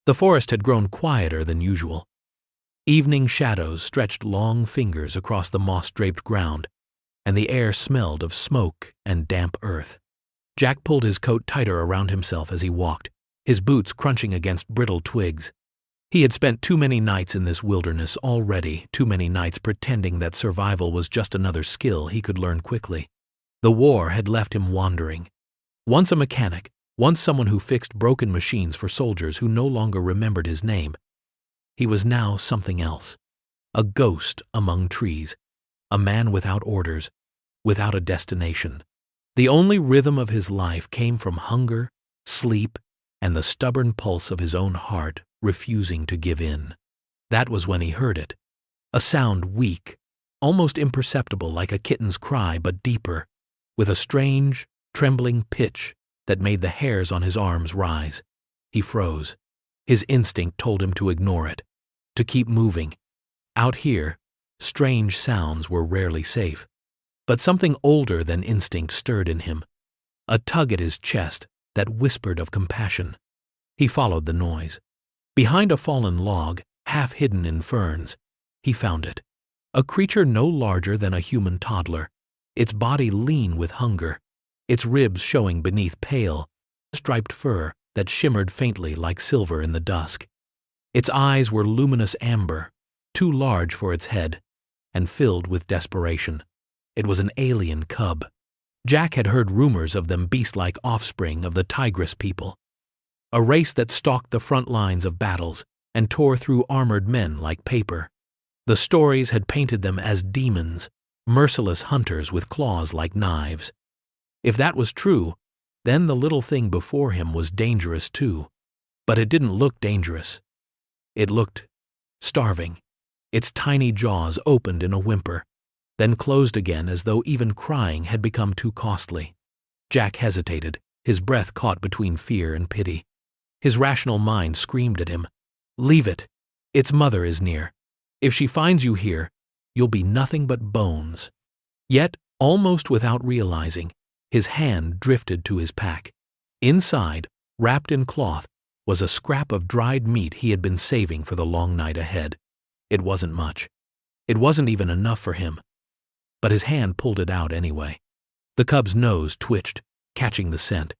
The forest had grown quieter than usual. Evening shadows stretched long fingers across the moss-draped ground, and the air smelled of smoke and damp earth. Jack pulled his coat tighter around himself as he walked, his boots crunching against brittle twigs. He had spent too many nights in this wilderness already, too many nights pretending that survival was just another skill he could learn quickly. The war had left him wandering. Once a mechanic, once someone who fixed broken machines for soldiers who no longer remembered his name, he was now something else. A ghost among trees. A man without orders, without a destination. The only rhythm of his life came from hunger, sleep, and the stubborn pulse of his own heart refusing to give in. That was when he heard it. A sound weak, almost imperceptible like a kitten's cry, but deeper, with a strange, trembling pitch that made the hairs on his arms rise. He froze. His instinct told him to ignore it, to keep moving. Out here, strange sounds were rarely safe. But something older than instinct stirred in him, a tug at his chest that whispered of compassion. He followed the noise. Behind a fallen log, half hidden in ferns, he found it. A creature no larger than a human toddler, its body lean with hunger, its ribs showing beneath pale, striped fur that shimmered faintly like silver in the dusk. Its eyes were luminous amber, too large for its head, and filled with desperation. It was an alien cub. Jack had heard rumors of them beast-like offspring of the Tigress people, a race that stalked the front lines of battles and tore through armored men like paper. The stories had painted them as demons, merciless hunters with claws like knives. If that was true, then the little thing before him was dangerous too. But it didn't look dangerous. It looked starving. Its tiny jaws opened in a whimper, then closed again as though even crying had become too costly. Jack hesitated, his breath caught between fear and pity. His rational mind screamed at him, "Leave it. Its mother is near. If she finds you here, you'll be nothing but bones." Yet, almost without realizing, his hand drifted to his pack. Inside, wrapped in cloth, was a scrap of dried meat he had been saving for the long night ahead. It wasn't much. It wasn't even enough for him. But his hand pulled it out anyway. The cub's nose twitched, catching the scent.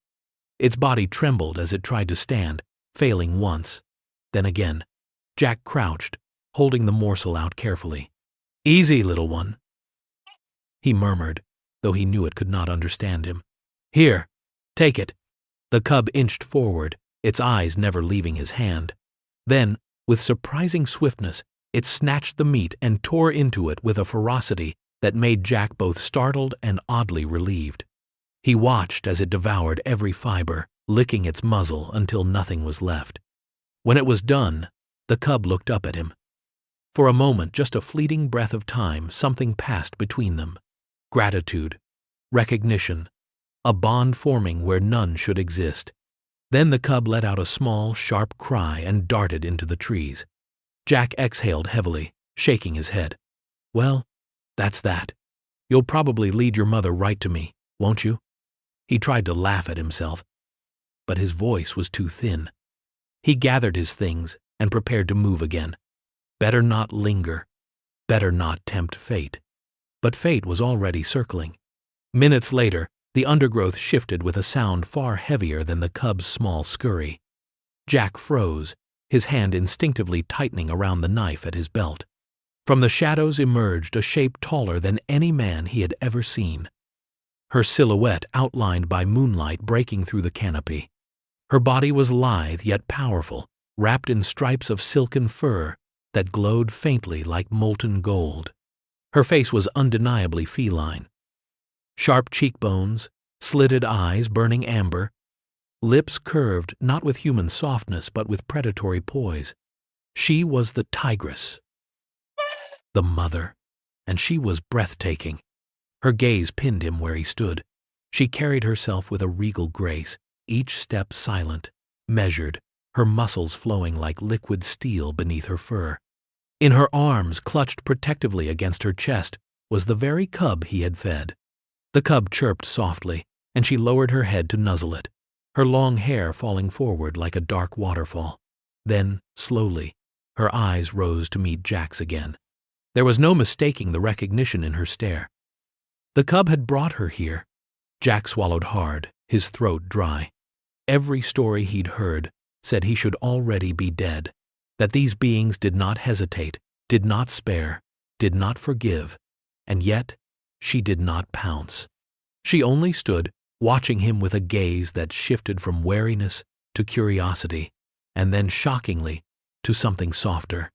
Its body trembled as it tried to stand, failing once. Then again. Jack crouched, holding the morsel out carefully. "Easy, little one," he murmured, though he knew it could not understand him. "Here, take it." The cub inched forward, its eyes never leaving his hand. Then, with surprising swiftness, it snatched the meat and tore into it with a ferocity that made Jack both startled and oddly relieved. He watched as it devoured every fiber, licking its muzzle until nothing was left. When it was done, the cub looked up at him. For a moment, just a fleeting breath of time, something passed between them. Gratitude, recognition, a bond forming where none should exist. Then the cub let out a small, sharp cry and darted into the trees. Jack exhaled heavily, shaking his head. "Well, that's that. You'll probably lead your mother right to me, won't you?" He tried to laugh at himself, but his voice was too thin. He gathered his things and prepared to move again. Better not linger. Better not tempt fate. But fate was already circling. Minutes later, the undergrowth shifted with a sound far heavier than the cub's small scurry. Jack froze, his hand instinctively tightening around the knife at his belt. From the shadows emerged a shape taller than any man he had ever seen. Her silhouette outlined by moonlight breaking through the canopy. Her body was lithe yet powerful, wrapped in stripes of silken fur that glowed faintly like molten gold. Her face was undeniably feline. Sharp cheekbones, slitted eyes burning amber, lips curved not with human softness but with predatory poise. She was the tigress, the mother, and she was breathtaking. Her gaze pinned him where he stood. She carried herself with a regal grace, each step silent, measured, her muscles flowing like liquid steel beneath her fur. In her arms, clutched protectively against her chest, was the very cub he had fed. The cub chirped softly, and she lowered her head to nuzzle it, her long hair falling forward like a dark waterfall. Then, slowly, her eyes rose to meet Jack's again. There was no mistaking the recognition in her stare. The cub had brought her here. Jack swallowed hard, his throat dry. Every story he'd heard said he should already be dead, that these beings did not hesitate, did not spare, did not forgive, and yet she did not pounce. She only stood, watching him with a gaze that shifted from wariness to curiosity, and then shockingly to something softer.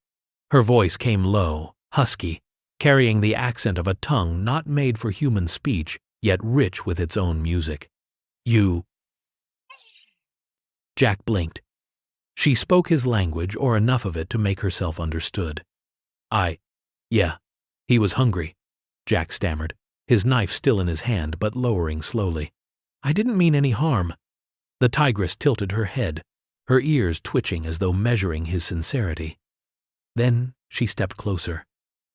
Her voice came low, husky, carrying the accent of a tongue not made for human speech, yet rich with its own music. "You—" Jack blinked. She spoke his language, or enough of it to make herself understood. Yeah, he was hungry," Jack stammered, his knife still in his hand but lowering slowly. "I didn't mean any harm." The tigress tilted her head, her ears twitching as though measuring his sincerity. Then she stepped closer.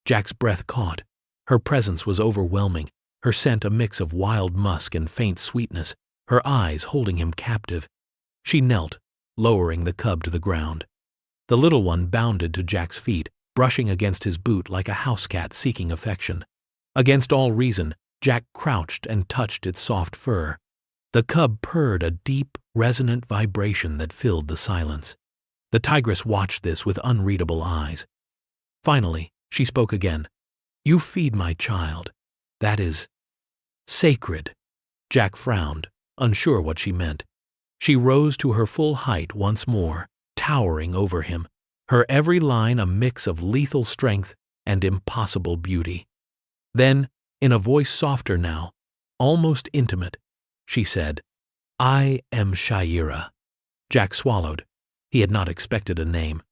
Jack's breath caught. Her presence was overwhelming, her scent a mix of wild musk and faint sweetness, her eyes holding him captive. She knelt, lowering the cub to the ground. The little one bounded to Jack's feet, brushing against his boot like a house cat seeking affection. Against all reason, Jack crouched and touched its soft fur. The cub purred a deep, resonant vibration that filled the silence. The tigress watched this with unreadable eyes. Finally, she spoke again. "You feed my child. That is sacred." Jack frowned, unsure what she meant. She rose to her full height once more, towering over him, her every line a mix of lethal strength and impossible beauty. Then, in a voice softer now, almost intimate, she said, "I am Shaira." Jack swallowed. He had not expected a name.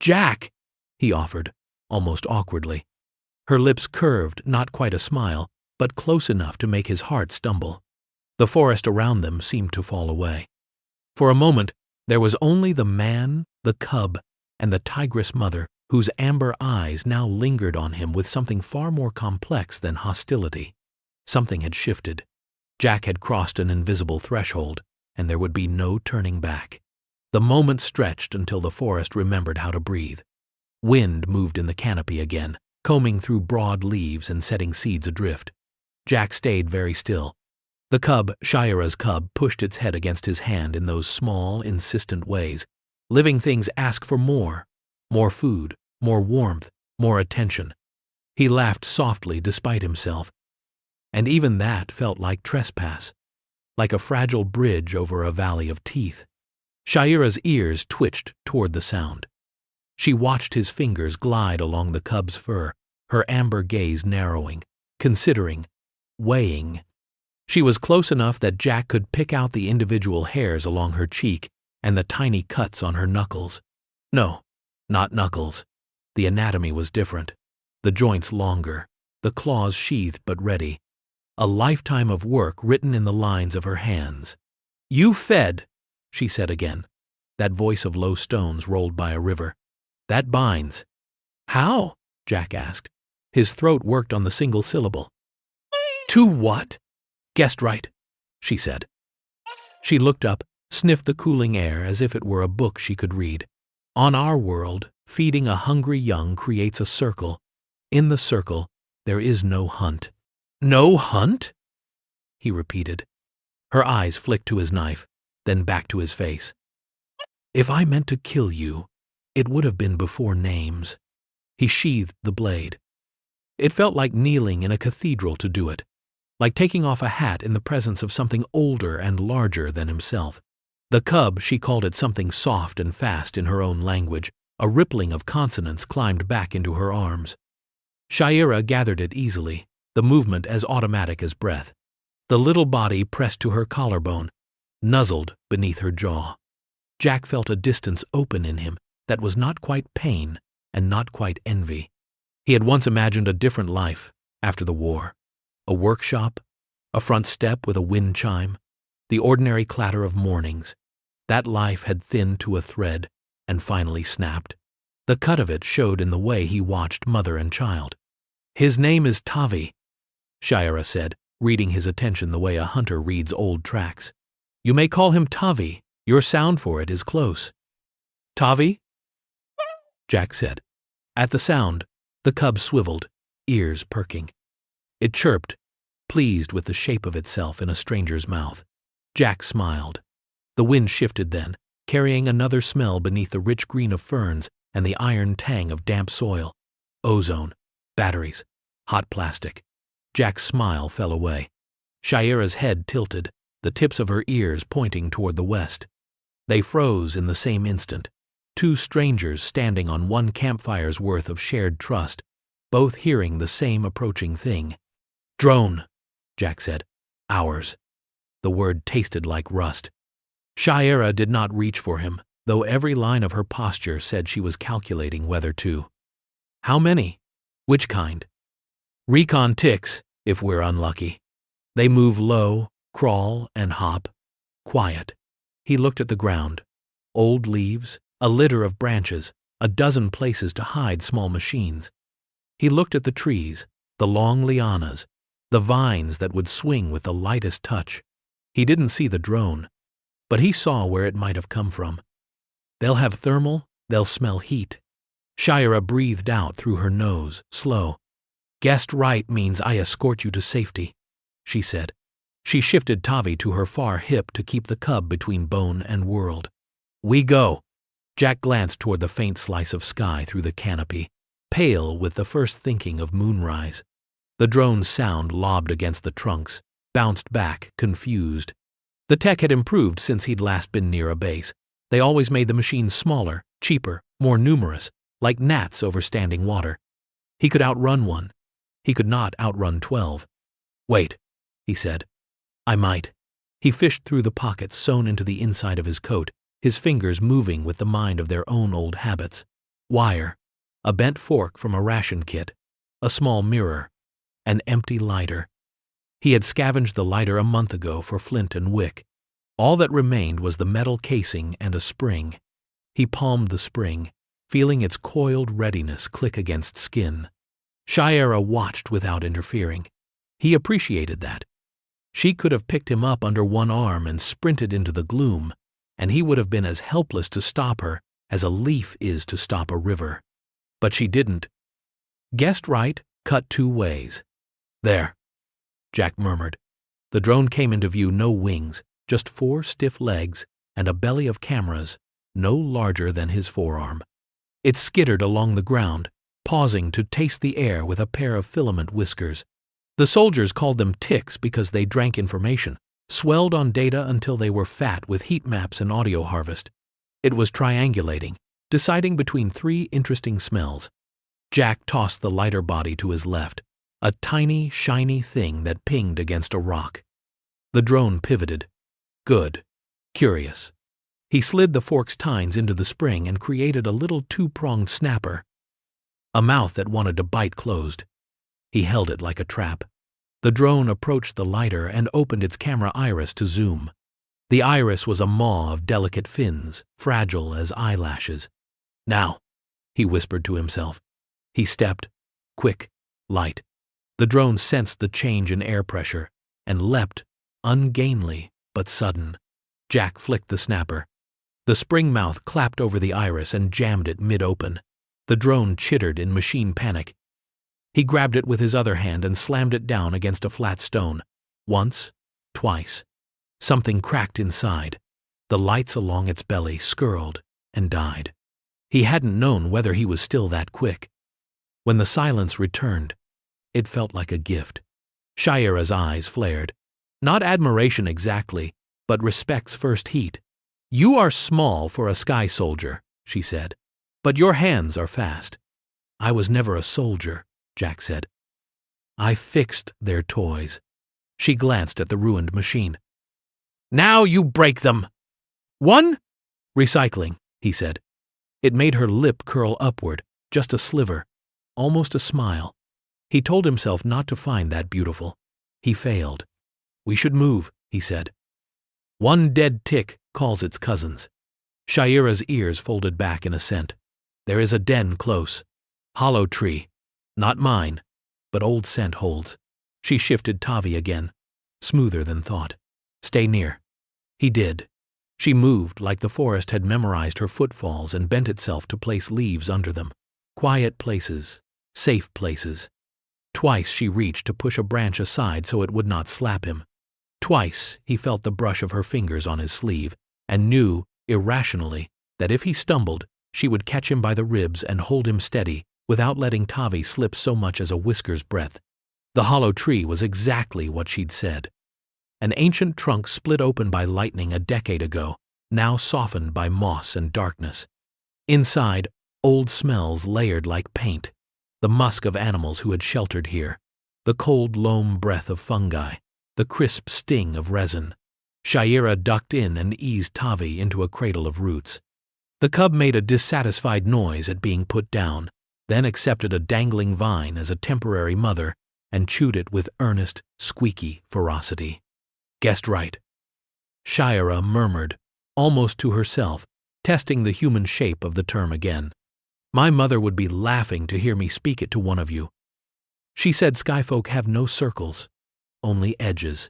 "Jack!" he offered, almost awkwardly. Her lips curved, not quite a smile, but close enough to make his heart stumble. The forest around them seemed to fall away. For a moment, there was only the man, the cub, and the tigress mother, whose amber eyes now lingered on him with something far more complex than hostility. Something had shifted. Jack had crossed an invisible threshold, and there would be no turning back. The moment stretched until the forest remembered how to breathe. Wind moved in the canopy again, combing through broad leaves and setting seeds adrift. Jack stayed very still. The cub, Shaira's cub, pushed its head against his hand in those small, insistent ways. Living things ask for more food, more warmth, more attention. He laughed softly despite himself. And even that felt like trespass, like a fragile bridge over a valley of teeth. Shaira's ears twitched toward the sound. She watched his fingers glide along the cub's fur, her amber gaze narrowing, considering, weighing. She was close enough that Jack could pick out the individual hairs along her cheek and the tiny cuts on her knuckles. No, not knuckles. The anatomy was different. The joints longer, the claws sheathed but ready. A lifetime of work written in the lines of her hands. "You fed," she said again. That voice of low stones rolled by a river. "That binds." "How?" Jack asked. His throat worked on the single syllable. "To what?" "Guessed right," she said. She looked up, sniffed the cooling air as if it were a book she could read. "On our world, feeding a hungry young creates a circle. In the circle, there is no hunt." "No hunt?" he repeated. Her eyes flicked to his knife, then back to his face. "If I meant to kill you, it would have been before names." He sheathed the blade. It felt like kneeling in a cathedral to do it, like taking off a hat in the presence of something older and larger than himself. The cub, she called it something soft and fast in her own language. A rippling of consonants climbed back into her arms. Shaira gathered it easily, the movement as automatic as breath. The little body pressed to her collarbone, nuzzled beneath her jaw. Jack felt a distance open in him that was not quite pain and not quite envy. He had once imagined a different life after the war. A workshop, a front step with a wind chime, the ordinary clatter of mornings. That life had thinned to a thread and finally snapped. The cut of it showed in the way he watched mother and child. "His name is Tavi," Shaira said, reading his attention the way a hunter reads old tracks. "You may call him Tavi. Your sound for it is close." Tavi? Jack said. At the sound, the cub swiveled, ears perking. It chirped, pleased with the shape of itself in a stranger's mouth. Jack smiled. The wind shifted then, carrying another smell beneath the rich green of ferns and the iron tang of damp soil. Ozone, batteries, hot plastic. Jack's smile fell away. Shaira's head tilted, the tips of her ears pointing toward the west. They froze in the same instant, two strangers standing on one campfire's worth of shared trust, both hearing the same approaching thing. Drone, Jack said. Ours. The word tasted like rust. Shaira did not reach for him, though every line of her posture said she was calculating whether to. How many? Which kind? Recon ticks, if we're unlucky. They move low, crawl, and hop. Quiet. He looked at the ground. Old leaves, a litter of branches, a dozen places to hide small machines. He looked at the trees, the long lianas, the vines that would swing with the lightest touch. He didn't see the drone, but he saw where it might have come from. They'll have thermal, they'll smell heat. Shaira breathed out through her nose, slow. Guessed right means I escort you to safety, she said. She shifted Tavi to her far hip to keep the cub between bone and world. We go. Jack glanced toward the faint slice of sky through the canopy, pale with the first thinking of moonrise. The drone's sound lobbed against the trunks, bounced back, confused. The tech had improved since he'd last been near a base. They always made the machines smaller, cheaper, more numerous, like gnats over standing water. He could outrun one. He could not outrun 12. Wait, he said. I might. He fished through the pockets sewn into the inside of his coat, his fingers moving with the mind of their own old habits. Wire, a bent fork from a ration kit, a small mirror, an empty lighter. He had scavenged the lighter a month ago for flint and wick. All that remained was the metal casing and a spring. He palmed the spring, feeling its coiled readiness click against skin. Shaira watched without interfering. He appreciated that. She could have picked him up under one arm and sprinted into the gloom, and he would have been as helpless to stop her as a leaf is to stop a river. But she didn't. Guessed right, cut two ways. There, Jack murmured. The drone came into view, no wings, just 4 stiff legs and a belly of cameras no larger than his forearm. It skittered along the ground, pausing to taste the air with a pair of filament whiskers. The soldiers called them ticks because they drank information, swelled on data until they were fat with heat maps and audio harvest. It was triangulating, deciding between 3 interesting smells. Jack tossed the lighter body to his left, a tiny, shiny thing that pinged against a rock. The drone pivoted. Good. Curious. He slid the fork's tines into the spring and created a little 2-pronged snapper. A mouth that wanted to bite closed. He held it like a trap. The drone approached the lighter and opened its camera iris to zoom. The iris was a maw of delicate fins, fragile as eyelashes. Now, he whispered to himself. He stepped, quick, light. The drone sensed the change in air pressure and leapt, ungainly but sudden. Jack flicked the snapper. The spring mouth clapped over the iris and jammed it mid-open. The drone chittered in machine panic. He grabbed it with his other hand and slammed it down against a flat stone. Once, twice. Something cracked inside. The lights along its belly skirled and died. He hadn't known whether he was still that quick. When the silence returned, it felt like a gift. Shaira's eyes flared. Not admiration exactly, but respect's first heat. You are small for a sky soldier, she said, but your hands are fast. I was never a soldier, Jack said. I fixed their toys. She glanced at the ruined machine. Now you break them. One? Recycling, he said. It made her lip curl upward, just a sliver, almost a smile. He told himself not to find that beautiful. He failed. We should move, he said. One dead tick calls its cousins. Shaira's ears folded back in assent. There is a den close. Hollow tree. Not mine, but old scent holds. She shifted Tavi again, smoother than thought. Stay near. He did. She moved like the forest had memorized her footfalls and bent itself to place leaves under them. Quiet places, safe places. Twice she reached to push a branch aside so it would not slap him. Twice he felt the brush of her fingers on his sleeve and knew, irrationally, that if he stumbled, she would catch him by the ribs and hold him steady without letting Tavi slip so much as a whisker's breadth. The hollow tree was exactly what she'd said. An ancient trunk split open by lightning a decade ago, now softened by moss and darkness. Inside, old smells layered like paint, the musk of animals who had sheltered here, the cold loam breath of fungi, the crisp sting of resin. Shaira ducked in and eased Tavi into a cradle of roots. The cub made a dissatisfied noise at being put down, then accepted a dangling vine as a temporary mother and chewed it with earnest, squeaky ferocity. "Guessed right," Shaira murmured, almost to herself, testing the human shape of the term again. "My mother would be laughing to hear me speak it to one of you. She said skyfolk have no circles, only edges."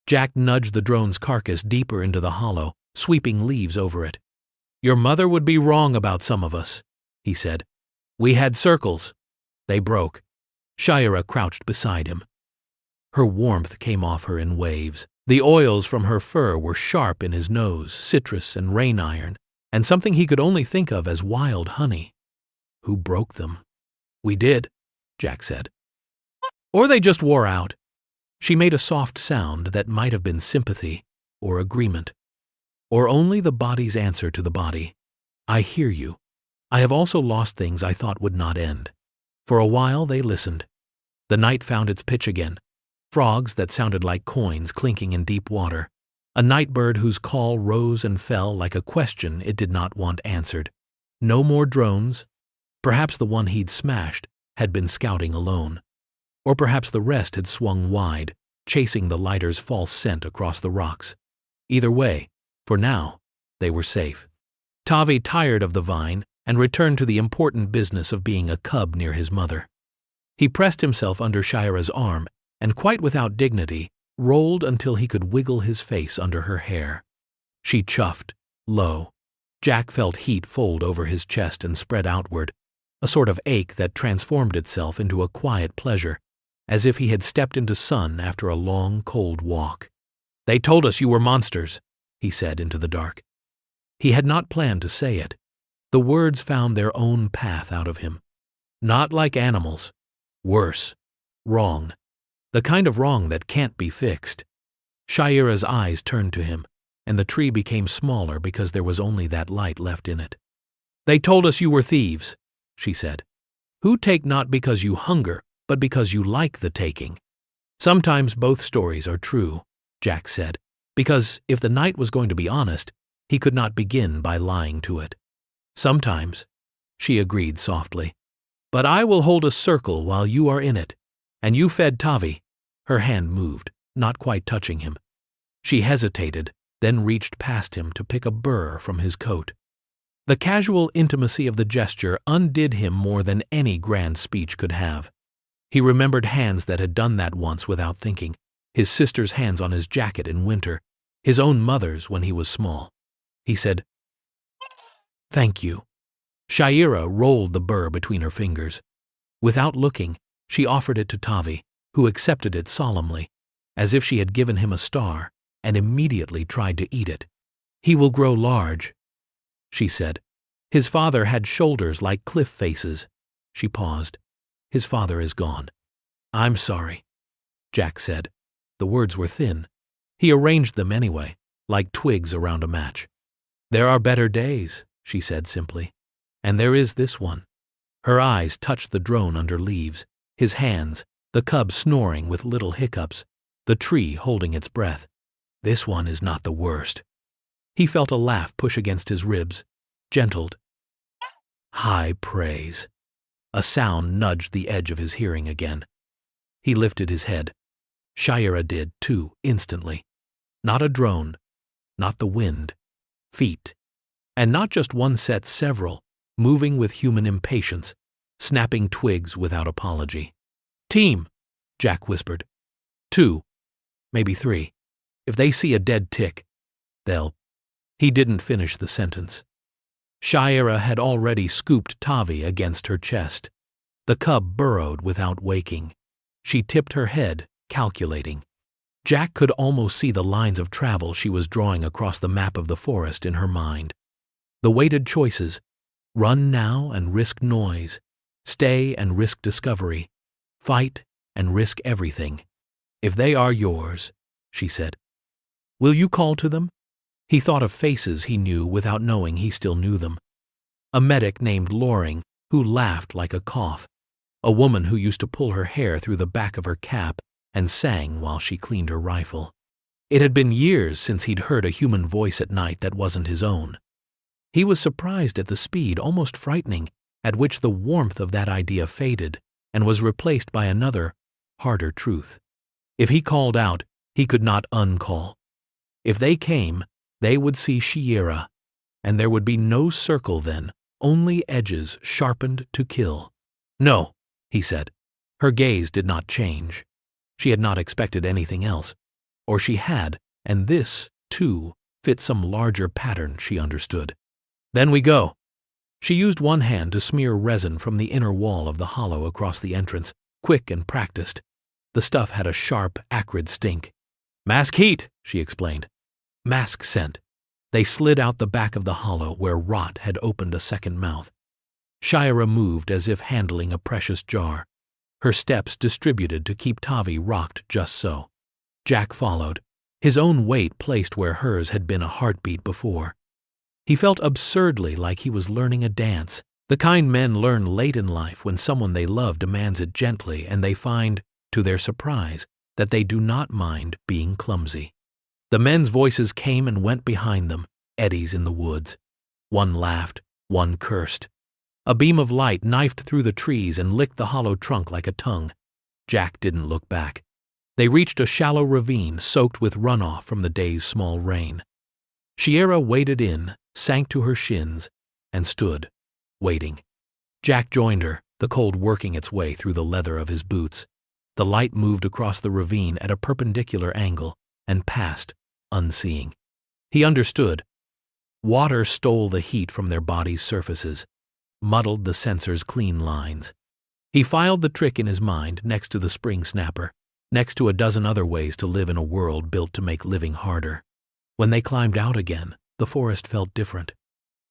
Jack nudged the drone's carcass deeper into the hollow, sweeping leaves over it. "Your mother would be wrong about some of us," he said. "We had circles. They broke." Shaira crouched beside him. Her warmth came off her in waves. The oils from her fur were sharp in his nose, citrus and rain iron, and something he could only think of as wild honey. "Who broke them?" "We did," Jack said. "Or they just wore out." She made a soft sound that might have been sympathy or agreement, or only the body's answer to the body. "I hear you. I have also lost things I thought would not end." For a while they listened. The night found its pitch again. Frogs that sounded like coins clinking in deep water. A nightbird whose call rose and fell like a question it did not want answered. No more drones. Perhaps the one he'd smashed had been scouting alone. Or perhaps the rest had swung wide, chasing the lighter's false scent across the rocks. Either way, for now, they were safe. Tavi tired of the vine and returned to the important business of being a cub near his mother. He pressed himself under Shaira's arm and, quite without dignity, rolled until he could wiggle his face under her hair. She chuffed, low. Jack felt heat fold over his chest and spread outward, a sort of ache that transformed itself into a quiet pleasure, as if he had stepped into sun after a long, cold walk. "They told us you were monsters," he said into the dark. He had not planned to say it. The words found their own path out of him. Not like animals. Worse. Wrong. The kind of wrong that can't be fixed. Shaira's eyes turned to him, and the tree became smaller because there was only that light left in it. "They told us you were thieves," she said. "Who take not because you hunger, but because you like the taking." "Sometimes both stories are true," Jack said, because if the night was going to be honest, he could not begin by lying to it. "Sometimes," she agreed softly. "But I will hold a circle while you are in it, and you fed Tavi." Her hand moved, not quite touching him. She hesitated, then reached past him to pick a burr from his coat. The casual intimacy of the gesture undid him more than any grand speech could have. He remembered hands that had done that once without thinking, his sister's hands on his jacket in winter, his own mother's when he was small. He said, "Thank you." Shaira rolled the burr between her fingers. Without looking, she offered it to Tavi, who accepted it solemnly, as if she had given him a star, and immediately tried to eat it. "He will grow large," she said. "His father had shoulders like cliff faces." She paused. "His father is gone." "I'm sorry," Jack said. The words were thin. He arranged them anyway, like twigs around a match. "There are better days," she said simply. "And there is this one." Her eyes touched the drone under leaves, his hands, the cub snoring with little hiccups, the tree holding its breath. "This one is not the worst." He felt a laugh push against his ribs, gentled. High praise. A sound nudged the edge of his hearing again. He lifted his head. Shaira did, too, instantly. Not a drone, not the wind. Feet. And not just one set, several, moving with human impatience, snapping twigs without apology. "Team," Jack whispered. "2, maybe 3. If they see a dead tick, they'll He didn't finish the sentence. Shayera had already scooped Tavi against her chest. The cub burrowed without waking. She tipped her head, calculating. Jack could almost see the lines of travel she was drawing across the map of the forest in her mind. The weighted choices: run now and risk noise, stay and risk discovery, fight and risk everything. If they are yours, she said. Will you call to them? He thought of faces he knew without knowing he still knew them. A medic named Loring, who laughed like a cough. A woman who used to pull her hair through the back of her cap and sang while she cleaned her rifle. It had been years since he'd heard a human voice at night that wasn't his own. He was surprised at the speed, almost frightening, at which the warmth of that idea faded and was replaced by another, harder truth. If he called out, he could not uncall. If they came, they would see Shayera, and there would be no circle then, only edges sharpened to kill. No, he said. Her gaze did not change. She had not expected anything else. Or she had, and this, too, fit some larger pattern she understood. Then we go. She used one hand to smear resin from the inner wall of the hollow across the entrance, quick and practiced. The stuff had a sharp, acrid stink. Mask heat, she explained. Mask scent. They slid out the back of the hollow where rot had opened a second mouth. Shayera moved as if handling a precious jar. Her steps distributed to keep Tavi rocked just so. Jack followed, his own weight placed where hers had been a heartbeat before. He felt absurdly like he was learning a dance, the kind men learn late in life when someone they love demands it gently and they find, to their surprise, that they do not mind being clumsy. The men's voices came and went behind them, eddies in the woods. One laughed, one cursed. A beam of light knifed through the trees and licked the hollow trunk like a tongue. Jack didn't look back. They reached a shallow ravine soaked with runoff from the day's small rain. Shayera waded in, sank to her shins, and stood, waiting. Jack joined her, the cold working its way through the leather of his boots. The light moved across the ravine at a perpendicular angle and passed, unseeing. He understood. Water stole the heat from their bodies' surfaces, muddled the sensor's clean lines. He filed the trick in his mind next to the spring snapper, next to a dozen other ways to live in a world built to make living harder. When they climbed out again, the forest felt different.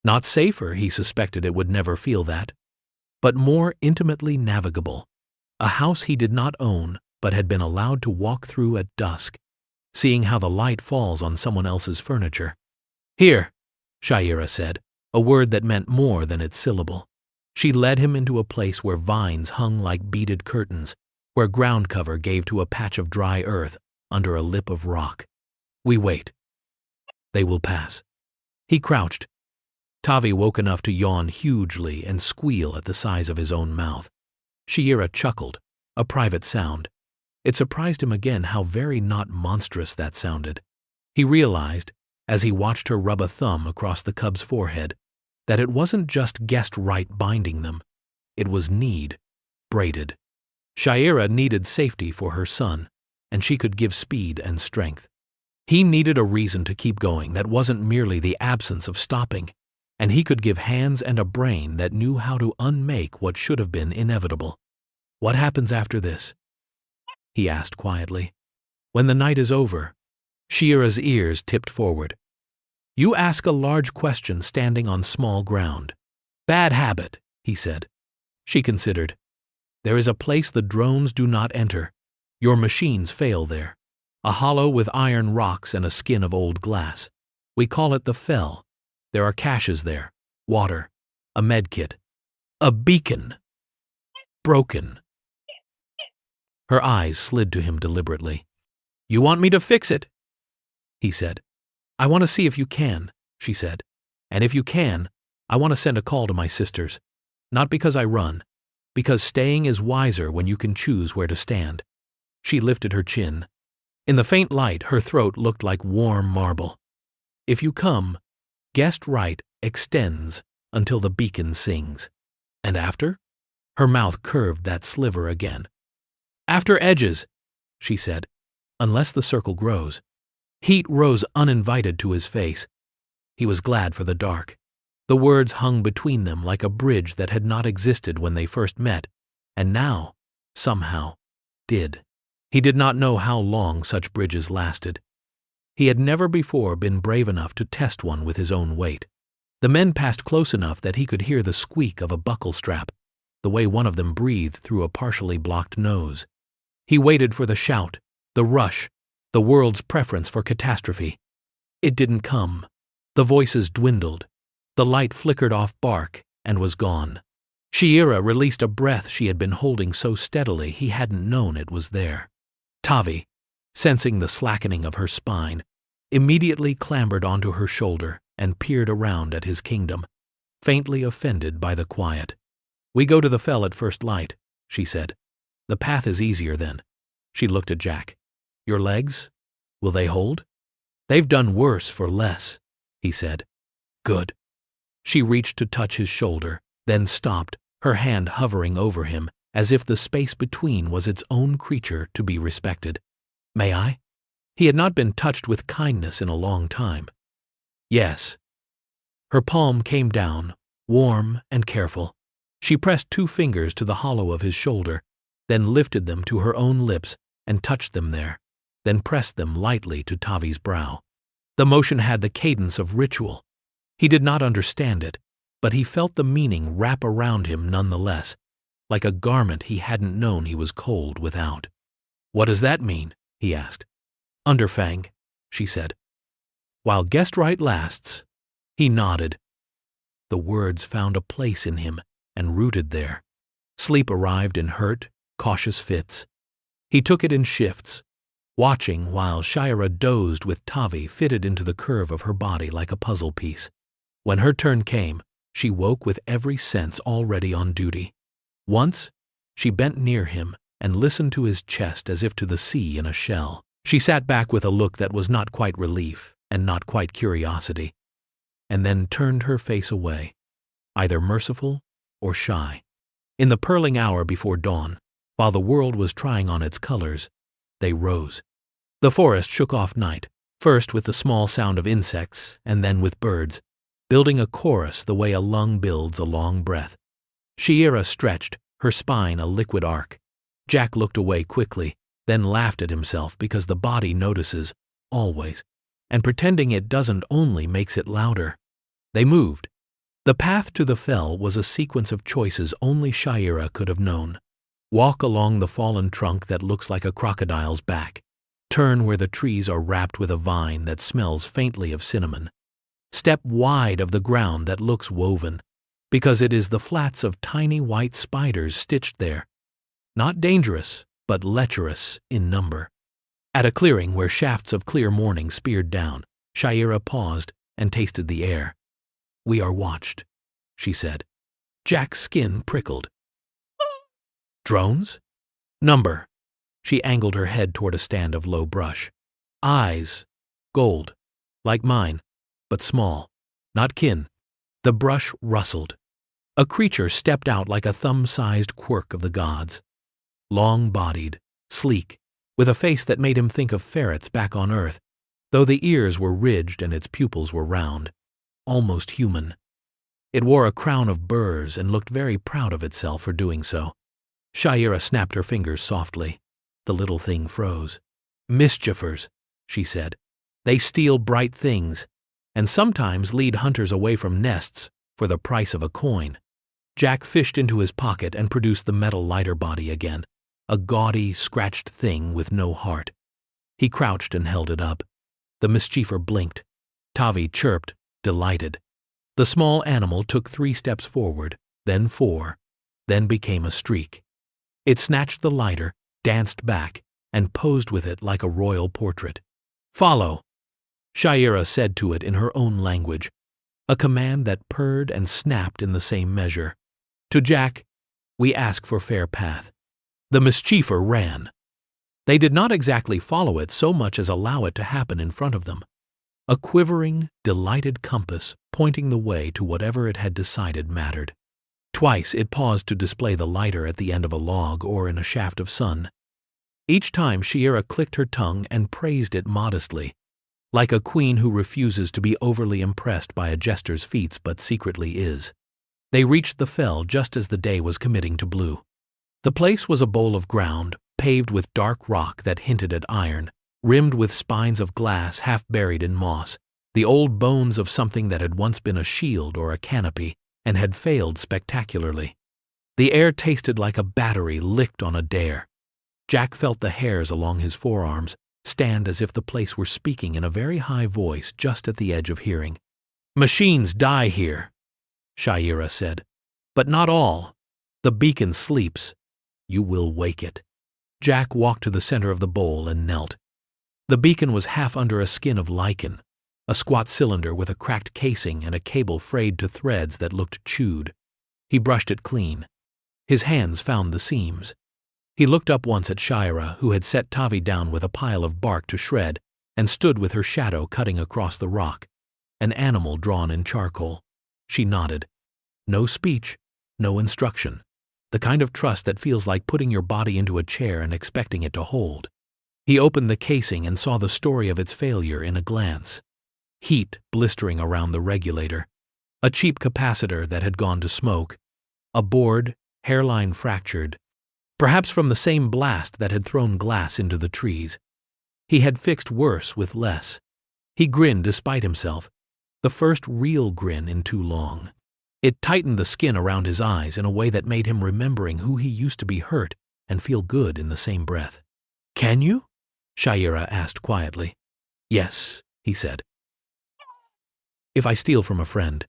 Not safer, he suspected it would never feel that, but more intimately navigable. A house he did not own, but had been allowed to walk through at dusk, seeing how the light falls on someone else's furniture. Here, Shayera said, a word that meant more than its syllable. She led him into a place where vines hung like beaded curtains, where ground cover gave to a patch of dry earth under a lip of rock. We wait. They will pass. He crouched. Tavi woke enough to yawn hugely and squeal at the size of his own mouth. Shayera chuckled, a private sound. It surprised him again how very not monstrous that sounded. He realized, as he watched her rub a thumb across the cub's forehead, that it wasn't just guessed right binding them. It was need, braided. Shayera needed safety for her son, and she could give speed and strength. He needed a reason to keep going that wasn't merely the absence of stopping, and he could give hands and a brain that knew how to unmake what should have been inevitable. What happens after this? He asked quietly. When the night is over. Shayera's ears tipped forward. You ask a large question standing on small ground. Bad habit, he said. She considered. There is a place the drones do not enter. Your machines fail there. A hollow with iron rocks and a skin of old glass. We call it the Fell. There are caches there, water, a medkit, a beacon. Broken. Her eyes slid to him deliberately. You want me to fix it? He said. I want to see if you can, she said. And if you can, I want to send a call to my sisters. Not because I run, because staying is wiser when you can choose where to stand. She lifted her chin. In the faint light, her throat looked like warm marble. If you come, guessed right extends until the beacon sings. And after? Her mouth curved that sliver again. After edges, she said, unless the circle grows. Heat rose uninvited to his face. He was glad for the dark. The words hung between them like a bridge that had not existed when they first met, and now, somehow, did. He did not know how long such bridges lasted. He had never before been brave enough to test one with his own weight. The men passed close enough that he could hear the squeak of a buckle strap, the way one of them breathed through a partially blocked nose. He waited for the shout, the rush, the world's preference for catastrophe. It didn't come. The voices dwindled. The light flickered off bark and was gone. Shiera released a breath she had been holding so steadily he hadn't known it was there. Tavi, sensing the slackening of her spine, immediately clambered onto her shoulder and peered around at his kingdom, faintly offended by the quiet. "We go to the fell at first light," she said. "The path is easier then." She looked at Jack. "Your legs? Will they hold?" "They've done worse for less," he said. "Good." She reached to touch his shoulder, then stopped, her hand hovering over him, as if the space between was its own creature to be respected. "May I?" He had not been touched with kindness in a long time. "Yes." Her palm came down, warm and careful. She pressed 2 fingers to the hollow of his shoulder, then lifted them to her own lips and touched them there, then pressed them lightly to Tavi's brow. The motion had the cadence of ritual. He did not understand it, but he felt the meaning wrap around him nonetheless, like a garment he hadn't known he was cold without. "What does that mean?" he asked. "Underfang," she said. "While guest right lasts." He nodded. The words found a place in him and rooted there. Sleep arrived in hurt, cautious fits. He took it in shifts, watching while Shiera dozed with Tavi fitted into the curve of her body like a puzzle piece. When her turn came, she woke with every sense already on duty. Once, she bent near him and listened to his chest as if to the sea in a shell. She sat back with a look that was not quite relief and not quite curiosity, and then turned her face away, either merciful or shy. In the purling hour before dawn, while the world was trying on its colors, they rose. The forest shook off night, first with the small sound of insects and then with birds, building a chorus the way a lung builds a long breath. Shiera stretched, her spine a liquid arc. Jack looked away quickly, then laughed at himself because the body notices, always, and pretending it doesn't only makes it louder. They moved. The path to the fell was a sequence of choices only Shiera could have known. Walk along the fallen trunk that looks like a crocodile's back. Turn where the trees are wrapped with a vine that smells faintly of cinnamon. Step wide of the ground that looks woven, because it is the flats of tiny white spiders stitched there. Not dangerous, but lecherous in number. At a clearing where shafts of clear morning speared down, Shiera paused and tasted the air. "We are watched," she said. Jack's skin prickled. "Drones?" "Number." She angled her head toward a stand of low brush. "Eyes. Gold. Like mine, but small. Not kin." The brush rustled. A creature stepped out like a thumb-sized quirk of the gods. Long-bodied, sleek, with a face that made him think of ferrets back on Earth, though the ears were ridged and its pupils were round. Almost human. It wore a crown of burrs and looked very proud of itself for doing so. Shiera snapped her fingers softly. The little thing froze. "Mischiefers," she said. "They steal bright things, and sometimes lead hunters away from nests for the price of a coin." Jack fished into his pocket and produced the metal lighter body again, a gaudy, scratched thing with no heart. He crouched and held it up. The mischiever blinked. Tavi chirped, delighted. The small animal took 3 steps forward, then 4, then became a streak. It snatched the lighter, danced back, and posed with it like a royal portrait. "Follow," Shiera said to it in her own language, a command that purred and snapped in the same measure. To Jack, "We ask for fair path." The mischiever ran. They did not exactly follow it so much as allow it to happen in front of them. A quivering, delighted compass pointing the way to whatever it had decided mattered. Twice it paused to display the lighter at the end of a log or in a shaft of sun. Each time Shiera clicked her tongue and praised it modestly, like a queen who refuses to be overly impressed by a jester's feats but secretly is. They reached the fell just as the day was committing to blue. The place was a bowl of ground, paved with dark rock that hinted at iron, rimmed with spines of glass half buried in moss, the old bones of something that had once been a shield or a canopy and had failed spectacularly. The air tasted like a battery licked on a dare. Jack felt the hairs along his forearms stand as if the place were speaking in a very high voice just at the edge of hearing. "Machines die here," Shaira said. "But not all. The beacon sleeps. You will wake it." Jack walked to the center of the bowl and knelt. The beacon was half under a skin of lichen, a squat cylinder with a cracked casing and a cable frayed to threads that looked chewed. He brushed it clean. His hands found the seams. He looked up once at Shaira, who had set Tavi down with a pile of bark to shred and stood with her shadow cutting across the rock, an animal drawn in charcoal. She nodded. No speech, no instruction. The kind of trust that feels like putting your body into a chair and expecting it to hold. He opened the casing and saw the story of its failure in a glance. Heat blistering around the regulator, a cheap capacitor that had gone to smoke, a board, hairline fractured, perhaps from the same blast that had thrown glass into the trees. He had fixed worse with less. He grinned despite himself, the first real grin in too long. It tightened the skin around his eyes in a way that made him remembering who he used to be hurt and feel good in the same breath. "Can you?" Shaira asked quietly. "Yes," he said. "If I steal from a friend."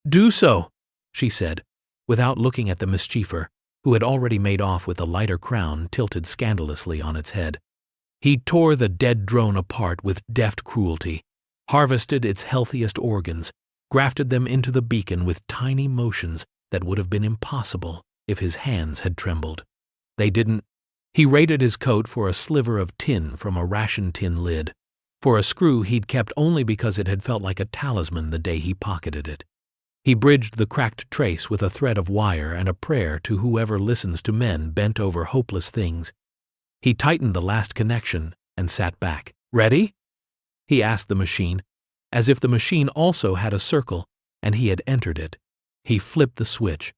"Do so," she said, without looking at the mischiever, who had already made off with the lighter crown tilted scandalously on its head. He tore the dead drone apart with deft cruelty, harvested its healthiest organs, grafted them into the beacon with tiny motions that would have been impossible if his hands had trembled. They didn't. He raided his coat for a sliver of tin from a ration tin lid, for a screw he'd kept only because it had felt like a talisman the day he pocketed it. He bridged the cracked trace with a thread of wire and a prayer to whoever listens to men bent over hopeless things. He tightened the last connection and sat back. "Ready?" he asked the machine, as if the machine also had a circle and he had entered it. He flipped the switch.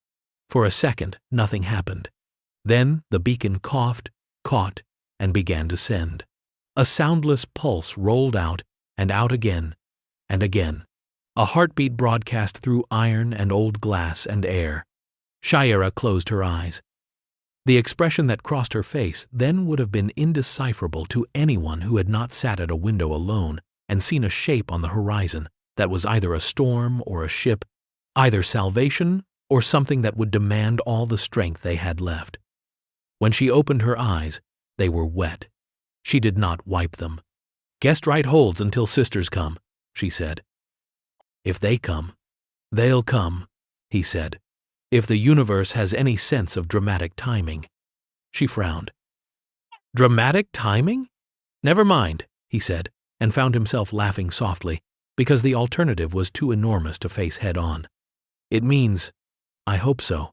For a second, nothing happened. Then the beacon coughed, caught, and began to send. A soundless pulse rolled out again, and again. A heartbeat broadcast through iron and old glass and air. Shaira closed her eyes. The expression that crossed her face then would have been indecipherable to anyone who had not sat at a window alone and seen a shape on the horizon that was either a storm or a ship, either salvation or something that would demand all the strength they had left. When she opened her eyes, they were wet. She did not wipe them. "Guest right holds until sisters come," she said. "If they come, they'll come," he said. "If the universe has any sense of dramatic timing." She frowned. "Dramatic timing? Never mind," he said, and found himself laughing softly, because the alternative was too enormous to face head-on. "It means, I hope so."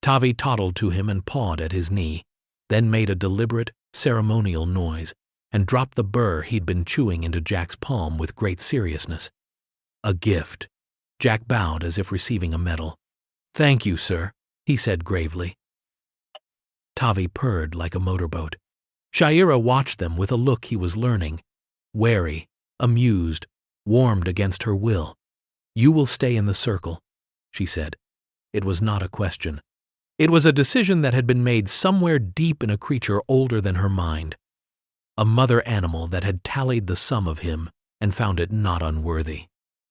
Tavi toddled to him and pawed at his knee, then made a deliberate, ceremonial noise, and dropped the burr he'd been chewing into Jack's palm with great seriousness. "A gift." Jack bowed as if receiving a medal. "Thank you, sir," he said gravely. Tavi purred like a motorboat. Shaira watched them with a look he was learning, wary, amused, warmed against her will. "You will stay in the circle," she said. It was not a question. It was a decision that had been made somewhere deep in a creature older than her mind. A mother animal that had tallied the sum of him and found it not unworthy.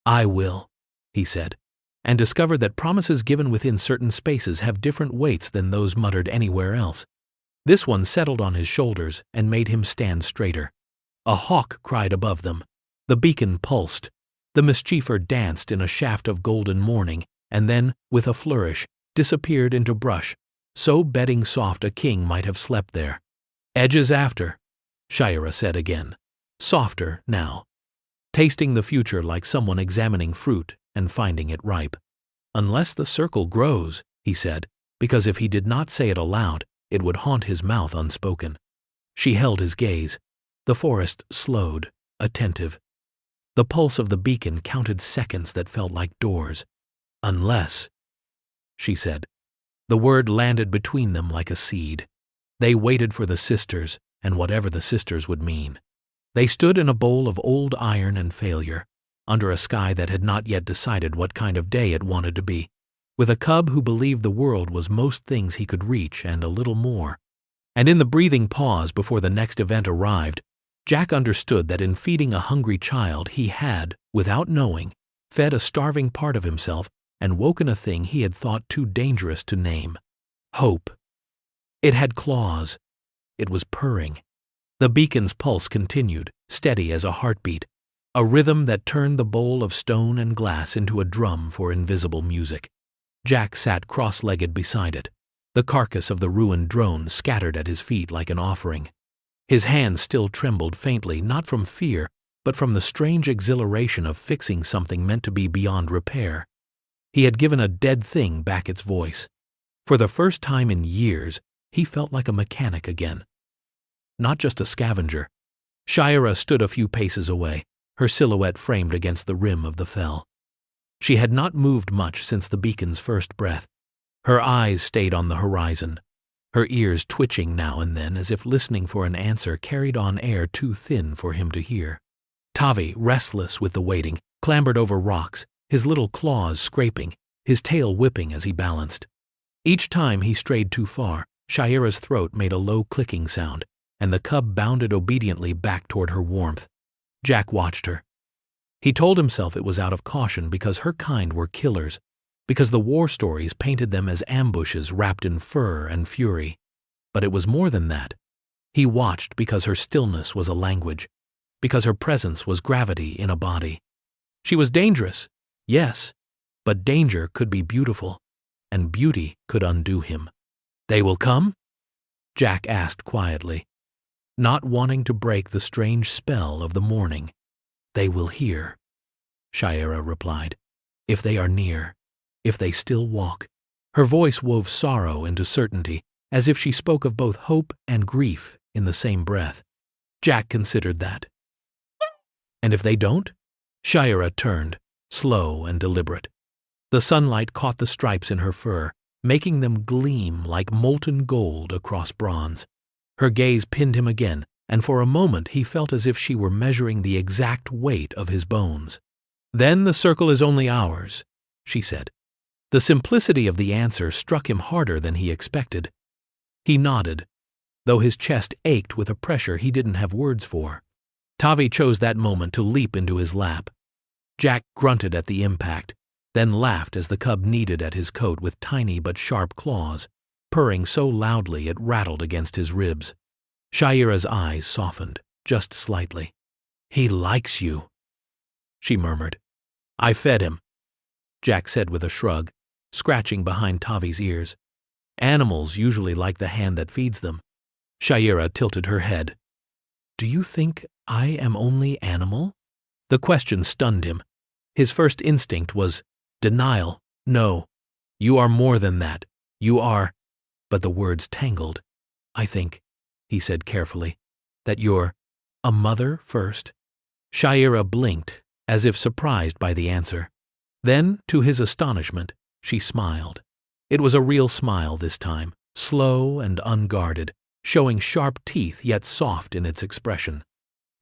"I will," he said, and discovered that promises given within certain spaces have different weights than those muttered anywhere else. This one settled on his shoulders and made him stand straighter. A hawk cried above them. The beacon pulsed. The mischiever danced in a shaft of golden morning and then, with a flourish, disappeared into brush, so bedding soft a king might have slept there. "Edges after," Shaira said again, softer now, tasting the future like someone examining fruit and finding it ripe. "Unless the circle grows," he said, because if he did not say it aloud, it would haunt his mouth unspoken. She held his gaze. The forest slowed, attentive. The pulse of the beacon counted seconds that felt like doors. "Unless," she said. The word landed between them like a seed. They waited for the sisters, and whatever the sisters would mean. They stood in a bowl of old iron and failure, under a sky that had not yet decided what kind of day it wanted to be, with a cub who believed the world was most things he could reach and a little more. And in the breathing pause before the next event arrived, Jack understood that in feeding a hungry child he had, without knowing, fed a starving part of himself and woken a thing he had thought too dangerous to name. Hope. It had claws. It was purring. The beacon's pulse continued, steady as a heartbeat, a rhythm that turned the bowl of stone and glass into a drum for invisible music. Jack sat cross-legged beside it, the carcass of the ruined drone scattered at his feet like an offering. His hands still trembled faintly, not from fear, but from the strange exhilaration of fixing something meant to be beyond repair. He had given a dead thing back its voice. For the first time in years, he felt like a mechanic again. Not just a scavenger. Shira stood a few paces away, her silhouette framed against the rim of the fell. She had not moved much since the beacon's first breath. Her eyes stayed on the horizon, her ears twitching now and then as if listening for an answer carried on air too thin for him to hear. Tavi, restless with the waiting, clambered over rocks, his little claws scraping, his tail whipping as he balanced. Each time he strayed too far, Shira's throat made a low clicking sound, and the cub bounded obediently back toward her warmth. Jack watched her. He told himself it was out of caution because her kind were killers, because the war stories painted them as ambushes wrapped in fur and fury. But it was more than that. He watched because her stillness was a language, because her presence was gravity in a body. She was dangerous, yes, but danger could be beautiful, and beauty could undo him. "They will come?" Jack asked quietly, not wanting to break the strange spell of the morning. "They will hear," Shira replied, "if they are near, if they still walk." Her voice wove sorrow into certainty, as if she spoke of both hope and grief in the same breath. Jack considered that. "And if they don't?" Shira turned, slow and deliberate. The sunlight caught the stripes in her fur, making them gleam like molten gold across bronze. Her gaze pinned him again, and for a moment he felt as if she were measuring the exact weight of his bones. "Then the circle is only ours," she said. The simplicity of the answer struck him harder than he expected. He nodded, though his chest ached with a pressure he didn't have words for. Tavi chose that moment to leap into his lap. Jack grunted at the impact, then laughed as the cub kneaded at his coat with tiny but sharp claws, purring so loudly it rattled against his ribs. Shira's eyes softened, just slightly. "He likes you," she murmured. "I fed him," Jack said with a shrug, scratching behind Tavi's ears. "Animals usually like the hand that feeds them." Shira tilted her head. "Do you think I am only animal?" The question stunned him. His first instinct was denial. "No, you are more than that. You are—" But the words tangled. "I think," he said carefully, "that you're a mother first." Shira blinked, as if surprised by the answer. Then, to his astonishment, she smiled. It was a real smile this time, slow and unguarded, showing sharp teeth yet soft in its expression.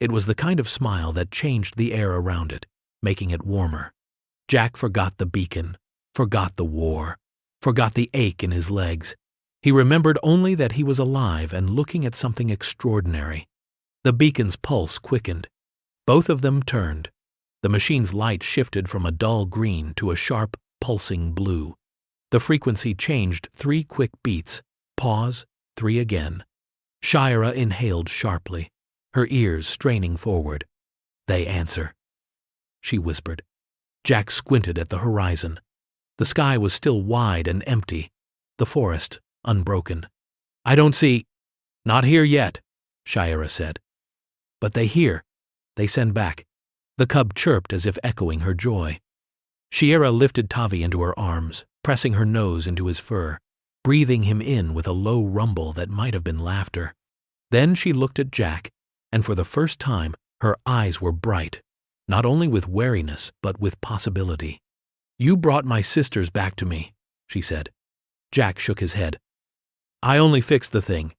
It was the kind of smile that changed the air around it, making it warmer. Jack forgot the beacon, forgot the war, forgot the ache in his legs. He remembered only that he was alive and looking at something extraordinary. The beacon's pulse quickened. Both of them turned. The machine's light shifted from a dull green to a sharp, pulsing blue. The frequency changed 3 quick beats. Pause, 3 again. Shira inhaled sharply, her ears straining forward. "They answer," she whispered. Jack squinted at the horizon. The sky was still wide and empty, the forest unbroken. "I don't see—" "Not here yet," Shira said. "But they hear. They send back." The cub chirped as if echoing her joy. Shira lifted Tavi into her arms, pressing her nose into his fur, breathing him in with a low rumble that might have been laughter. Then she looked at Jack, and for the first time her eyes were bright, not only with wariness but with possibility. "You brought my sisters back to me," she said. Jack shook his head. "I only fixed the thing.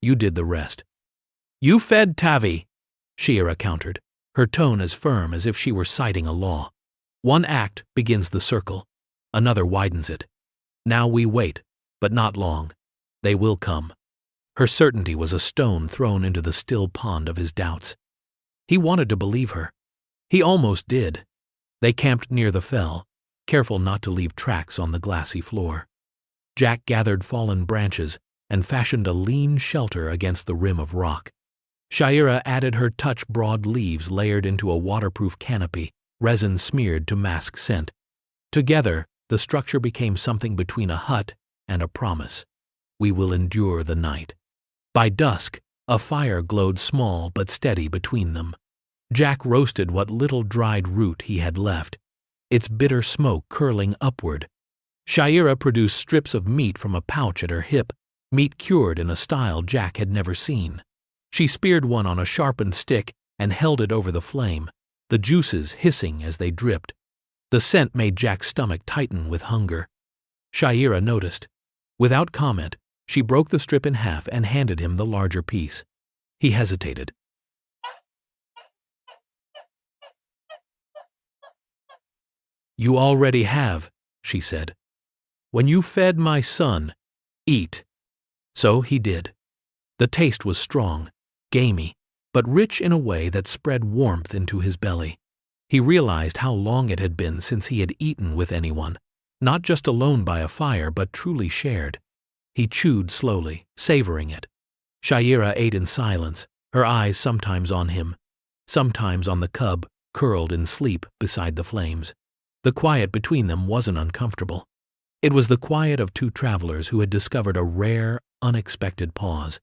You did the rest." "You fed Tavi," Shiera countered, her tone as firm as if she were citing a law. "One act begins the circle. Another widens it. Now we wait, but not long. They will come." Her certainty was a stone thrown into the still pond of his doubts. He wanted to believe her. He almost did. They camped near the fell, careful not to leave tracks on the glassy floor. Jack gathered fallen branches and fashioned a lean shelter against the rim of rock. Shiera added her touch-broad leaves layered into a waterproof canopy, resin smeared to mask scent. Together, the structure became something between a hut and a promise. We will endure the night. By dusk, a fire glowed small but steady between them. Jack roasted what little dried root he had left, its bitter smoke curling upward. Shiera produced strips of meat from a pouch at her hip, meat cured in a style Jack had never seen. She speared one on a sharpened stick and held it over the flame, the juices hissing as they dripped. The scent made Jack's stomach tighten with hunger. Shiera noticed. Without comment, she broke the strip in half and handed him the larger piece. He hesitated. "You already have," she said. "When you fed my son, eat." So he did. The taste was strong, gamey, but rich in a way that spread warmth into his belly. He realized how long it had been since he had eaten with anyone, not just alone by a fire, but truly shared. He chewed slowly, savoring it. Shiera ate in silence, her eyes sometimes on him, sometimes on the cub, curled in sleep beside the flames. The quiet between them wasn't uncomfortable. It was the quiet of two travelers who had discovered a rare, unexpected pause.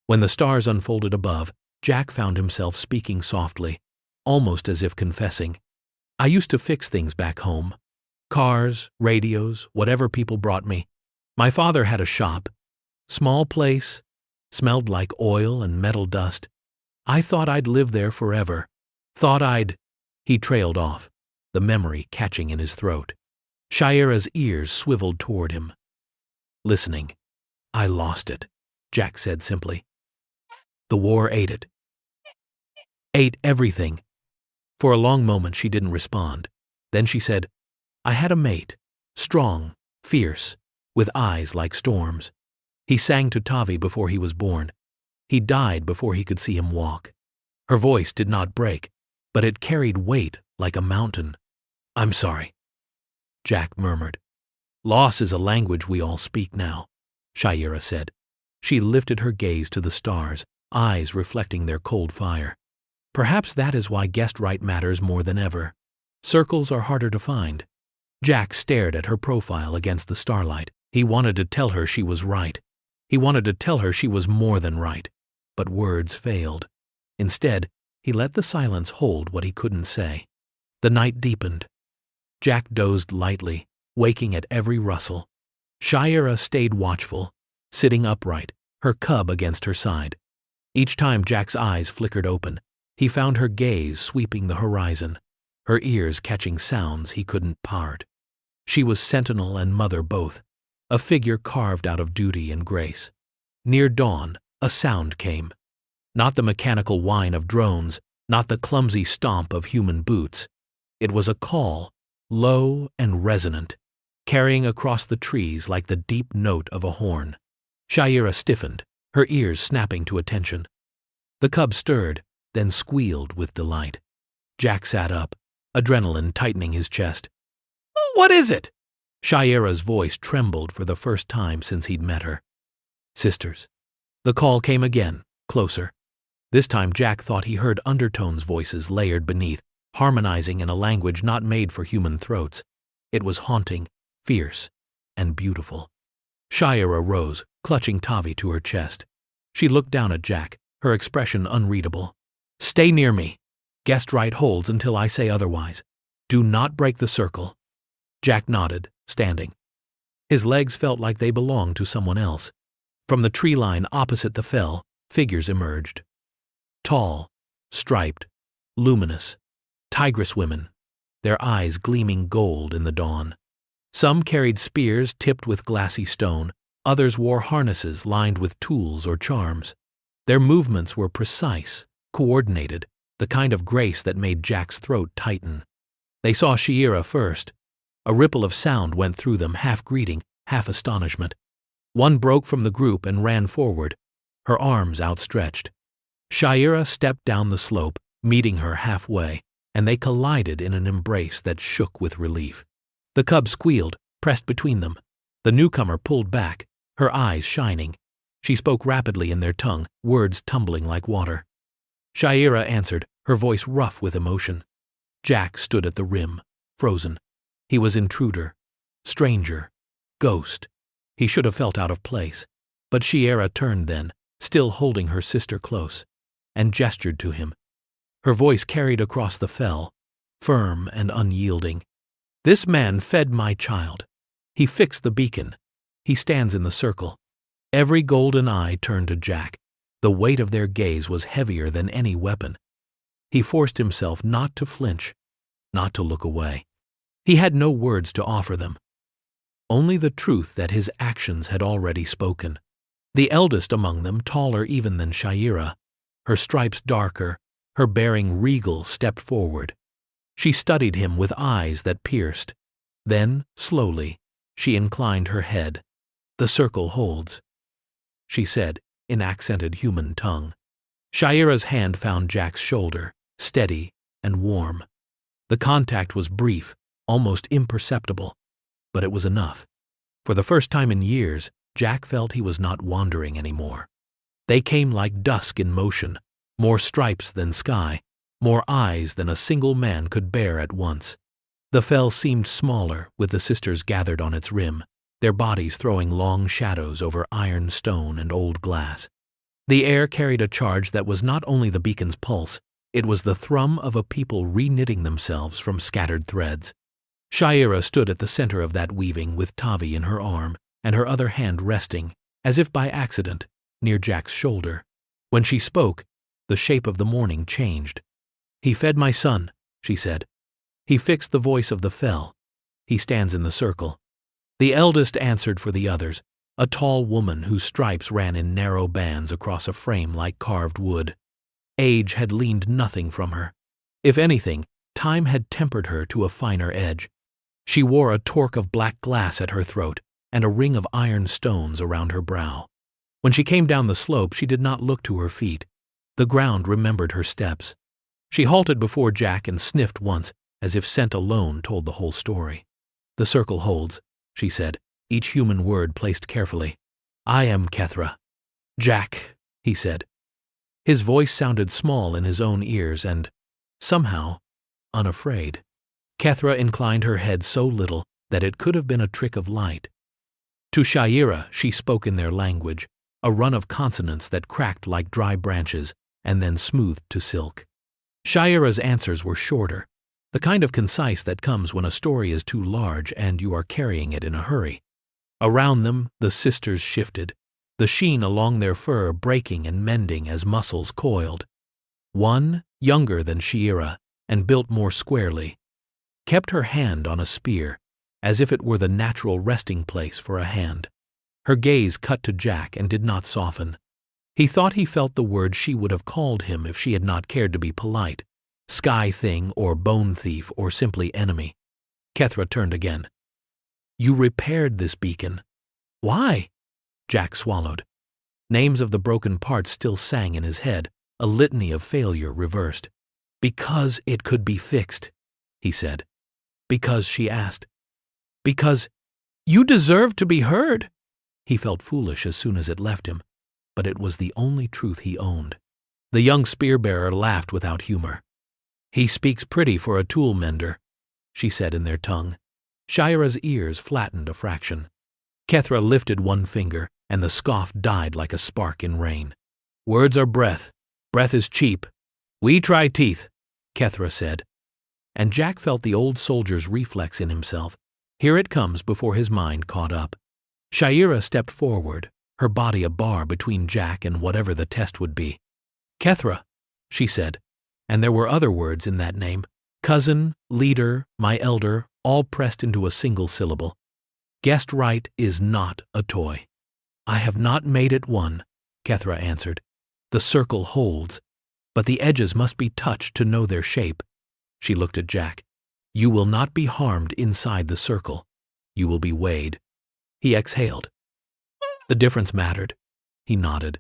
When the stars unfolded above, Jack found himself speaking softly, almost as if confessing. "I used to fix things back home. Cars, radios, whatever people brought me. My father had a shop. Small place, smelled like oil and metal dust. I thought I'd live there forever. Thought I'd—" He trailed off, the memory catching in his throat. Shiera's ears swiveled toward him. Listening. "I lost it," Jack said simply. "The war ate it. Ate everything." For a long moment she didn't respond. Then she said, "I had a mate, strong, fierce, with eyes like storms. He sang to Tavi before he was born. He died before he could see him walk." Her voice did not break, but it carried weight like a mountain. "I'm sorry," Jack murmured. "Loss is a language we all speak now," Shiera said. She lifted her gaze to the stars, eyes reflecting their cold fire. "Perhaps that is why guest right matters more than ever. Circles are harder to find." Jack stared at her profile against the starlight. He wanted to tell her she was right. He wanted to tell her she was more than right. But words failed. Instead, he let the silence hold what he couldn't say. The night deepened. Jack dozed lightly, waking at every rustle. Shiera stayed watchful, sitting upright, her cub against her side. Each time Jack's eyes flickered open, he found her gaze sweeping the horizon, her ears catching sounds he couldn't part. She was sentinel and mother both, a figure carved out of duty and grace. Near dawn, a sound came. Not the mechanical whine of drones, not the clumsy stomp of human boots. It was a call, low and resonant, carrying across the trees like the deep note of a horn. Shiera stiffened, her ears snapping to attention. The cub stirred, then squealed with delight. Jack sat up, adrenaline tightening his chest. "What is it?" Shiera's voice trembled for the first time since he'd met her. "Sisters." The call came again, closer. This time Jack thought he heard undertones, voices layered beneath, harmonizing in a language not made for human throats. It was haunting, fierce, and beautiful. Shiera rose, clutching Tavi to her chest. She looked down at Jack, her expression unreadable. "Stay near me. Guest right holds until I say otherwise. Do not break the circle." Jack nodded, standing. His legs felt like they belonged to someone else. From the tree line opposite the fell, figures emerged. Tall, striped, luminous. Tigress women, their eyes gleaming gold in the dawn. Some carried spears tipped with glassy stone, others wore harnesses lined with tools or charms. Their movements were precise, coordinated, the kind of grace that made Jack's throat tighten. They saw Shiera first. A ripple of sound went through them, half greeting, half astonishment. One broke from the group and ran forward, her arms outstretched. Shiera stepped down the slope, meeting her halfway, and they collided in an embrace that shook with relief. The cub squealed, pressed between them. The newcomer pulled back, her eyes shining. She spoke rapidly in their tongue, words tumbling like water. Shiera answered, her voice rough with emotion. Jack stood at the rim, frozen. He was intruder, stranger, ghost. He should have felt out of place. But Shiera turned then, still holding her sister close, and gestured to him. Her voice carried across the fell, firm and unyielding. This man fed my child. He fixed the beacon. He stands in the circle. Every golden eye turned to Jack. The weight of their gaze was heavier than any weapon. He forced himself not to flinch, not to look away. He had no words to offer them. Only the truth that his actions had already spoken. The eldest among them, taller even than Shiera, her stripes darker, her bearing regal, stepped forward. She studied him with eyes that pierced. Then, slowly, she inclined her head. The circle holds, she said, in accented human tongue. Shiera's hand found Jack's shoulder, steady and warm. The contact was brief, almost imperceptible, but it was enough. For the first time in years, Jack felt he was not wandering anymore. They came like dusk in motion, more stripes than sky, more eyes than a single man could bear at once. The fell seemed smaller with the sisters gathered on its rim, their bodies throwing long shadows over iron stone and old glass. The air carried a charge that was not only the beacon's pulse, it was the thrum of a people reknitting themselves from scattered threads. Shiera stood at the center of that weaving with Tavi in her arm and her other hand resting, as if by accident, near Jack's shoulder. When she spoke, the shape of the morning changed. He fed my son, she said. He fixed the voice of the fell. He stands in the circle. The eldest answered for the others, a tall woman whose stripes ran in narrow bands across a frame like carved wood. Age had leaned nothing from her. If anything, time had tempered her to a finer edge. She wore a torque of black glass at her throat and a ring of iron stones around her brow. When she came down the slope, she did not look to her feet. The ground remembered her steps. She halted before Jack and sniffed once, as if scent alone told the whole story. The circle holds, she said, each human word placed carefully. I am Kethra. Jack, he said. His voice sounded small in his own ears and, somehow, unafraid. Kethra inclined her head so little that it could have been a trick of light. To Shiera she spoke in their language, a run of consonants that cracked like dry branches and then smoothed to silk. Shiera's answers were shorter, the kind of concise that comes when a story is too large and you are carrying it in a hurry. Around them, the sisters shifted, the sheen along their fur breaking and mending as muscles coiled. One, younger than Shiera and built more squarely, kept her hand on a spear, as if it were the natural resting place for a hand. Her gaze cut to Jack and did not soften. He thought he felt the word she would have called him if she had not cared to be polite. Sky thing or bone thief or simply enemy. Kethra turned again. You repaired this beacon. Why? Jack swallowed. Names of the broken parts still sang in his head, a litany of failure reversed. Because it could be fixed, he said. Because, she asked. Because you deserve to be heard. He felt foolish as soon as it left him, but it was the only truth he owned. The young spear-bearer laughed without humor. He speaks pretty for a tool mender, she said in their tongue. Shiera's ears flattened a fraction. Kethra lifted one finger, and the scoff died like a spark in rain. Words are breath. Breath is cheap. We try teeth, Kethra said. And Jack felt the old soldier's reflex in himself. Here it comes before his mind caught up. Shiera stepped forward, her body a bar between Jack and whatever the test would be. Kethra, she said, and there were other words in that name. Cousin, leader, my elder, all pressed into a single syllable. Guessed right is not a toy. I have not made it one, Kethra answered. The circle holds, but the edges must be touched to know their shape. She looked at Jack. You will not be harmed inside the circle. You will be weighed. He exhaled. The difference mattered. He nodded.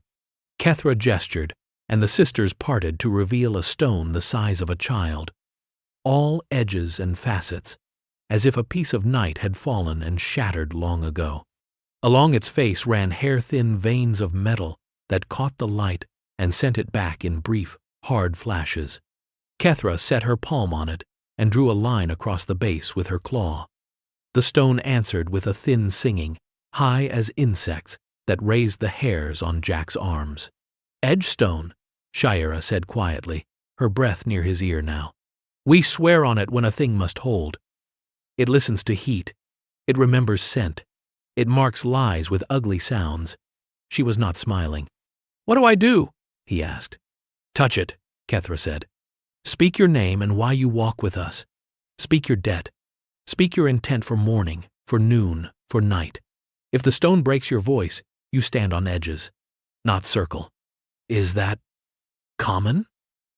Kethra gestured, and the sisters parted to reveal a stone the size of a child. All edges and facets, as if a piece of night had fallen and shattered long ago. Along its face ran hair-thin veins of metal that caught the light and sent it back in brief, hard flashes. Kethra set her palm on it and drew a line across the base with her claw. The stone answered with a thin singing, high as insects, that raised the hairs on Jack's arms. Edge stone, Shira said quietly, her breath near his ear now. We swear on it when a thing must hold. It listens to heat. It remembers scent. It marks lies with ugly sounds. She was not smiling. What do I do? He asked. Touch it, Kethra said. Speak your name and why you walk with us. Speak your debt. Speak your intent for morning, for noon, for night. If the stone breaks your voice, you stand on edges, not circle. Is that common?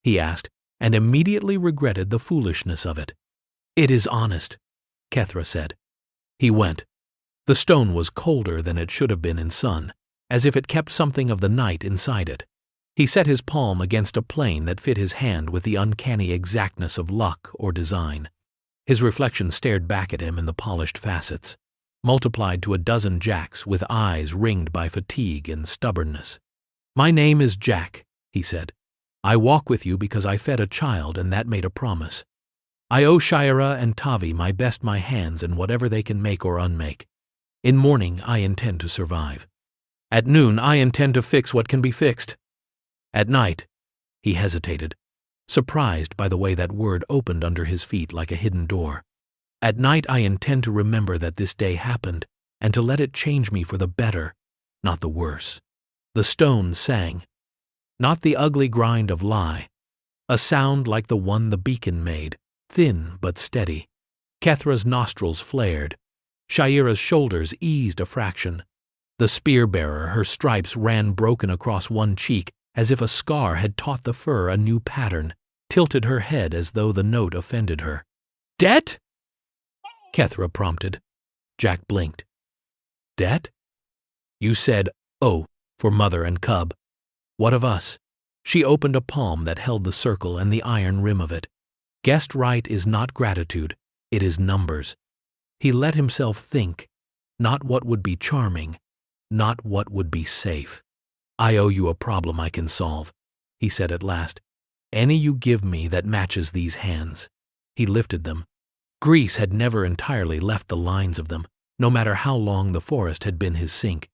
He asked, and immediately regretted the foolishness of it. It is honest, Kethra said. He went. The stone was colder than it should have been in sun, as if it kept something of the night inside it. He set his palm against a plane that fit his hand with the uncanny exactness of luck or design. His reflection stared back at him in the polished facets, multiplied to a dozen Jacks with eyes ringed by fatigue and stubbornness. My name is Jack, he said. I walk with you because I fed a child and that made a promise. I owe Shira and Tavi my best my hands and whatever they can make or unmake. In morning I intend to survive. At noon I intend to fix what can be fixed. At night, he hesitated, surprised by the way that word opened under his feet like a hidden door. At night I intend to remember that this day happened and to let it change me for the better, not the worse. The stone sang, not the ugly grind of lie, a sound like the one the beacon made, thin but steady. Kethra's nostrils flared. Shira's shoulders eased a fraction. The spear-bearer, her stripes ran broken across one cheek as if a scar had taught the fur a new pattern, tilted her head as though the note offended her. Debt? Kethra prompted. Jack blinked. Debt? You said, oh, for mother and cub. What of us? She opened a palm that held the circle and the iron rim of it. Guessed right is not gratitude, it is numbers. He let himself think, not what would be charming, not what would be safe. I owe you a problem I can solve, he said at last. Any you give me that matches these hands. He lifted them. Grease had never entirely left the lines of them, no matter how long the forest had been his sink.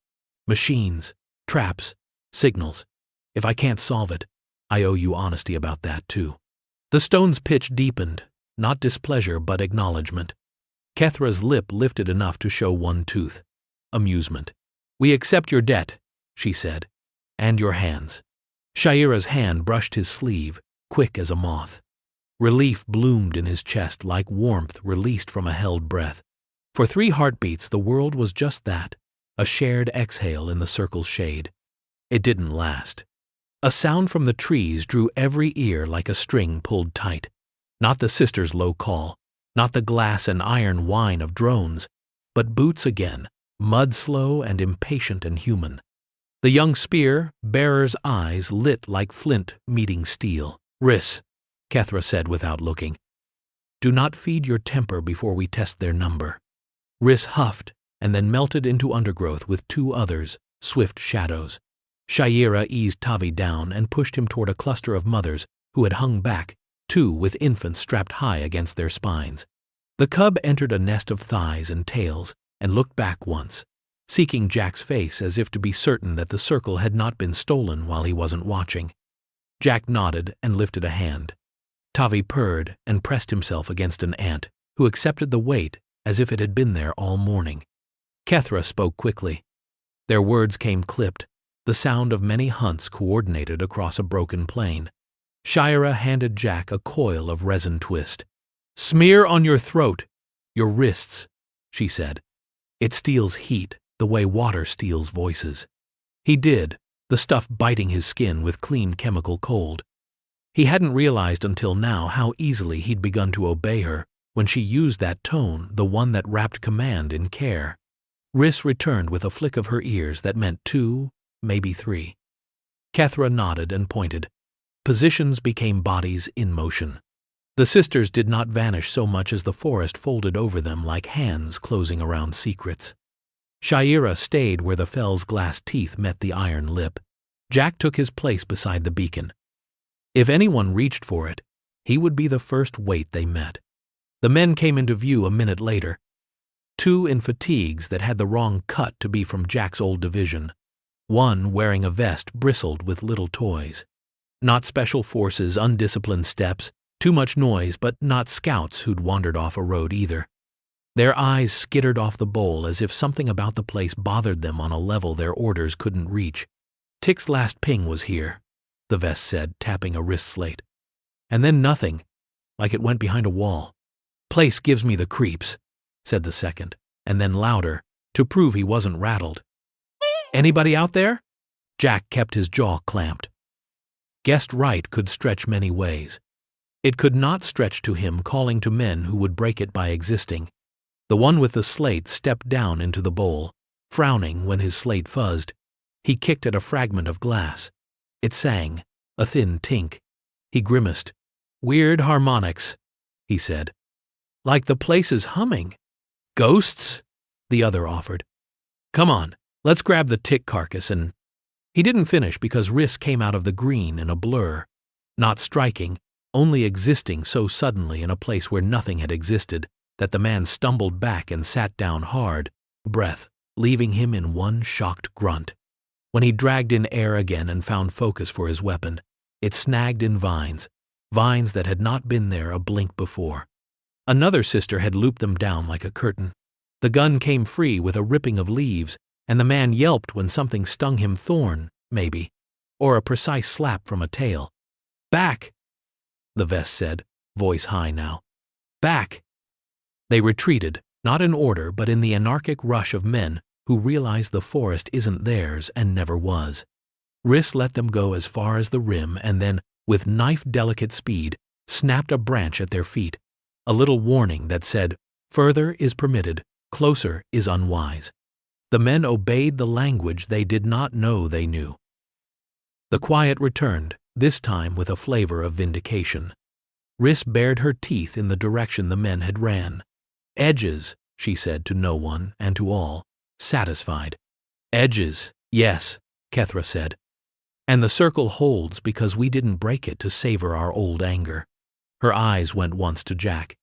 Machines, traps, signals. If I can't solve it, I owe you honesty about that too. The stone's pitch deepened, not displeasure but acknowledgement. Kethra's lip lifted enough to show one tooth. Amusement. We accept your debt, she said, and your hands. Shira's hand brushed his sleeve, quick as a moth. Relief bloomed in his chest like warmth released from a held breath. For 3 heartbeats the world was just that, a shared exhale in the circle's shade. It didn't last. A sound from the trees drew every ear like a string pulled tight. Not the sisters' low call, not the glass and iron whine of drones, but boots again, mud-slow and impatient and human. The young spear-bearer's eyes lit like flint meeting steel. Riss, Kethra said without looking. Do not feed your temper before we test their number. Riss huffed and then melted into undergrowth with 2 others, swift shadows. Shira eased Tavi down and pushed him toward a cluster of mothers who had hung back, 2 with infants strapped high against their spines. The cub entered a nest of thighs and tails and looked back once, seeking Jack's face as if to be certain that the circle had not been stolen while he wasn't watching. Jack nodded and lifted a hand. Tavi purred and pressed himself against an ant, who accepted the weight as if it had been there all morning. Kethra spoke quickly. Their words came clipped, the sound of many hunts coordinated across a broken plain. Shira handed Jack a coil of resin twist. Smear on your throat, your wrists, she said. It steals heat the way water steals voices. He did, the stuff biting his skin with clean chemical cold. He hadn't realized until now how easily he'd begun to obey her when she used that tone, the one that wrapped command in care. Riss returned with a flick of her ears that meant 2, maybe 3. Kethra nodded and pointed. Positions became bodies in motion. The sisters did not vanish so much as the forest folded over them like hands closing around secrets. Shayera stayed where the fell's glass teeth met the iron lip. Jack took his place beside the beacon. If anyone reached for it, he would be the first weight they met. The men came into view a minute later. 2 in fatigues that had the wrong cut to be from Jack's old division. 1 wearing a vest bristled with little toys. Not special forces, undisciplined steps, too much noise, but not scouts who'd wandered off a road either. Their eyes skittered off the bowl as if something about the place bothered them on a level their orders couldn't reach. Tick's last ping was here, the vest said, tapping a wrist slate. And then nothing, like it went behind a wall. Place gives me the creeps, said the second, and then louder, to prove he wasn't rattled. Anybody out there? Jack kept his jaw clamped. Guessed right could stretch many ways. It could not stretch to him calling to men who would break it by existing. The one with the slate stepped down into the bowl, frowning when his slate fuzzed. He kicked at a fragment of glass. It sang, a thin tink. He grimaced. Weird harmonics, he said. Like the place is humming. Ghosts? The other offered. Come on, let's grab the tick carcass and… He didn't finish because Riss came out of the green in a blur. Not striking, only existing so suddenly in a place where nothing had existed, that the man stumbled back and sat down hard, breath leaving him in one shocked grunt. When he dragged in air again and found focus for his weapon, it snagged in vines that had not been there a blink before. Another sister had looped them down like a curtain. The gun came free with a ripping of leaves, and the man yelped when something stung him thorn, maybe, or a precise slap from a tail. Back, the vest said, voice high now. Back. They retreated, not in order but in the anarchic rush of men who realize the forest isn't theirs and never was. Riss let them go as far as the rim and then, with knife-delicate speed, snapped a branch at their feet, a little warning that said, further is permitted, closer is unwise. The men obeyed the language they did not know they knew. The quiet returned, this time with a flavor of vindication. Riss bared her teeth in the direction the men had ran. Edges, she said to no one and to all, satisfied. Edges, yes, Kethra said. And the circle holds because we didn't break it to savor our old anger. Her eyes went once to Jack.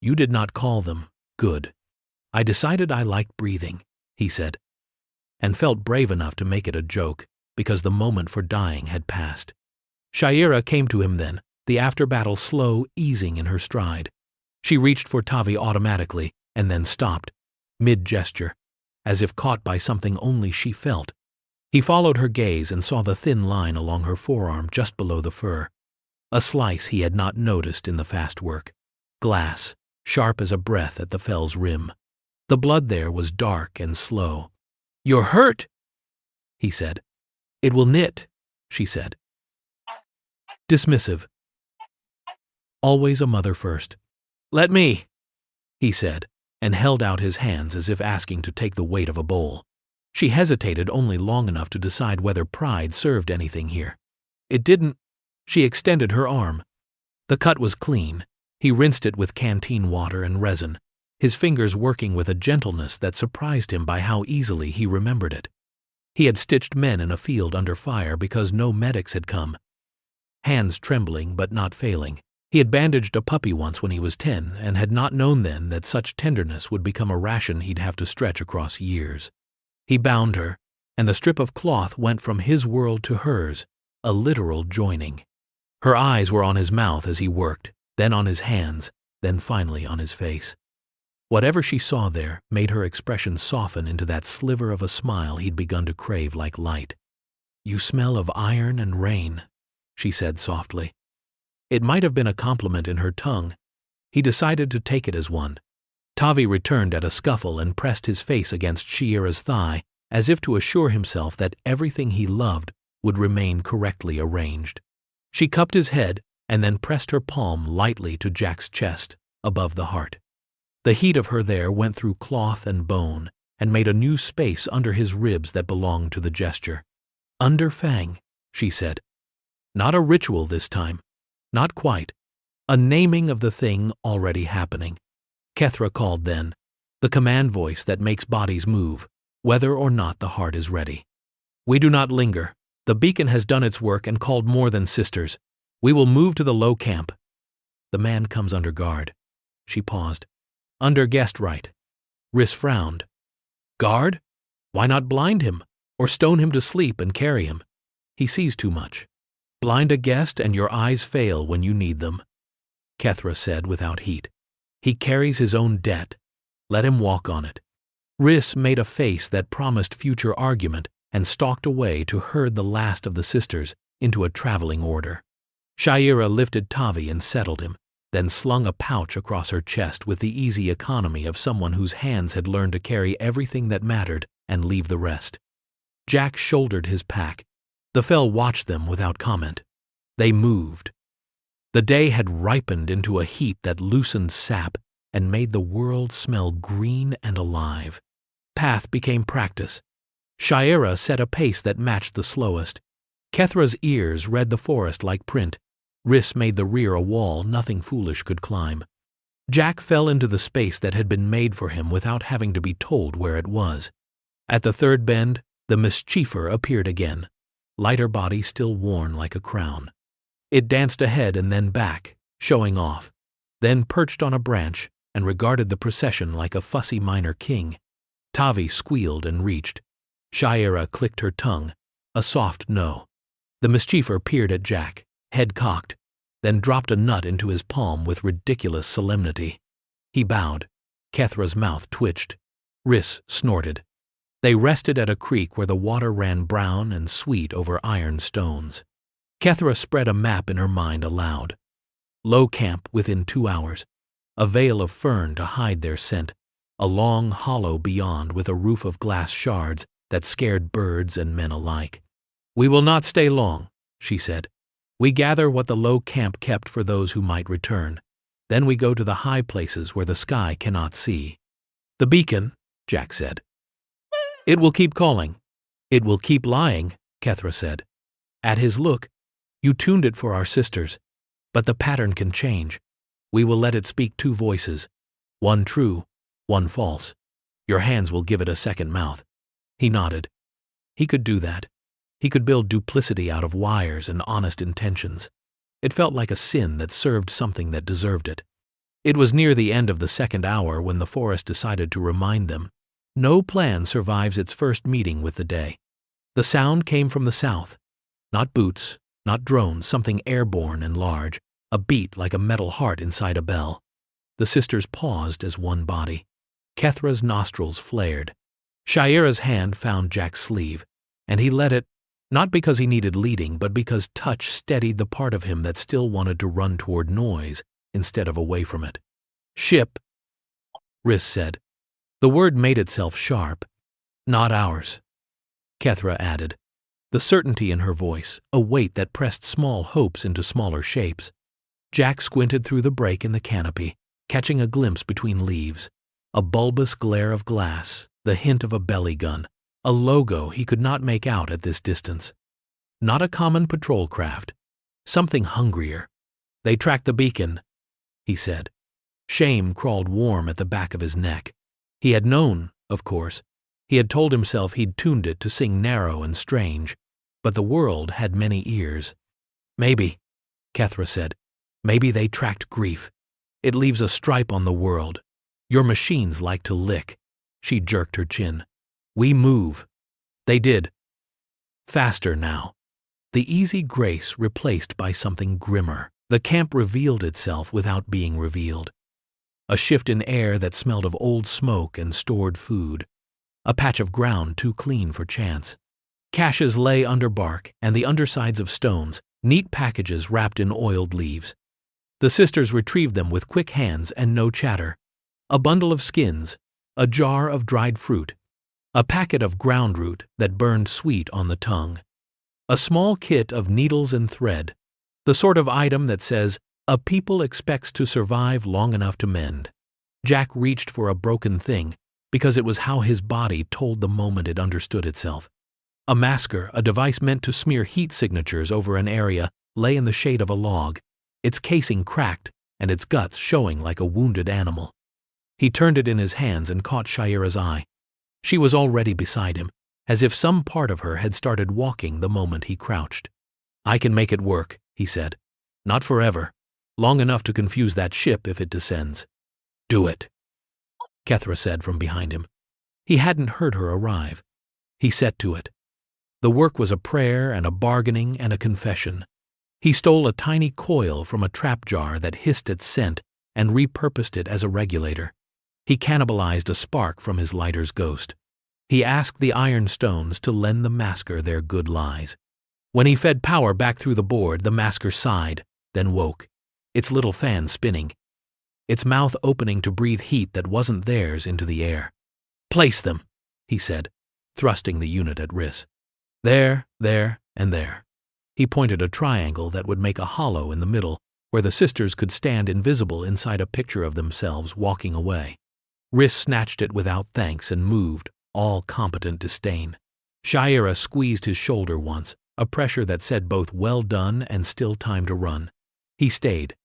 You did not call them. Good. I decided I liked breathing, he said, and felt brave enough to make it a joke because the moment for dying had passed. Shayera came to him then, the after-battle slow easing in her stride. She reached for Tavi automatically and then stopped, mid-gesture, as if caught by something only she felt. He followed her gaze and saw the thin line along her forearm just below the fur. A slice he had not noticed in the fast work. Glass, sharp as a breath at the fell's rim. The blood there was dark and slow. You're hurt, he said. It will knit, she said. Dismissive. Always a mother first. Let me, he said, and held out his hands as if asking to take the weight of a bowl. She hesitated only long enough to decide whether pride served anything here. It didn't. She extended her arm. The cut was clean. He rinsed it with canteen water and resin, his fingers working with a gentleness that surprised him by how easily he remembered it. He had stitched men in a field under fire because no medics had come. Hands trembling but not failing. He had bandaged a puppy once when he was 10 and had not known then that such tenderness would become a ration he'd have to stretch across years. He bound her, and the strip of cloth went from his world to hers, a literal joining. Her eyes were on his mouth as he worked, then on his hands, then finally on his face. Whatever she saw there made her expression soften into that sliver of a smile he'd begun to crave like light. You smell of iron and rain, she said softly. It might have been a compliment in her tongue, He decided to take it as one. Tavi returned at a scuffle and pressed his face against Shiera's thigh, as if to assure himself that everything he loved would remain correctly arranged. She cupped his head and then pressed her palm lightly to Jack's chest, above the heart. The heat of her there went through cloth and bone and made a new space under his ribs that belonged to the gesture. "Under Fang," she said. Not a ritual this time. Not quite. A naming of the thing already happening. Kethra called then, the command voice that makes bodies move, whether or not the heart is ready. "We do not linger. The beacon has done its work and called more than sisters. We will move to the low camp." The man comes under guard. She paused. "Under guest right." Riss frowned. "Guard? Why not blind him, or stone him to sleep and carry him? He sees too much. Blind a guest and your eyes fail when you need them," Kethra said without heat. "He carries his own debt. Let him walk on it." Riss made a face that promised future argument and stalked away to herd the last of the sisters into a traveling order. Shiera lifted Tavi and settled him, then slung a pouch across her chest with the easy economy of someone whose hands had learned to carry everything that mattered and leave the rest. Jack shouldered his pack. The Fel watched them without comment. They moved. The day had ripened into a heat that loosened sap and made the world smell green and alive. Path became practice. Shiera set a pace that matched the slowest. Kethra's ears read the forest like print. Riss made the rear a wall nothing foolish could climb. Jack fell into the space that had been made for him without having to be told where it was. At the third bend, the Mischiefer appeared again, lighter body still worn like a crown. It danced ahead and then back, showing off, then perched on a branch and regarded the procession like a fussy minor king. Tavi squealed and reached. Shiera clicked her tongue, a soft no. The Mischiefer peered at Jack, head cocked, then dropped a nut into his palm with ridiculous solemnity. He bowed. Kethra's mouth twitched. Riss snorted. They rested at a creek where the water ran brown and sweet over iron stones. Kethra spread a map in her mind aloud. Low camp within 2 hours. A veil of fern to hide their scent. A long hollow beyond with a roof of glass shards that scared birds and men alike. "We will not stay long," she said. "We gather what the low camp kept for those who might return. Then we go to the high places where the sky cannot see." "The beacon," Jack said. "It will keep calling." "It will keep lying," Kethra said. At his look, "You tuned it for our sisters, but the pattern can change. We will let it speak 2 voices, one true, one false. Your hands will give it a second mouth." He nodded. He could do that. He could build duplicity out of wires and honest intentions. It felt like a sin that served something that deserved it. It was near the end of the 2nd hour when the forest decided to remind them. No plan survives its first meeting with the day. The sound came from the south. Not boots, not drones, something airborne and large, a beat like a metal heart inside a bell. The sisters paused as one body. Kethra's nostrils flared. Shiera's hand found Jack's sleeve, and he let it, not because he needed leading, but because touch steadied the part of him that still wanted to run toward noise instead of away from it. "Ship," Riss said. The word made itself sharp. "Not ours," Kethra added, the certainty in her voice, a weight that pressed small hopes into smaller shapes. Jack squinted through the break in the canopy, catching a glimpse between leaves. A bulbous glare of glass, the hint of a belly gun, a logo he could not make out at this distance. Not a common patrol craft. Something hungrier. "They tracked the beacon," he said. Shame crawled warm at the back of his neck. He had known, of course. He had told himself he'd tuned it to sing narrow and strange, but the world had many ears. "Maybe," Kethra said. "Maybe they tracked grief. It leaves a stripe on the world. Your machines like to lick." She jerked her chin. "We move." They did. Faster now. The easy grace replaced by something grimmer. The camp revealed itself without being revealed. A shift in air that smelled of old smoke and stored food. A patch of ground too clean for chance. Caches lay under bark and the undersides of stones, neat packages wrapped in oiled leaves. The sisters retrieved them with quick hands and no chatter. A bundle of skins, a jar of dried fruit, a packet of ground root that burned sweet on the tongue, a small kit of needles and thread, the sort of item that says, "A people expects to survive long enough to mend." Jack reached for a broken thing because it was how his body told the moment it understood itself. A masker, a device meant to smear heat signatures over an area, lay in the shade of a log, its casing cracked and its guts showing like a wounded animal. He turned it in his hands and caught Shaira's eye. She was already beside him, as if some part of her had started walking the moment he crouched. "I can make it work," he said. "Not forever. Long enough to confuse that ship if it descends." "Do it," Kethra said from behind him. He hadn't heard her arrive. He set to it. The work was a prayer and a bargaining and a confession. He stole a tiny coil from a trap jar that hissed its scent and repurposed it as a regulator. He cannibalized a spark from his lighter's ghost. He asked the iron stones to lend the masker their good lies. When he fed power back through the board, the masker sighed, then woke, its little fan spinning, its mouth opening to breathe heat that wasn't theirs into the air. "Place them," he said, thrusting the unit at risk. "There, and there." He pointed a triangle that would make a hollow in the middle where the sisters could stand invisible inside a picture of themselves walking away. Riss snatched it without thanks and moved, all competent disdain. Shaira squeezed his shoulder once, a pressure that said both well done and still time to run. He stayed.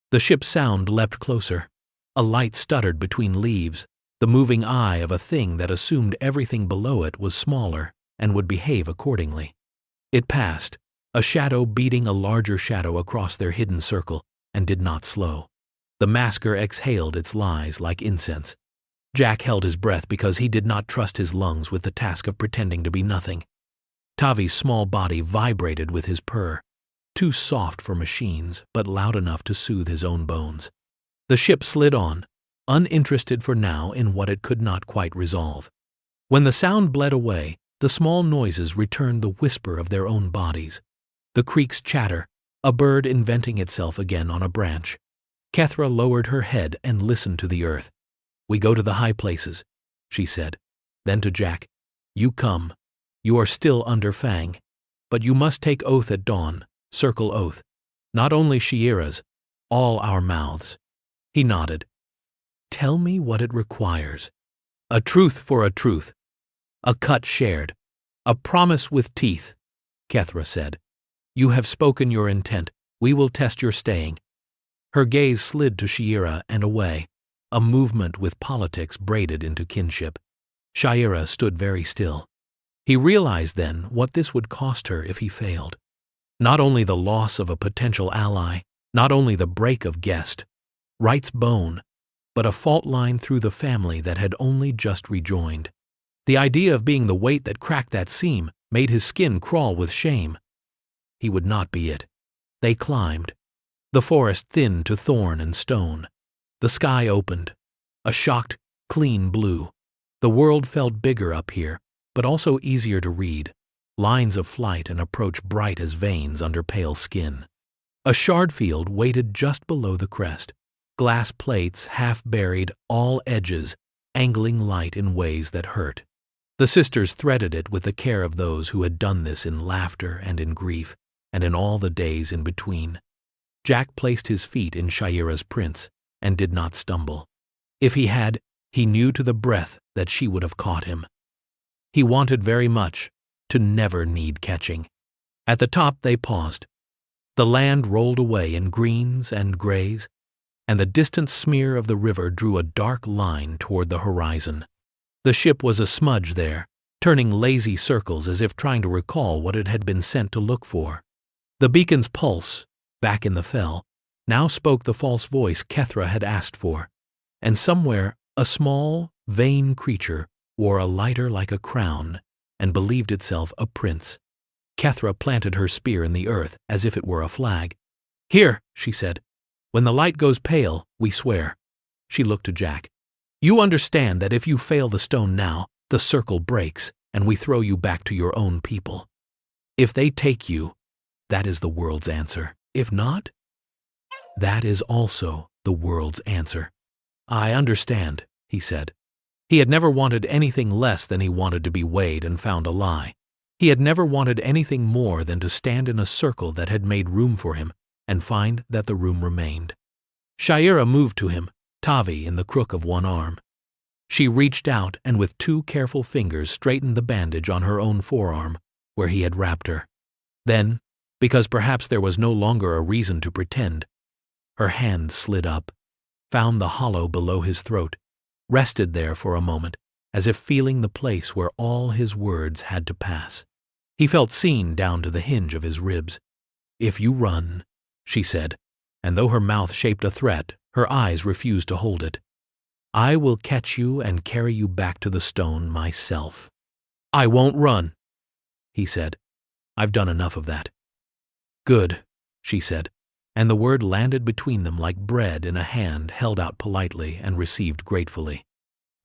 The ship's sound leapt closer. A light stuttered between leaves, the moving eye of a thing that assumed everything below it was smaller and would behave accordingly. It passed, a shadow beating a larger shadow across their hidden circle, and did not slow. The masker exhaled its lies like incense. Jack held his breath because he did not trust his lungs with the task of pretending to be nothing. Tavi's small body vibrated with his purr, too soft for machines, but loud enough to soothe his own bones. The ship slid on, uninterested for now in what it could not quite resolve. When the sound bled away, the small noises returned the whisper of their own bodies. The creek's chatter, a bird inventing itself again on a branch. Kethra lowered her head and listened to the earth. "We go to the high places," she said. Then to Jack, "You come. You are still under Fang. But you must take oath at dawn, circle oath. Not only Shaira's, all our mouths." He nodded. "Tell me what it requires. A truth for a truth. A cut shared. A promise with teeth," Kethra said. "You have spoken your intent. We will test your staying." Her gaze slid to Shaira and away, a movement with politics braided into kinship. Shaira stood very still. He realized then what this would cost her if he failed. Not only the loss of a potential ally, not only the break of guest, Wright's bone, but a fault line through the family that had only just rejoined. The idea of being the weight that cracked that seam made his skin crawl with shame. He would not be it. They climbed. The forest thinned to thorn and stone. The sky opened. A shocked, clean blue. The world felt bigger up here, but also easier to read. Lines of flight and approach bright as veins under pale skin. A shard field waited just below the crest. Glass plates, half buried, all edges, angling light in ways that hurt. The sisters threaded it with the care of those who had done this in laughter and in grief, and in all the days in between. Jack placed his feet in Shaira's prints, and did not stumble. If he had, he knew to the breath that she would have caught him. He wanted very much to never need catching. At the top they paused. The land rolled away in greens and grays, and the distant smear of the river drew a dark line toward the horizon. The ship was a smudge there, turning lazy circles as if trying to recall what it had been sent to look for. The beacon's pulse, back in the fell, now spoke the false voice Kethra had asked for, and somewhere a small, vain creature wore a lighter like a crown and believed itself a prince. Kethra planted her spear in the earth as if it were a flag. "Here," she said. "When the light goes pale, we swear." She looked to Jack. "You understand that if you fail the stone now, the circle breaks, and we throw you back to your own people. If they take you, that is the world's answer. If not..." That is also the world's answer. I understand, he said. He had never wanted anything less than he wanted to be weighed and found a lie. He had never wanted anything more than to stand in a circle that had made room for him and find that the room remained. Shayera moved to him, Tavi in the crook of one arm. She reached out and with 2 careful fingers straightened the bandage on her own forearm, where he had wrapped her. Then, because perhaps there was no longer a reason to pretend, her hand slid up, found the hollow below his throat, rested there for a moment, as if feeling the place where all his words had to pass. He felt seen down to the hinge of his ribs. "If you run," she said, and though her mouth shaped a threat, her eyes refused to hold it, "I will catch you and carry you back to the stone myself." "I won't run," he said. "I've done enough of that." "Good," she said, and the word landed between them like bread in a hand held out politely and received gratefully.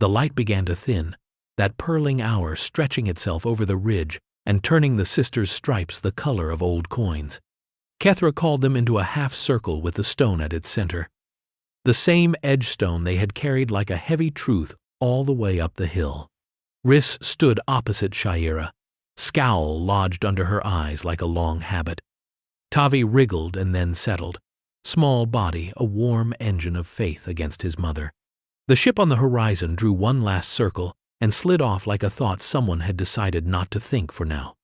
The light began to thin, that purling hour stretching itself over the ridge and turning the sisters' stripes the color of old coins. Kethra called them into a half-circle with the stone at its center. The same edge stone they had carried like a heavy truth all the way up the hill. Riss stood opposite Shayera, scowl lodged under her eyes like a long habit. Tavi wriggled and then settled, small body a warm engine of faith against his mother. The ship on the horizon drew one last circle and slid off like a thought someone had decided not to think for now.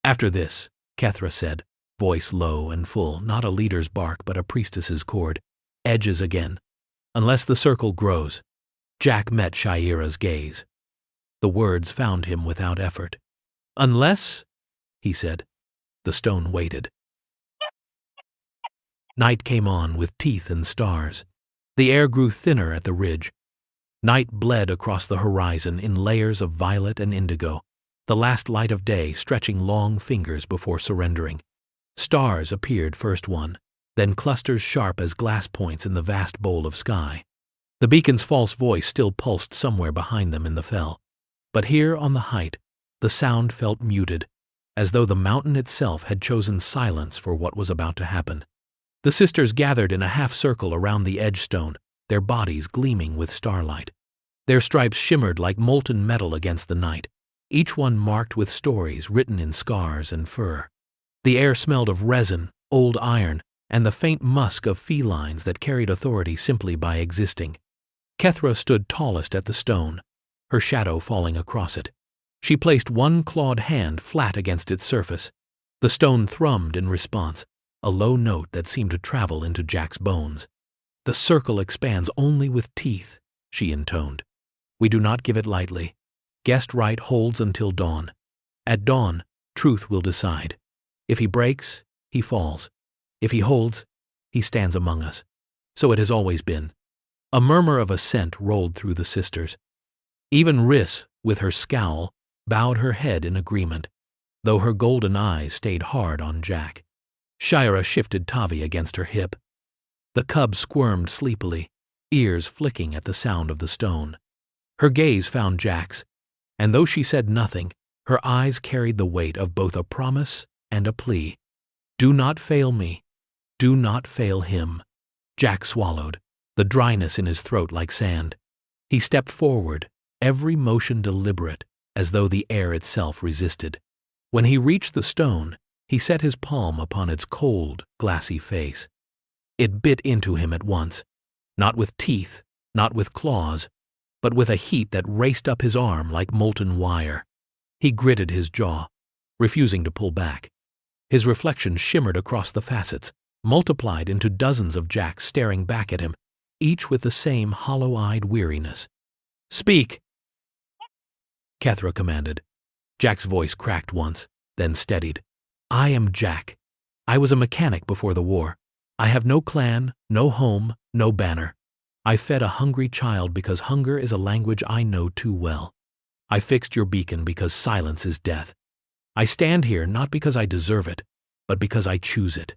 "After this," Kethra said, voice low and full, not a leader's bark but a priestess's chord, "edges again. Unless the circle grows." Jack met Shayera's gaze. The words found him without effort. "Unless," he said. The stone waited. Night came on with teeth and stars. The air grew thinner at the ridge. Night bled across the horizon in layers of violet and indigo, the last light of day stretching long fingers before surrendering. Stars appeared first one, then clusters sharp as glass points in the vast bowl of sky. The beacon's false voice still pulsed somewhere behind them in the fell, but here on the height, the sound felt muted, as though the mountain itself had chosen silence for what was about to happen. The sisters gathered in a half-circle around the edge stone, their bodies gleaming with starlight. Their stripes shimmered like molten metal against the night, each one marked with stories written in scars and fur. The air smelled of resin, old iron, and the faint musk of felines that carried authority simply by existing. Kethra stood tallest at the stone, her shadow falling across it. She placed one clawed hand flat against its surface. The stone thrummed in response, a low note that seemed to travel into Jack's bones. "The circle expands only with teeth," she intoned. "We do not give it lightly. Guest right holds until dawn. At dawn, truth will decide. If he breaks, he falls. If he holds, he stands among us. So it has always been." A murmur of assent rolled through the sisters. Even Riss, with her scowl, bowed her head in agreement, though her golden eyes stayed hard on Jack. Shayera shifted Tavi against her hip. The cub squirmed sleepily, ears flicking at the sound of the stone. Her gaze found Jack's, and though she said nothing, her eyes carried the weight of both a promise and a plea. "Do not fail me. Do not fail him." Jack swallowed, the dryness in his throat like sand. He stepped forward, every motion deliberate, as though the air itself resisted. When he reached the stone, he set his palm upon its cold, glassy face. It bit into him at once, not with teeth, not with claws, but with a heat that raced up his arm like molten wire. He gritted his jaw, refusing to pull back. His reflection shimmered across the facets, multiplied into dozens of Jacks staring back at him, each with the same hollow-eyed weariness. "Speak!" Kethra commanded. Jack's voice cracked once, then steadied. "I am Jack. I was a mechanic before the war. I have no clan, no home, no banner. I fed a hungry child because hunger is a language I know too well. I fixed your beacon because silence is death. I stand here not because I deserve it, but because I choose it.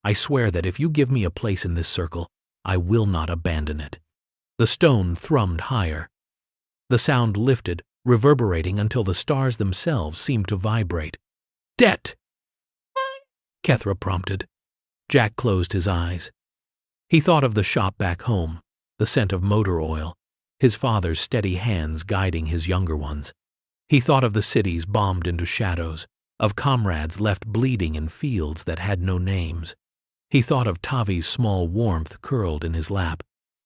I swear that if you give me a place in this circle, I will not abandon it." The stone thrummed higher. The sound lifted, reverberating until the stars themselves seemed to vibrate. "Det!" Kethra prompted. Jack closed his eyes. He thought of the shop back home, the scent of motor oil, his father's steady hands guiding his younger ones. He thought of the cities bombed into shadows, of comrades left bleeding in fields that had no names. He thought of Tavi's small warmth curled in his lap,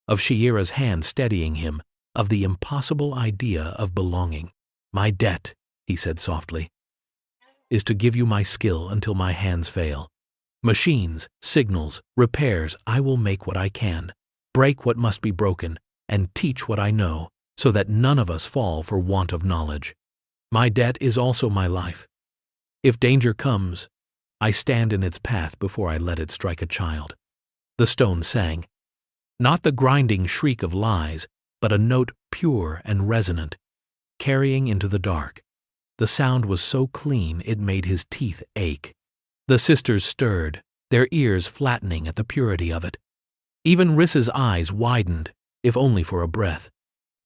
of Shiera's hand steadying him, of the impossible idea of belonging. "My debt," he said softly, "is to give you my skill until my hands fail. Machines, signals, repairs, I will make what I can, break what must be broken, and teach what I know, so that none of us fall for want of knowledge. My debt is also my life. If danger comes, I stand in its path before I let it strike a child." The stone sang. Not the grinding shriek of lies, but a note pure and resonant, carrying into the dark. The sound was so clean it made his teeth ache. The sisters stirred, their ears flattening at the purity of it. Even Riss's eyes widened, if only for a breath.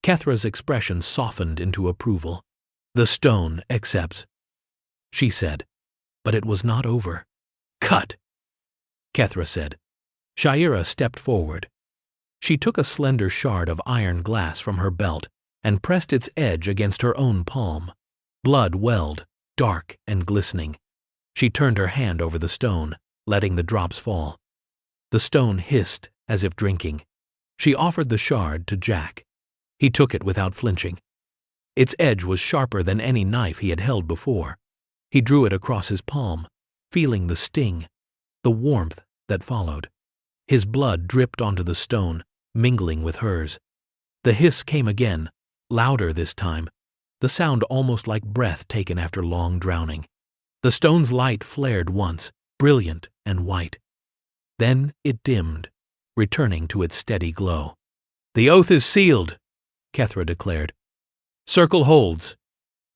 Kethra's expression softened into approval. "The stone accepts," she said, but it was not over. "Cut," Kethra said. Shiera stepped forward. She took a slender shard of iron glass from her belt and pressed its edge against her own palm. Blood welled, dark and glistening. She turned her hand over the stone, letting the drops fall. The stone hissed as if drinking. She offered the shard to Jack. He took it without flinching. Its edge was sharper than any knife he had held before. He drew it across his palm, feeling the sting, the warmth that followed. His blood dripped onto the stone, mingling with hers. The hiss came again, louder this time, the sound almost like breath taken after long drowning. The stone's light flared once, brilliant and white. Then it dimmed, returning to its steady glow. "The oath is sealed," Kethra declared. "Circle holds.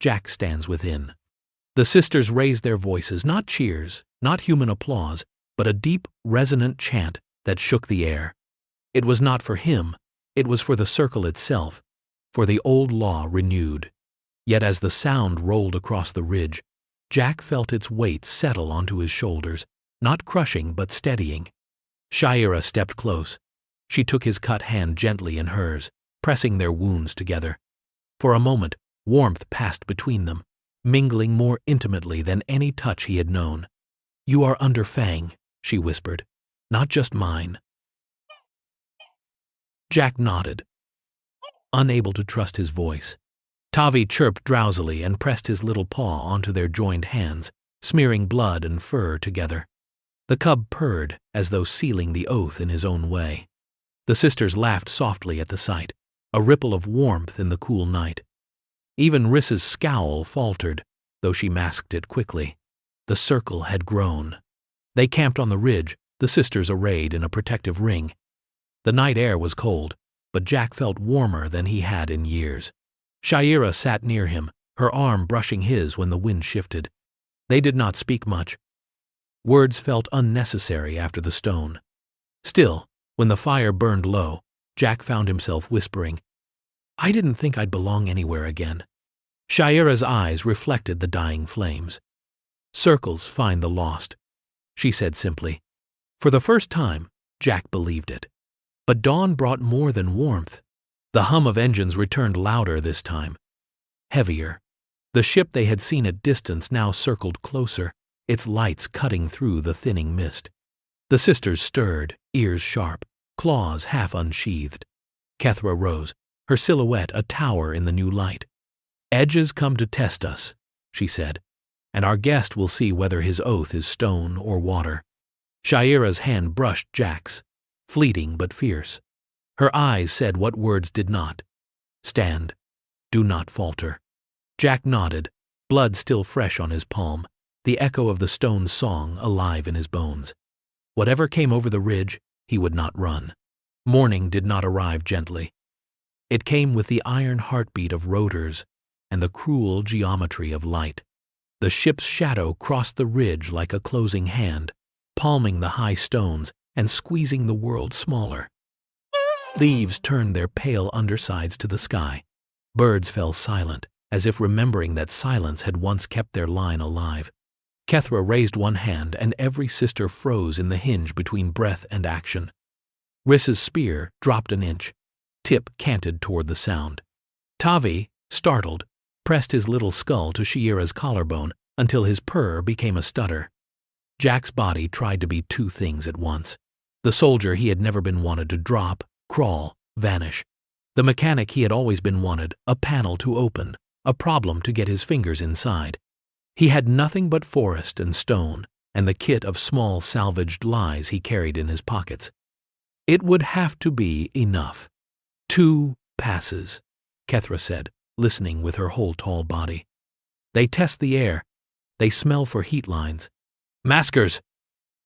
Jack stands within." The sisters raised their voices, not cheers, not human applause, but a deep, resonant chant that shook the air. It was not for him, it was for the circle itself, for the old law renewed. Yet as the sound rolled across the ridge, Jack felt its weight settle onto his shoulders, not crushing but steadying. Shiera stepped close. She took his cut hand gently in hers, pressing their wounds together. For a moment, warmth passed between them, mingling more intimately than any touch he had known. "You are under fang," she whispered, "not just mine." Jack nodded, unable to trust his voice. Tavi chirped drowsily and pressed his little paw onto their joined hands, smearing blood and fur together. The cub purred, as though sealing the oath in his own way. The sisters laughed softly at the sight, a ripple of warmth in the cool night. Even Riss's scowl faltered, though she masked it quickly. The circle had grown. They camped on the ridge, the sisters arrayed in a protective ring. The night air was cold, but Jack felt warmer than he had in years. Shiera sat near him, her arm brushing his when the wind shifted. They did not speak much. Words felt unnecessary after the stone. Still, when the fire burned low, Jack found himself whispering, "I didn't think I'd belong anywhere again." Shiera's eyes reflected the dying flames. "Circles find the lost," she said simply. For the first time, Jack believed it. But dawn brought more than warmth. The hum of engines returned louder this time, heavier. The ship they had seen at distance now circled closer, its lights cutting through the thinning mist. The sisters stirred, ears sharp, claws half unsheathed. Kethra rose, her silhouette a tower in the new light. "Edges come to test us," she said, "and our guest will see whether his oath is stone or water." Shiera's hand brushed Jack's, fleeting but fierce. Her eyes said what words did not. "Stand. Do not falter." Jack nodded, blood still fresh on his palm, the echo of the stone's song alive in his bones. Whatever came over the ridge, he would not run. Morning did not arrive gently. It came with the iron heartbeat of rotors and the cruel geometry of light. The ship's shadow crossed the ridge like a closing hand, palming the high stones and squeezing the world smaller. Leaves turned their pale undersides to the sky. Birds fell silent, as if remembering that silence had once kept their line alive. Kethra raised one hand, and every sister froze in the hinge between breath and action. Riss's spear dropped an inch. Tip canted toward the sound. Tavi, startled, pressed his little skull to Shiera's collarbone until his purr became a stutter. Jack's body tried to be two things at once. The soldier he had never been wanted to drop, crawl, vanish. The mechanic he had always been wanted, a panel to open, a problem to get his fingers inside. He had nothing but forest and stone, and the kit of small salvaged lies he carried in his pockets. It would have to be enough. 2 passes, Kethra said, listening with her whole tall body. They test the air. They smell for heat lines. Maskers,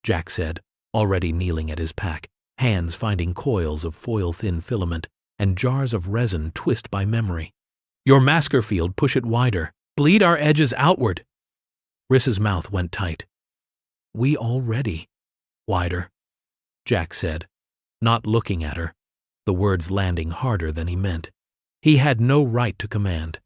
Jack said, already kneeling at his pack, hands finding coils of foil-thin filament and jars of resin twist by memory. Your masker field, push it wider. Bleed our edges outward. Riss's mouth went tight. We already. Wider, Jack said, not looking at her, the words landing harder than he meant. He had no right to command.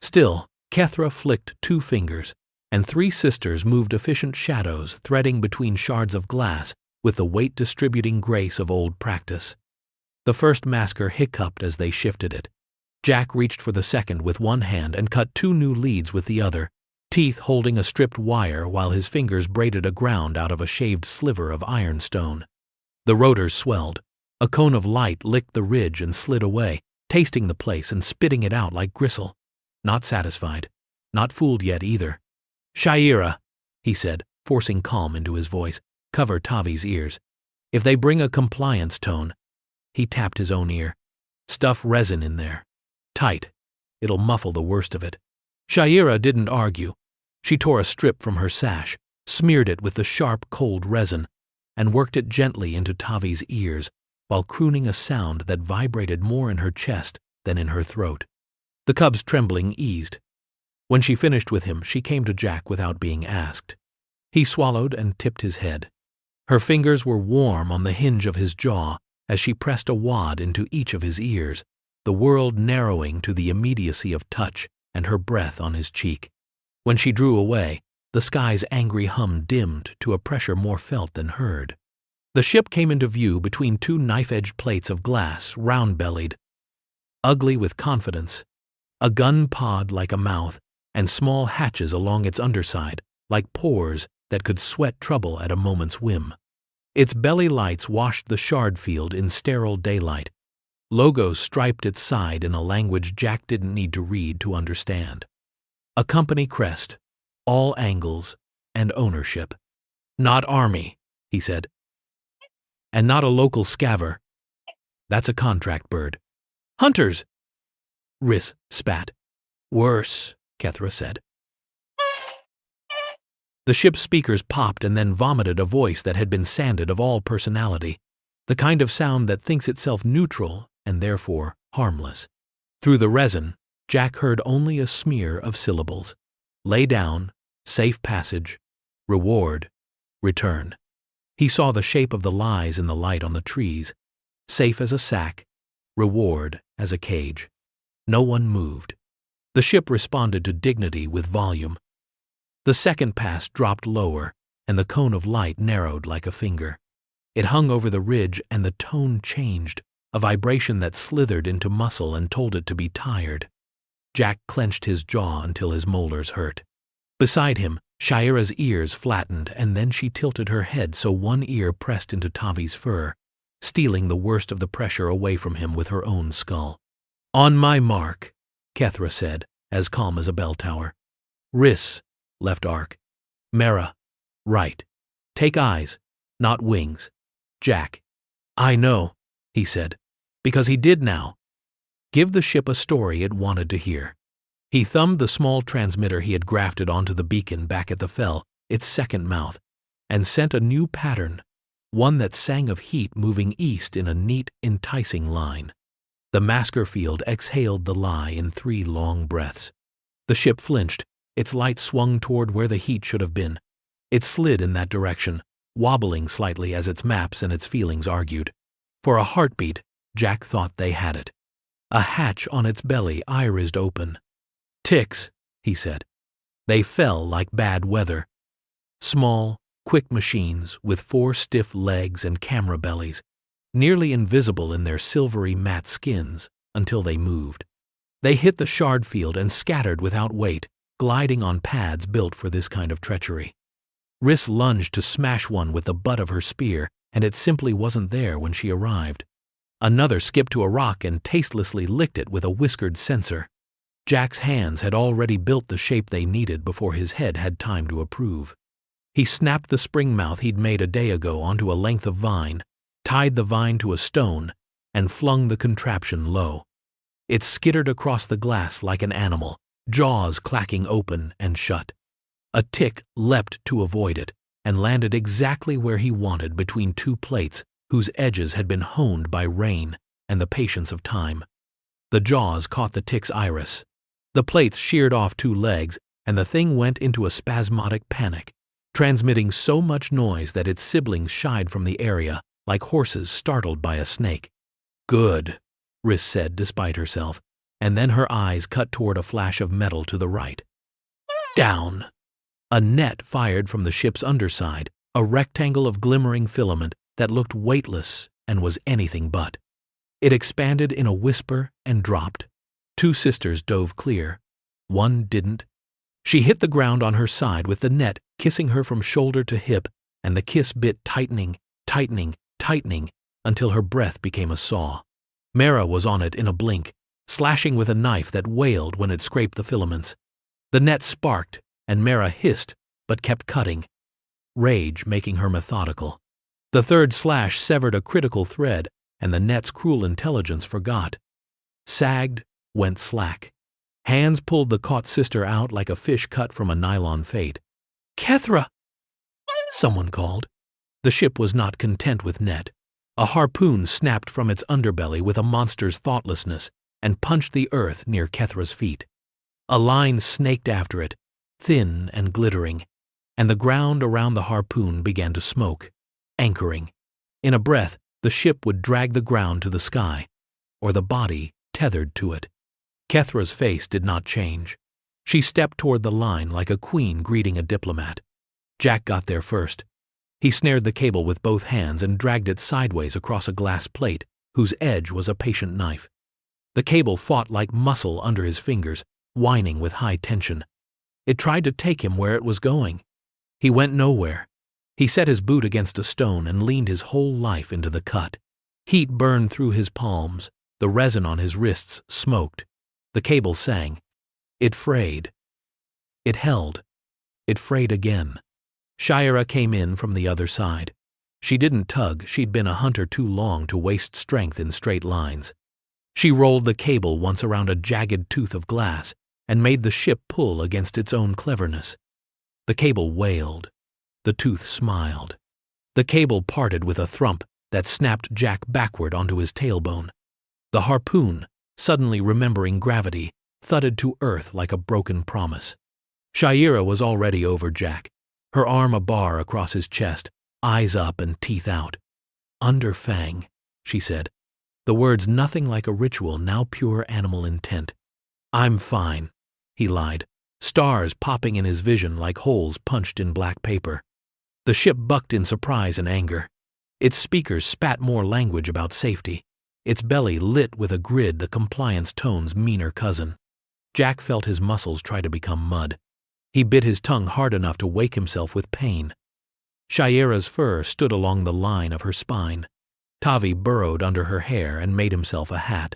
Still, Kethra flicked 2 fingers, and 3 sisters moved efficient shadows threading between shards of glass with the weight-distributing grace of old practice. The first masker hiccuped as they shifted it. Jack reached for the second with one hand and cut 2 new leads with the other, teeth holding a stripped wire while his fingers braided a ground out of a shaved sliver of ironstone. The rotors swelled. A cone of light licked the ridge and slid away, tasting the place and spitting it out like gristle. Not satisfied. Not fooled yet either. Shiera, he said, forcing calm into his voice, cover Tavi's ears. If they bring a compliance tone. He tapped his own ear. Stuff resin in there. Tight. It'll muffle the worst of it. Shiera didn't argue. She tore a strip from her sash, smeared it with the sharp, cold resin, and worked it gently into Tavi's ears while crooning a sound that vibrated more in her chest than in her throat. The cub's trembling eased. When she finished with him, she came to Jack without being asked. He swallowed and tipped his head. Her fingers were warm on the hinge of his jaw as she pressed a wad into each of his ears, the world narrowing to the immediacy of touch and her breath on his cheek. When she drew away, the sky's angry hum dimmed to a pressure more felt than heard. The ship came into view between 2 knife-edged plates of glass, round-bellied, ugly with confidence, a gun pod like a mouth, and small hatches along its underside, like pores that could sweat trouble at a moment's whim. Its belly lights washed the shard field in sterile daylight. Logos striped its side in a language Jack didn't need to read to understand. A company crest, all angles, and ownership. Not army, he said. And not a local scaver. That's a contract bird. Hunters! Riss spat. Worse, Kethra said. The ship's speakers popped and then vomited a voice that had been sanded of all personality, the kind of sound that thinks itself neutral and therefore harmless. Through the resin, Jack heard only a smear of syllables. Lay down, safe passage, reward, return. He saw the shape of the lies in the light on the trees, safe as a sack, reward as a cage. No one moved. The ship responded to dignity with volume. The second pass dropped lower, and the cone of light narrowed like a finger. It hung over the ridge, and the tone changed, a vibration that slithered into muscle and told it to be tired. Jack clenched his jaw until his molars hurt. Beside him, Shiera's ears flattened, and then she tilted her head so one ear pressed into Tavi's fur, stealing the worst of the pressure away from him with her own skull. On my mark, Kethra said, as calm as a bell tower. Riss, left arc. Mera, right. Take eyes, not wings. Jack. I know, he said, because he did now. Give the ship a story it wanted to hear. He thumbed the small transmitter he had grafted onto the beacon back at the fell, its second mouth, and sent a new pattern, one that sang of heat moving east in a neat, enticing line. The masker field exhaled the lie in 3 long breaths. The ship flinched. Its light swung toward where the heat should have been. It slid in that direction, wobbling slightly as its maps and its feelings argued. For a heartbeat, Jack thought they had it. A hatch on its belly irised open. Ticks, he said. They fell like bad weather. Small, quick machines with 4 stiff legs and camera bellies. nearly invisible in their silvery matte skins, until they moved. They hit the shard field and scattered without weight, gliding on pads built for this kind of treachery. Riss lunged to smash one with the butt of her spear, and it simply wasn't there when she arrived. Another skipped to a rock and tastelessly licked it with a whiskered censer. Jack's hands had already built the shape they needed before his head had time to approve. He snapped the spring mouth he'd made a day ago onto a length of vine, tied the vine to a stone, and flung the contraption low. It skittered across the glass like an animal, jaws clacking open and shut. A tick leapt to avoid it, and landed exactly where he wanted between two plates whose edges had been honed by rain and the patience of time. The jaws caught the tick's iris. The plates sheared off two legs, and the thing went into a spasmodic panic, transmitting so much noise that its siblings shied from the area like horses startled by a snake. "Good," Riss said despite herself, and then her eyes cut toward a flash of metal to the right. Down! A net fired from the ship's underside, a rectangle of glimmering filament that looked weightless and was anything but. It expanded in a whisper and dropped. Two sisters dove clear. One didn't. She hit the ground on her side with the net kissing her from shoulder to hip, and the kiss bit tightening, tightening, tightening, until her breath became a saw. Mara was on it in a blink, slashing with a knife that wailed when it scraped the filaments. The net sparked, and Mara hissed, but kept cutting, rage making her methodical. The third slash severed a critical thread, and the net's cruel intelligence forgot. Sagged, went slack. Hands pulled the caught sister out like a fish cut from a nylon fate. "Kethra!" someone called. The ship was not content with net. A harpoon snapped from its underbelly with a monster's thoughtlessness and punched the earth near Kethra's feet. A line snaked after it, thin and glittering, and the ground around the harpoon began to smoke, anchoring. In a breath, the ship would drag the ground to the sky, or the body tethered to it. Kethra's face did not change. She stepped toward the line like a queen greeting a diplomat. Jack got there first. He snared the cable with both hands and dragged it sideways across a glass plate whose edge was a patient knife. The cable fought like muscle under his fingers, whining with high tension. It tried to take him where it was going. He went nowhere. He set his boot against a stone and leaned his whole life into the cut. Heat burned through his palms. The resin on his wrists smoked. The cable sang. It frayed. It held. It frayed again. Shira came in from the other side. She didn't tug. She'd been a hunter too long to waste strength in straight lines. She rolled the cable once around a jagged tooth of glass and made the ship pull against its own cleverness. The cable wailed. The tooth smiled. The cable parted with a thump that snapped Jack backward onto his tailbone. The harpoon, suddenly remembering gravity, thudded to earth like a broken promise. Shira was already over Jack, her arm a bar across his chest, eyes up and teeth out. "Under Fang," she said, the words nothing like a ritual, now pure animal intent. "I'm fine," he lied, stars popping in his vision like holes punched in black paper. The ship bucked in surprise and anger. Its speakers spat more language about safety. Its belly lit with a grid, the compliance tone's meaner cousin. Jack felt his muscles try to become mud. He bit his tongue hard enough to wake himself with pain. Shira's fur stood along the line of her spine. Tavi burrowed under her hair and made himself a hat.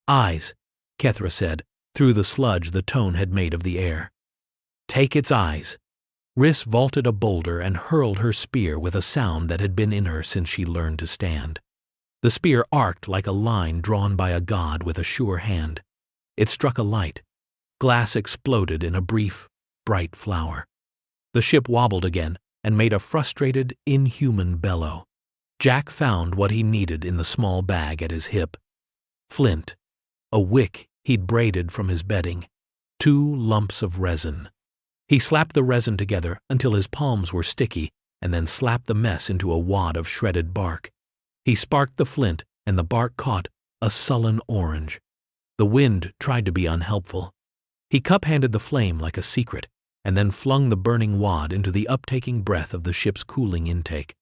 "Eyes," Kethra said, through the sludge the tone had made of the air. "Take its eyes." Riss vaulted a boulder and hurled her spear with a sound that had been in her since she learned to stand. The spear arced like a line drawn by a god with a sure hand. It struck a light. Glass exploded in a brief, bright flower. The ship wobbled again and made a frustrated, inhuman bellow. Jack found what he needed in the small bag at his hip. Flint, a wick he'd braided from his bedding, 2 lumps of resin. He slapped the resin together until his palms were sticky and then slapped the mess into a wad of shredded bark. He sparked the flint and the bark caught, a sullen orange. The wind tried to be unhelpful. He cup-handed the flame like a secret and then flung the burning wad into the uptaking breath of the ship's cooling intake.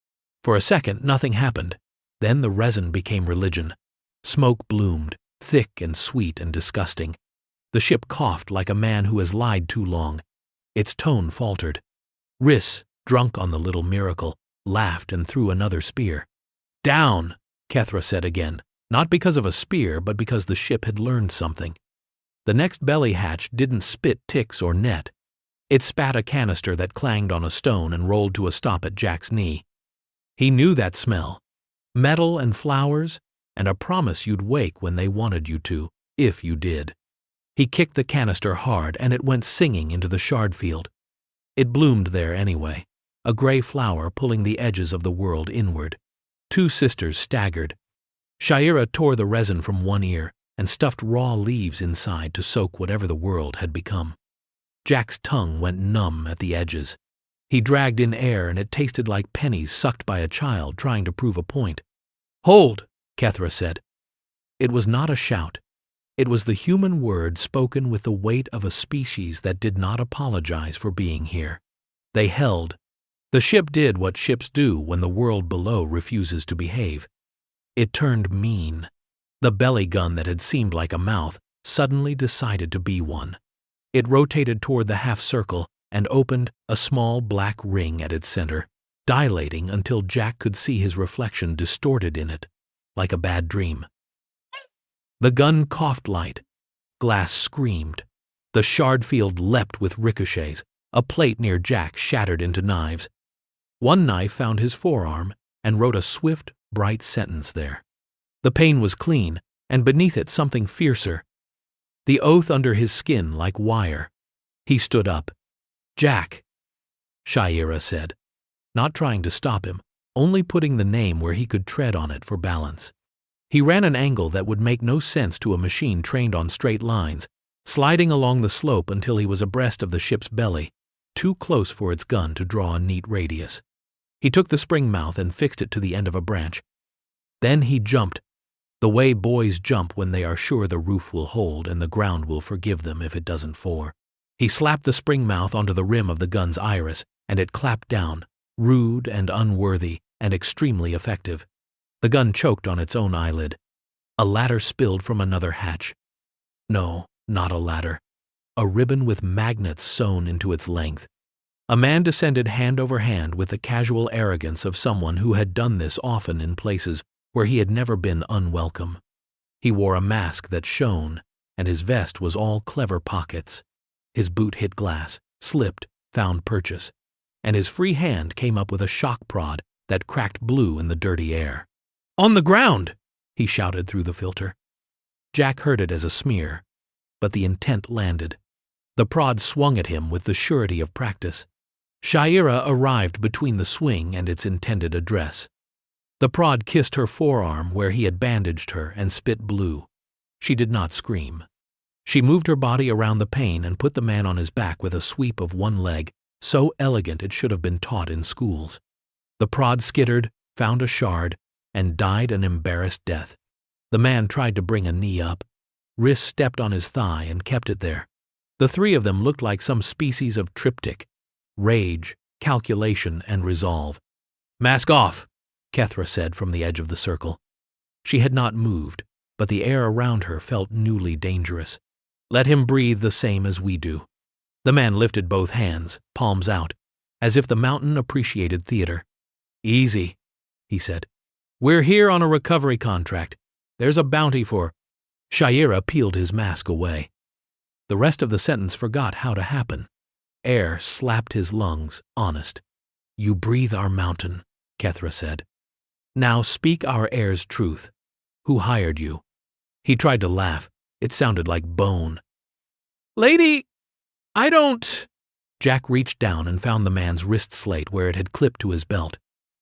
For a second, nothing happened. Then the resin became religion. Smoke bloomed, thick and sweet and disgusting. The ship coughed like a man who has lied too long. Its tone faltered. Riss, drunk on the little miracle, laughed and threw another spear. "Down," Kethra said again, not because of a spear, but because the ship had learned something. The next belly hatch didn't spit ticks or net. It spat a canister that clanged on a stone and rolled to a stop at Jack's knee. He knew that smell. Metal and flowers, and a promise you'd wake when they wanted you to, if you did. He kicked the canister hard, and it went singing into the shard field. It bloomed there anyway, a gray flower pulling the edges of the world inward. Two sisters staggered. Shaira tore the resin from one ear and stuffed raw leaves inside to soak whatever the world had become. Jack's tongue went numb at the edges. He dragged in air, and it tasted like pennies sucked by a child trying to prove a point. "Hold," Kethra said. It was not a shout. It was the human word spoken with the weight of a species that did not apologize for being here. They held. The ship did what ships do when the world below refuses to behave. It turned mean. The belly gun that had seemed like a mouth suddenly decided to be one. It rotated toward the half-circle and opened a small black ring at its center, dilating until Jack could see his reflection distorted in it, like a bad dream. The gun coughed light. Glass screamed. The shard field leapt with ricochets. A plate near Jack shattered into knives. One knife found his forearm and wrote a swift, bright sentence there. The pain was clean, and beneath it something fiercer. The oath under his skin like wire. He stood up. "Jack," Shaira said, not trying to stop him, only putting the name where he could tread on it for balance. He ran an angle that would make no sense to a machine trained on straight lines, sliding along the slope until he was abreast of the ship's belly, too close for its gun to draw a neat radius. He took the spring mouth and fixed it to the end of a branch. Then he jumped, the way boys jump when they are sure the roof will hold and the ground will forgive them if it doesn't for. He slapped the spring mouth onto the rim of the gun's iris, and it clapped down, rude and unworthy and extremely effective. The gun choked on its own eyelid. A ladder spilled from another hatch. No, not a ladder. A ribbon with magnets sewn into its length. A man descended hand over hand with the casual arrogance of someone who had done this often in places where he had never been unwelcome. He wore a mask that shone, and his vest was all clever pockets. His boot hit glass, slipped, found purchase, and his free hand came up with a shock prod that cracked blue in the dirty air. "On the ground!" he shouted through the filter. Jack heard it as a smear, but the intent landed. The prod swung at him with the surety of practice. Shaira arrived between the swing and its intended address. The prod kissed her forearm where he had bandaged her and spit blue. She did not scream. She moved her body around the pain and put the man on his back with a sweep of one leg, so elegant it should have been taught in schools. The prod skittered, found a shard, and died an embarrassed death. The man tried to bring a knee up. Riss stepped on his thigh and kept it there. The three of them looked like some species of triptych: rage, calculation, and resolve. "Mask off," Kethra said from the edge of the circle. She had not moved, but the air around her felt newly dangerous. "Let him breathe the same as we do." The man lifted both hands, palms out, as if the mountain appreciated theater. "Easy," he said. "We're here on a recovery contract. There's a bounty for—" Shaira peeled his mask away. The rest of the sentence forgot how to happen. Air slapped his lungs, honest. "You breathe our mountain," Kethra said. "Now speak our air's truth. Who hired you?" He tried to laugh. It sounded like bone. "Lady, I don't—" Jack reached down and found the man's wrist slate where it had clipped to his belt.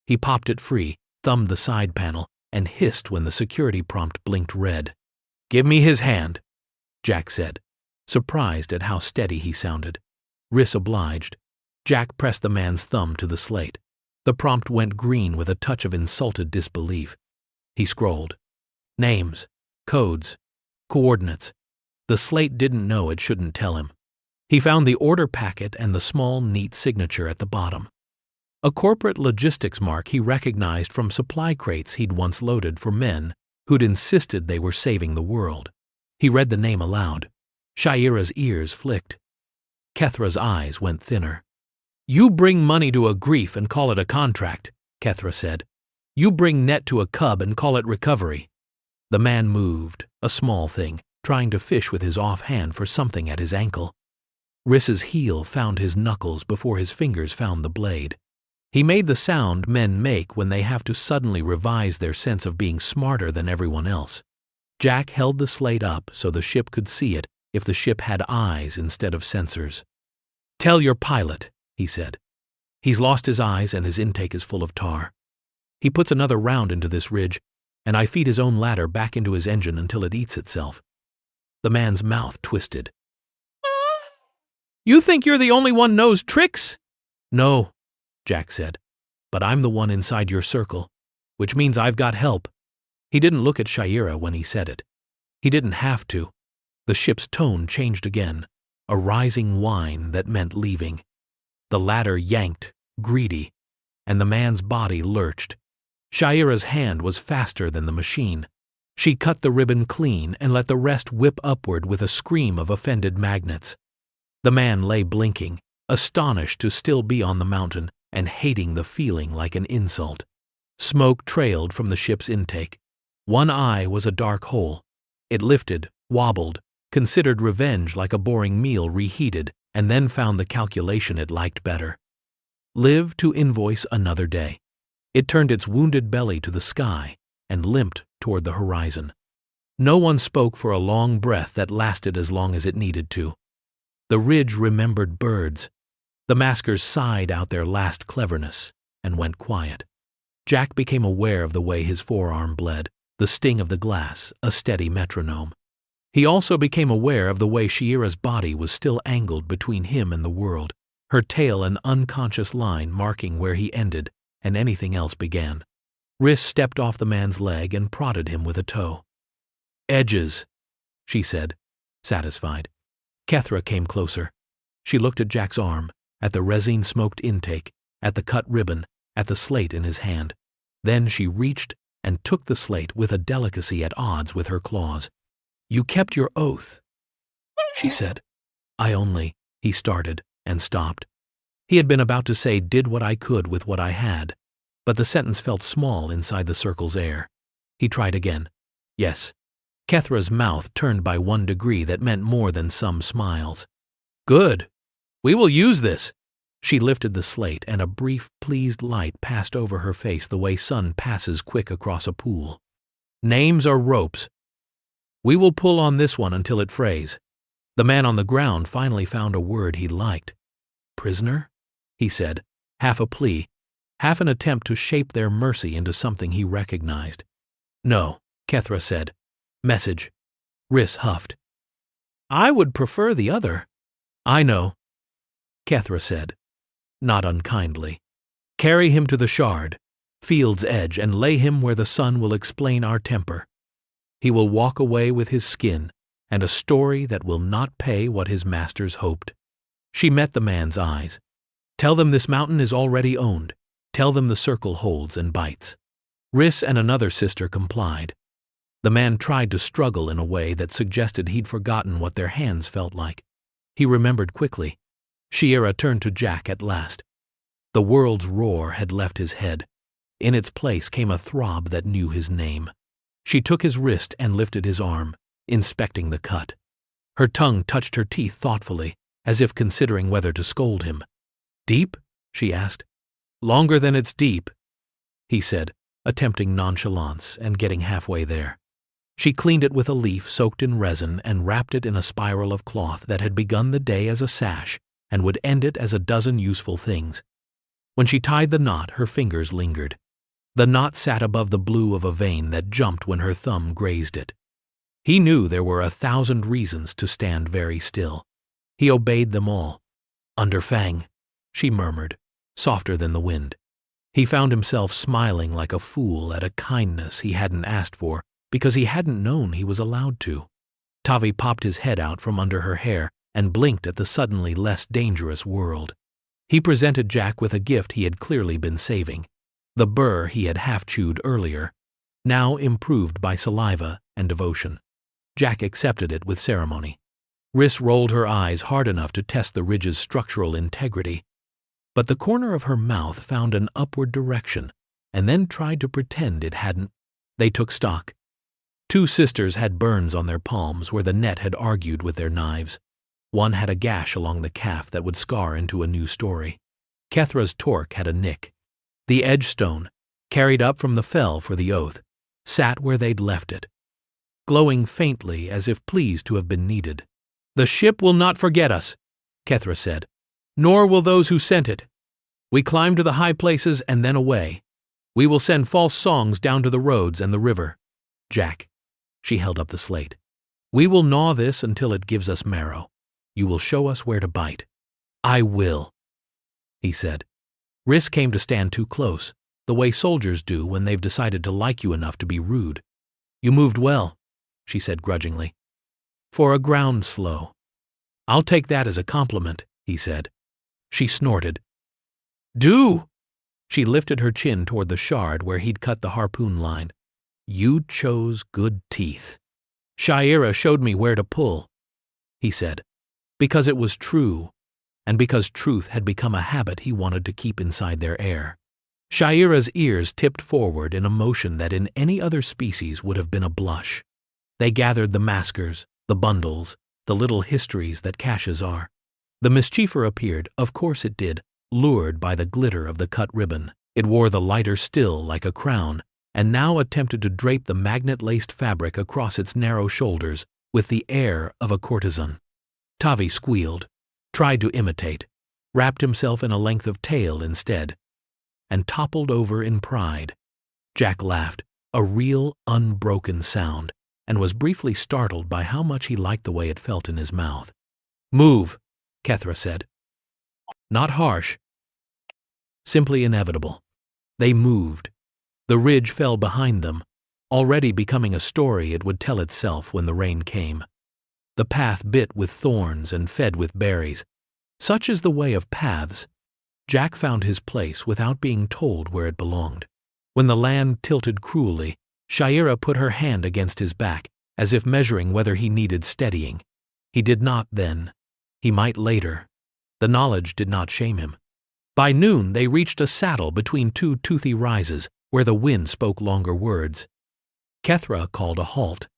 He popped it free, thumbed the side panel, and hissed when the security prompt blinked red. "Give me his hand," Jack said, surprised at how steady he sounded. Riss obliged. Jack pressed the man's thumb to the slate. The prompt went green with a touch of insulted disbelief. He scrolled. Names, codes, coordinates. The slate didn't know it shouldn't tell him. He found the order packet and the small, neat signature at the bottom. A corporate logistics mark he recognized from supply crates he'd once loaded for men who'd insisted they were saving the world. He read the name aloud. Shayera's ears flicked. Kethra's eyes went thinner. "You bring money to a grief and call it a contract," Kethra said. "You bring net to a cub and call it recovery." The man moved, a small thing, trying to fish with his offhand for something at his ankle. Riss's heel found his knuckles before his fingers found the blade. He made the sound men make when they have to suddenly revise their sense of being smarter than everyone else. Jack held the slate up so the ship could see it if the ship had eyes instead of sensors. "Tell your pilot," he said. "He's lost his eyes and his intake is full of tar. He puts another round into this ridge, and I feed his own ladder back into his engine until it eats itself." The man's mouth twisted. "You think you're the only one knows tricks?" "No," Jack said, "but I'm the one inside your circle, which means I've got help." He didn't look at Shayera when he said it. He didn't have to. The ship's tone changed again, a rising whine that meant leaving. The ladder yanked, greedy, and the man's body lurched. Shayera's hand was faster than the machine. She cut the ribbon clean and let the rest whip upward with a scream of offended magnets. The man lay blinking, astonished to still be on the mountain and hating the feeling like an insult. Smoke trailed from the ship's intake. One eye was a dark hole. It lifted, wobbled, considered revenge like a boring meal reheated, and then found the calculation it liked better. Live to invoice another day. It turned its wounded belly to the sky and limped toward the horizon. No one spoke for a long breath that lasted as long as it needed to. The ridge remembered birds. The maskers sighed out their last cleverness and went quiet. Jack became aware of the way his forearm bled, the sting of the glass, a steady metronome. He also became aware of the way Shayera's body was still angled between him and the world, her tail an unconscious line marking where he ended and anything else began. Riss stepped off the man's leg and prodded him with a toe. "Edges," she said, satisfied. Kethra came closer. She looked at Jack's arm, at the resin-smoked intake, at the cut ribbon, at the slate in his hand. Then she reached and took the slate with a delicacy at odds with her claws. "You kept your oath," she said. He started and stopped. He had been about to say, "did what I could with what I had," but the sentence felt small inside the circle's air. He tried again. "Yes." Kethra's mouth turned by 1 degree that meant more than some smiles. "Good. We will use this." She lifted the slate and a brief, pleased light passed over her face the way sun passes quick across a pool. "Names are ropes. We will pull on this one until it frays." The man on the ground finally found a word he liked. "Prisoner?" he said, half a plea, half an attempt to shape their mercy into something he recognized. "No," Kethra said. "Message." Riss huffed. "I would prefer the other." "I know," Kethra said, not unkindly. "Carry him to the shard, field's edge, and lay him where the sun will explain our temper. He will walk away with his skin and a story that will not pay what his masters hoped." She met the man's eyes. "Tell them this mountain is already owned. Tell them the circle holds and bites." Riss and another sister complied. The man tried to struggle in a way that suggested he'd forgotten what their hands felt like. He remembered quickly. Shayera turned to Jack at last. The world's roar had left his head. In its place came a throb that knew his name. She took his wrist and lifted his arm, inspecting the cut. Her tongue touched her teeth thoughtfully, as if considering whether to scold him. "Deep?" she asked. "Longer than it's deep," he said, attempting nonchalance and getting halfway there. She cleaned it with a leaf soaked in resin and wrapped it in a spiral of cloth that had begun the day as a sash and would end it as a dozen useful things. When she tied the knot, her fingers lingered. The knot sat above the blue of a vein that jumped when her thumb grazed it. He knew there were 1,000 reasons to stand very still. He obeyed them all. "Under Fang," she murmured, softer than the wind. He found himself smiling like a fool at a kindness he hadn't asked for because he hadn't known he was allowed to. Tavi popped his head out from under her hair and blinked at the suddenly less dangerous world. He presented Jack with a gift he had clearly been saving. The burr he had half-chewed earlier, now improved by saliva and devotion. Jack accepted it with ceremony. Riss rolled her eyes hard enough to test the ridge's structural integrity, but the corner of her mouth found an upward direction and then tried to pretend it hadn't. They took stock. 2 sisters had burns on their palms where the net had argued with their knives. One had a gash along the calf that would scar into a new story. Kethra's torque had a nick. The edge stone, carried up from the fell for the oath, sat where they'd left it, glowing faintly as if pleased to have been needed. "The ship will not forget us," Kethra said, "nor will those who sent it. We climb to the high places and then away. We will send false songs down to the roads and the river. Jack," she held up the slate, "we will gnaw this until it gives us marrow. You will show us where to bite." "I will," he said. Riss came to stand too close, the way soldiers do when they've decided to like you enough to be rude. "You moved well," she said grudgingly. "For a ground slow." "I'll take that as a compliment," he said. She snorted. "Do!" She lifted her chin toward the shard where he'd cut the harpoon line. "You chose good teeth." "Shayera showed me where to pull," he said, because it was true, and because truth had become a habit he wanted to keep inside their air. Shayera's ears tipped forward in a motion that in any other species would have been a blush. They gathered the maskers, the bundles, the little histories that caches are. The mischiever appeared, of course it did, lured by the glitter of the cut ribbon. It wore the lighter still like a crown, and now attempted to drape the magnet-laced fabric across its narrow shoulders with the air of a courtesan. Tavi squealed, tried to imitate, wrapped himself in a length of tail instead, and toppled over in pride. Jack laughed, a real, unbroken sound, and was briefly startled by how much he liked the way it felt in his mouth. "Move," Kethra said. Not harsh, simply inevitable. They moved. The ridge fell behind them, already becoming a story it would tell itself when the rain came. The path bit with thorns and fed with berries. Such is the way of paths. Jack found his place without being told where it belonged. When the land tilted cruelly, Shayera put her hand against his back, as if measuring whether he needed steadying. He did not then. He might later. The knowledge did not shame him. By noon they reached a saddle between 2 toothy rises, where the wind spoke longer words. Kethra called a halt.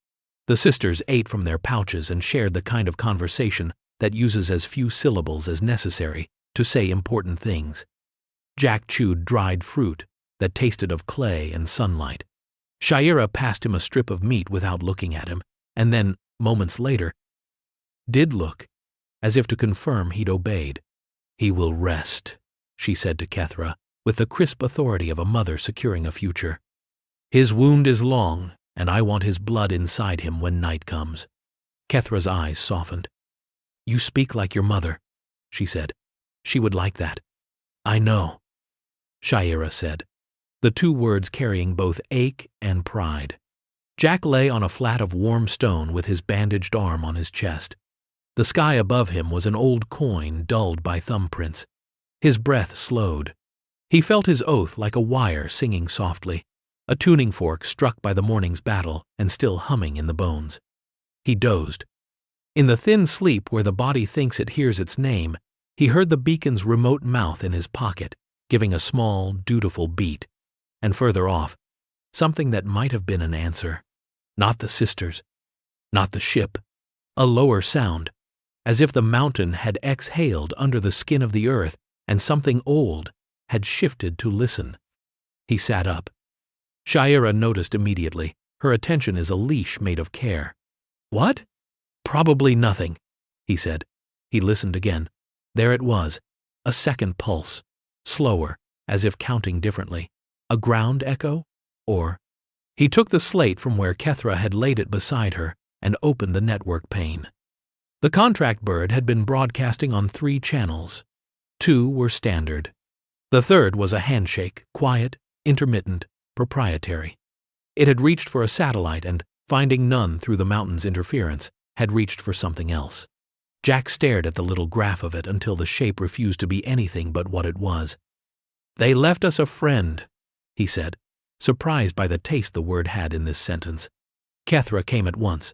The sisters ate from their pouches and shared the kind of conversation that uses as few syllables as necessary to say important things. Jack chewed dried fruit that tasted of clay and sunlight. Shayera passed him a strip of meat without looking at him, and then, moments later, did look, as if to confirm he'd obeyed. "He will rest," she said to Kethra, with the crisp authority of a mother securing a future. "His wound is long, and I want his blood inside him when night comes." Kethra's eyes softened. "You speak like your mother," she said. "She would like that." "I know," Shayera said, the 2 words carrying both ache and pride. Jack lay on a flat of warm stone with his bandaged arm on his chest. The sky above him was an old coin dulled by thumbprints. His breath slowed. He felt his oath like a wire singing softly, a tuning fork struck by the morning's battle and still humming in the bones. He dozed. In the thin sleep where the body thinks it hears its name, he heard the beacon's remote mouth in his pocket, giving a small, dutiful beat, and further off, something that might have been an answer. Not the sisters, not the ship, a lower sound, as if the mountain had exhaled under the skin of the earth and something old had shifted to listen. He sat up. Shayera noticed immediately. Her attention is a leash made of care. "What?" "Probably nothing," he said. He listened again. There it was, a second pulse, slower, as if counting differently. A ground echo? Or... He took the slate from where Kethra had laid it beside her and opened the network pane. The contract bird had been broadcasting on 3 channels. 2 were standard. The third was a handshake, quiet, intermittent, proprietary. It had reached for a satellite and, finding none through the mountain's interference, had reached for something else. Jack stared at the little graph of it until the shape refused to be anything but what it was. "They left us a friend," he said, surprised by the taste the word had in this sentence. Kethra came at once.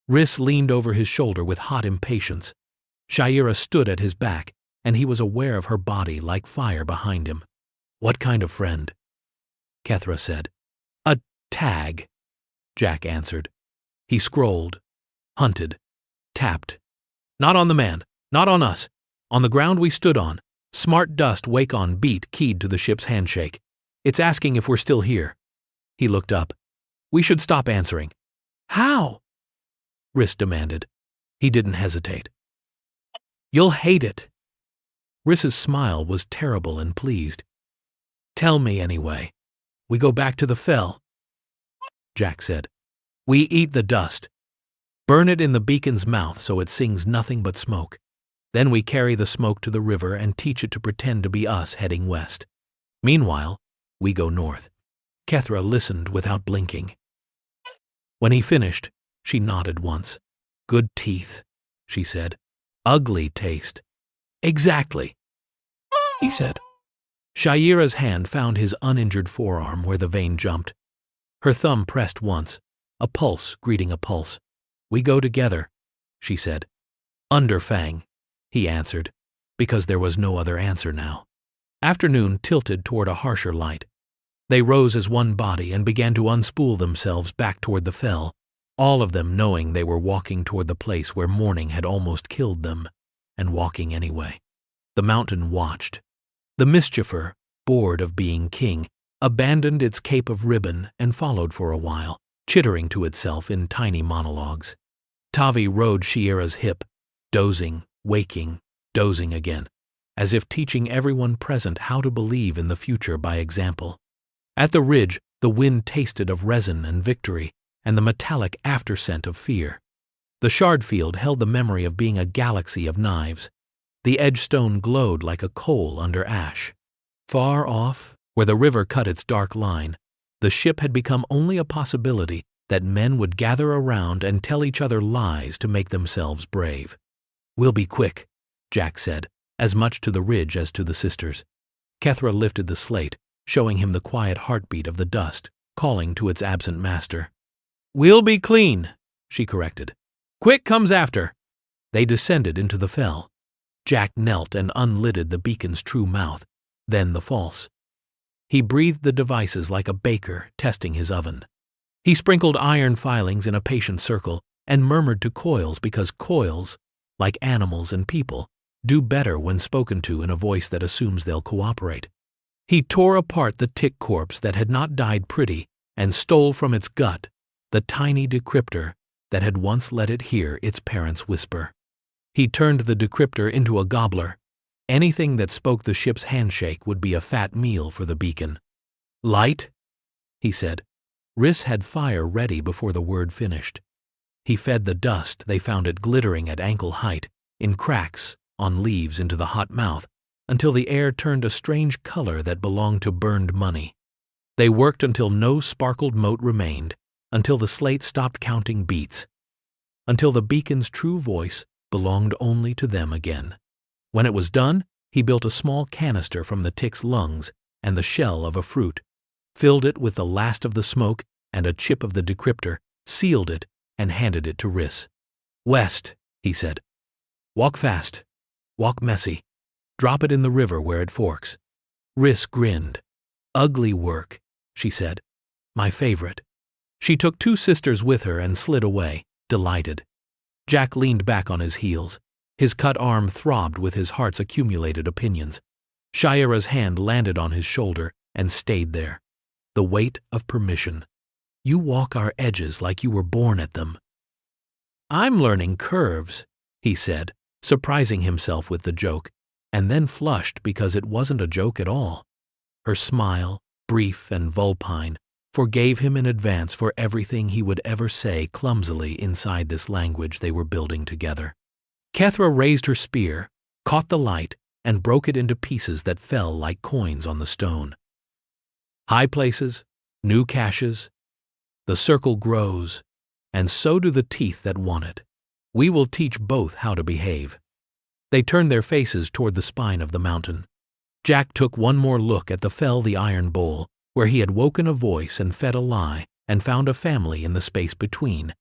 Rhys leaned over his shoulder with hot impatience. Shaira stood at his back, and he was aware of her body like fire behind him. "What kind of friend?" Kethra said. "A tag," Jack answered. He scrolled, hunted, tapped. "Not on the man, not on us. On the ground we stood on. Smart dust wake on beat keyed to the ship's handshake. It's asking if we're still here." He looked up. "We should stop answering." "How?" Rhys demanded. He didn't hesitate. "You'll hate it." Rhys's smile was terrible and pleased. "Tell me anyway. We go back to the fell," Jack said. "We eat the dust. Burn it in the beacon's mouth so it sings nothing but smoke. Then we carry the smoke to the river and teach it to pretend to be us heading west. Meanwhile, we go north." Kethra listened without blinking. When he finished, she nodded once. "Good teeth," she said. "Ugly taste." "Exactly," he said. Shaira's hand found his uninjured forearm where the vein jumped. Her thumb pressed once, a pulse greeting a pulse. "We go together," she said. "Underfang," he answered, because there was no other answer now. Afternoon tilted toward a harsher light. They rose as one body and began to unspool themselves back toward the fell, all of them knowing they were walking toward the place where morning had almost killed them, and walking anyway. The mountain watched. The mischiever, bored of being king, abandoned its cape of ribbon and followed for a while, chittering to itself in tiny monologues. Tavi rode Shaira's hip, dozing, waking, dozing again, as if teaching everyone present how to believe in the future by example. At the ridge, the wind tasted of resin and victory, and the metallic after-scent of fear. The shard field held the memory of being a galaxy of knives. The edge stone glowed like a coal under ash. Far off, where the river cut its dark line, the ship had become only a possibility that men would gather around and tell each other lies to make themselves brave. "We'll be quick," Jack said, as much to the ridge as to the sisters. Kethra lifted the slate, showing him the quiet heartbeat of the dust, calling to its absent master. "We'll be clean," she corrected. "Quick comes after." They descended into the fell. Jack knelt and unlidded the beacon's true mouth, then the false. He breathed the devices like a baker testing his oven. He sprinkled iron filings in a patient circle and murmured to coils because coils, like animals and people, do better when spoken to in a voice that assumes they'll cooperate. He tore apart the tick corpse that had not died pretty and stole from its gut the tiny decryptor that had once let it hear its parents whisper. He turned the decryptor into a gobbler. Anything that spoke the ship's handshake would be a fat meal for the beacon. "Light," he said. Rhys had fire ready before the word finished. He fed the dust. They found it glittering at ankle height, in cracks, on leaves into the hot mouth, until the air turned a strange color that belonged to burned money. They worked until no sparkled mote remained, until the slate stopped counting beats, until the beacon's true voice belonged only to them again. When it was done, he built a small canister from the tick's lungs and the shell of a fruit, filled it with the last of the smoke and a chip of the decryptor, sealed it, and handed it to Rhys. "West," he said. "Walk fast. Walk messy. Drop it in the river where it forks." Rhys grinned. "Ugly work," she said. "My favorite." She took 2 sisters with her and slid away, delighted. Jack leaned back on his heels. His cut arm throbbed with his heart's accumulated opinions. Shaira's hand landed on his shoulder and stayed there. The weight of permission. "You walk our edges like you were born at them." "I'm learning curves," he said, surprising himself with the joke, and then flushed because it wasn't a joke at all. Her smile, brief and vulpine, forgave him in advance for everything he would ever say clumsily inside this language they were building together. Kethra raised her spear, caught the light, and broke it into pieces that fell like coins on the stone. High places, new caches. The circle grows, and so do the teeth that want it. We will teach both how to behave." They turned their faces toward the spine of the mountain. Jack took one more look at the iron bowl, where he had woken a voice and fed a lie and found a family in the space between.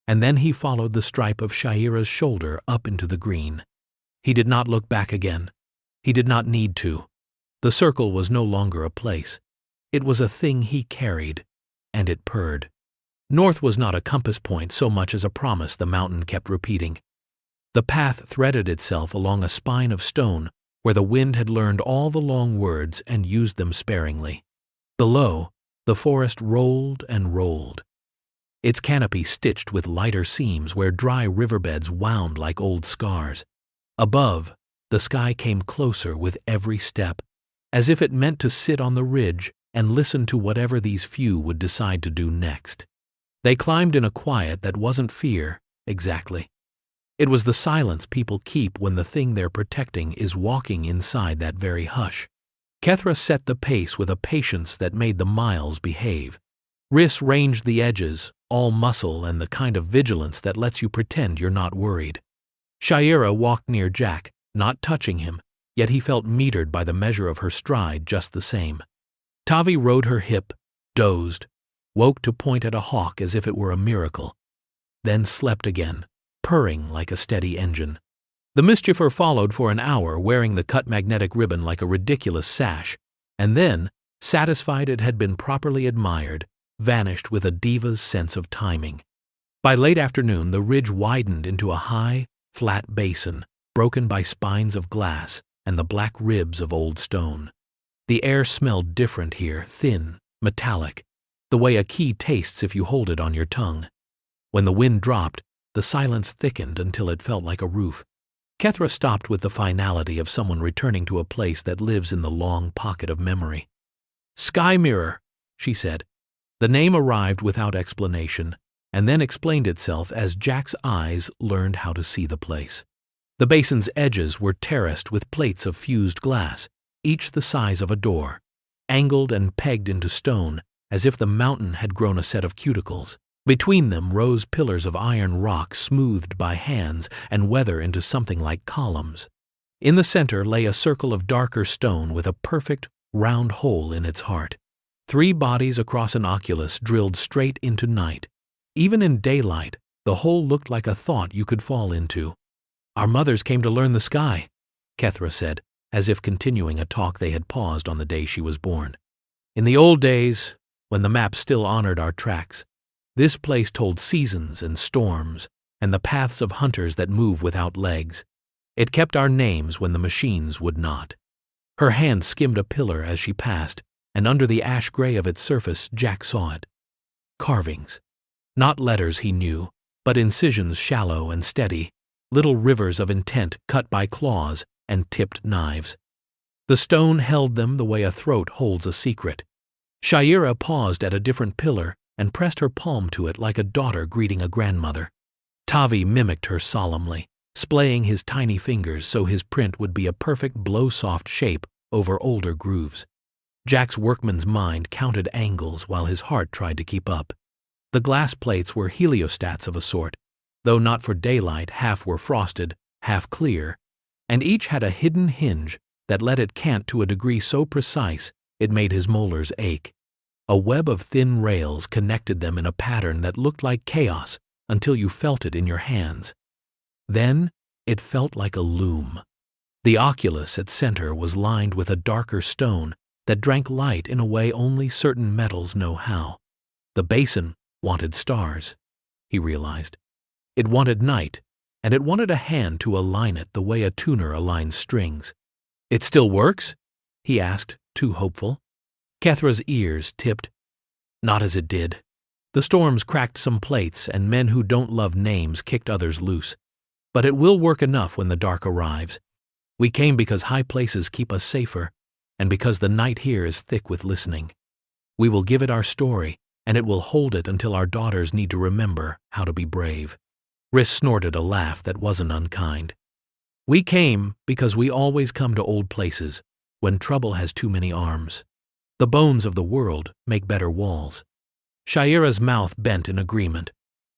And then he followed the stripe of Shaira's shoulder up into the green. He did not look back again. He did not need to. The circle was no longer a place. It was a thing he carried, and it purred. North was not a compass point so much as a promise the mountain kept repeating. The path threaded itself along a spine of stone where the wind had learned all the long words and used them sparingly. Below, the forest rolled and rolled, its canopy stitched with lighter seams where dry riverbeds wound like old scars. Above, the sky came closer with every step, as if it meant to sit on the ridge and listen to whatever these few would decide to do next. They climbed in a quiet that wasn't fear, exactly. It was the silence people keep when the thing they're protecting is walking inside that very hush. Kethra set the pace with a patience that made the miles behave. Riss ranged the edges, all muscle and the kind of vigilance that lets you pretend you're not worried. Shaira walked near Jack, not touching him, yet he felt metered by the measure of her stride just the same. Tavi rode her hip, dozed, woke to point at a hawk as if it were a miracle, then slept again, purring like a steady engine. The mischiever followed for an hour wearing the cut magnetic ribbon like a ridiculous sash, and then, satisfied it had been properly admired, vanished with a diva's sense of timing. By late afternoon the ridge widened into a high, flat basin, broken by spines of glass and the black ribs of old stone. The air smelled different here, thin, metallic, the way a key tastes if you hold it on your tongue. When the wind dropped, the silence thickened until it felt like a roof. Kethra stopped with the finality of someone returning to a place that lives in the long pocket of memory. "Sky Mirror," she said. The name arrived without explanation, and then explained itself as Jack's eyes learned how to see the place. The basin's edges were terraced with plates of fused glass, each the size of a door, angled and pegged into stone as if the mountain had grown a set of cuticles. Between them rose pillars of iron rock smoothed by hands and weather into something like columns. In the center lay a circle of darker stone with a perfect, round hole in its heart. 3 bodies across an oculus drilled straight into night. Even in daylight, the hole looked like a thought you could fall into. "Our mothers came to learn the sky," Kethra said, as if continuing a talk they had paused on the day she was born. "In the old days, when the map still honored our tracks, this place told seasons and storms and the paths of hunters that move without legs. It kept our names when the machines would not." Her hand skimmed a pillar as she passed, and under the ash gray of its surface Jack saw it. Carvings. Not letters he knew, but incisions shallow and steady, little rivers of intent cut by claws and tipped knives. The stone held them the way a throat holds a secret. Shaira paused at a different pillar and pressed her palm to it like a daughter greeting a grandmother. Tavi mimicked her solemnly, splaying his tiny fingers so his print would be a perfect blow-soft shape over older grooves. Jack's workman's mind counted angles while his heart tried to keep up. The glass plates were heliostats of a sort, though not for daylight. Half were frosted, half clear, and each had a hidden hinge that let it cant to a degree so precise it made his molars ache. A web of thin rails connected them in a pattern that looked like chaos until you felt it in your hands. Then it felt like a loom. The oculus at center was lined with a darker stone that drank light in a way only certain metals know how. The basin wanted stars, he realized. It wanted night, and it wanted a hand to align it the way a tuner aligns strings. "It still works?" he asked, too hopeful. Kethra's ears tipped. Not as it did. The storms cracked some plates, and men who don't love names kicked others loose. But it will work enough when the dark arrives. We came because high places keep us safer, and because the night here is thick with listening. We will give it our story, and it will hold it until our daughters need to remember how to be brave. Riss snorted a laugh that wasn't unkind. "We came because we always come to old places, when trouble has too many arms. The bones of the world make better walls." Shaira's mouth bent in agreement.